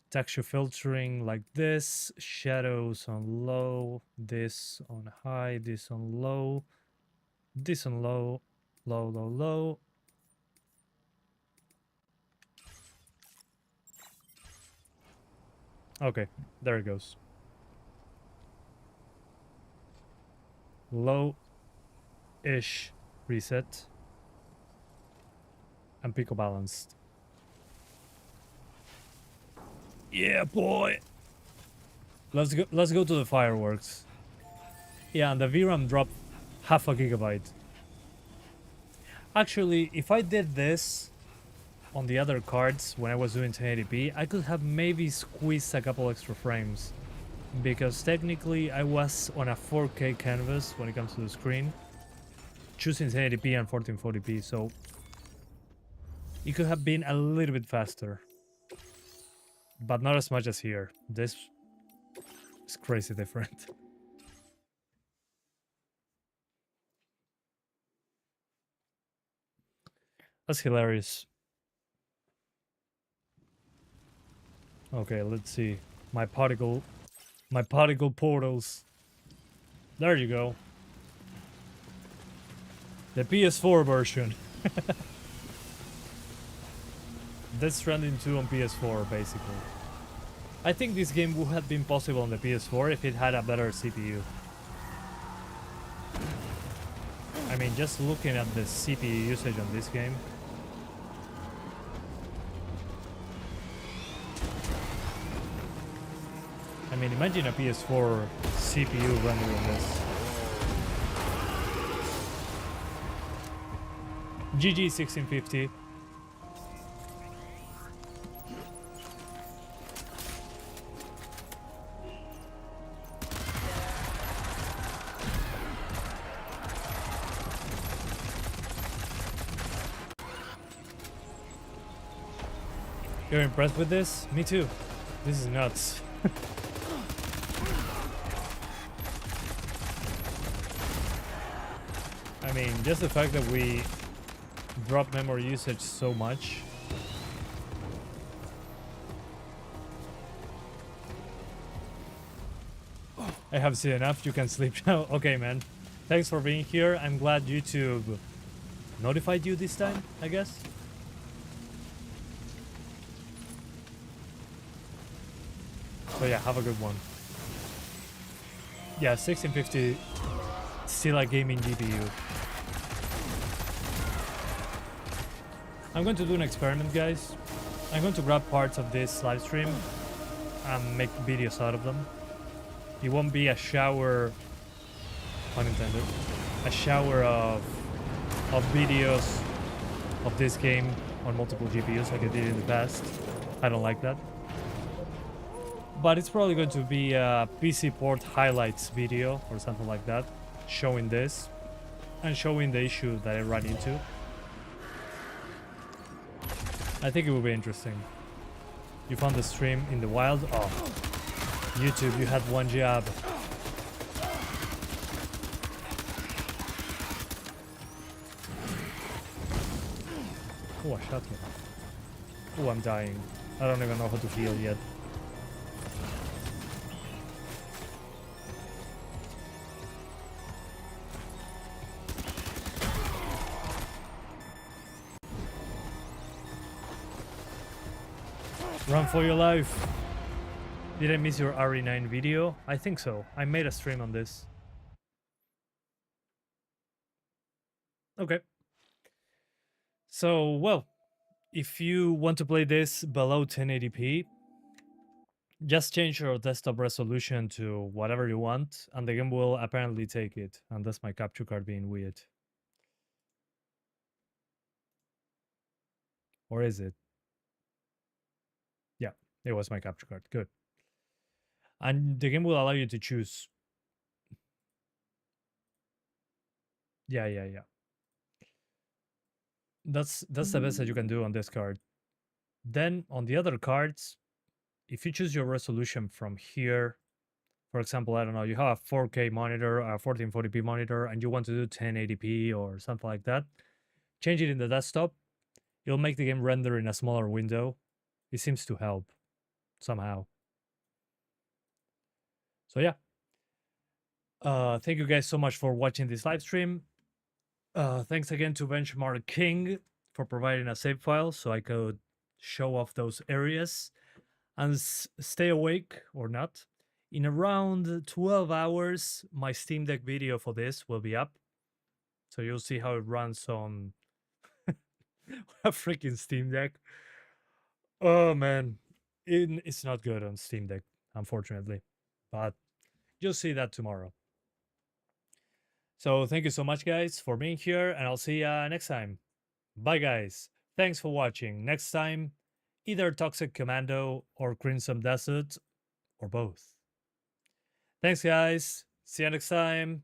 texture filtering like this, shadows on low, this on high, this on low, this on low, low, low, low. Okay, there it goes. Low-ish reset and pico balanced. Yeah, boy. Let's go to the fireworks. Yeah, and the VRAM dropped half a gigabyte. Actually, if I did this on the other cards when I was doing 1080p, I could have maybe squeezed a couple extra frames, because technically I was on a 4K canvas when it comes to the screen, choosing 1080p and 1440p, so it could have been a little bit faster, but not as much as here. This is crazy different. That's hilarious. Okay, let's see. My particle portals. There you go. The PS4 version. Death Stranding 2 on PS4, basically. I think this game would have been possible on the PS4 if it had a better CPU. I mean, just looking at the CPU usage on this game. I mean, imagine a PS4 CPU rendering this. GG 1650. You're impressed with this? Me too. This is nuts. I mean, just the fact that we drop memory usage so much. I have seen enough. You can sleep now. Okay, man. Thanks for being here. I'm glad YouTube notified you this time, I guess. So yeah, have a good one. Yeah, 1650, still a gaming GPU. I'm going to do an experiment, guys. I'm going to grab parts of this live stream and make videos out of them. It won't be a shower, pun intended, a shower of videos of this game on multiple GPUs like I did in the past. I don't like that. But it's probably going to be a PC port highlights video or something like that, showing this and showing the issue that I ran into. I think it will be interesting. You found the stream in the wild? Oh, YouTube, you had 1 job. Oh, I shot him. Oh, I'm dying. I don't even know how to feel yet. Run for your life. Did I miss your RE9 video? I think so. I made a stream on this. Okay. So, well, if you want to play this below 1080p, just change your desktop resolution to whatever you want, and the game will apparently take it. And that's my capture card being weird. Or is it? Yeah, it was my capture card. Good. And the game will allow you to choose. Yeah. That's the best that you can do on this card. Then on the other cards, if you choose your resolution from here, for example, I don't know, you have a 4K monitor, a 1440p monitor, and you want to do 1080p or something like that, change it in the desktop. It'll make the game render in a smaller window. It seems to help somehow. So yeah. Thank you guys so much for watching this live stream. Thanks again to Benchmark King for providing a save file so I could show off those areas and stay awake or not. In around 12 hours, my Steam Deck video for this will be up. So you'll see how it runs on a freaking Steam Deck. Oh man, it's not good on Steam Deck, unfortunately. But you'll see that tomorrow. So thank you so much, guys, for being here, and I'll see you next time. Bye, guys. Thanks for watching. Next time, either Toxic Commando or Crimson Desert, or both. Thanks, guys. See you next time.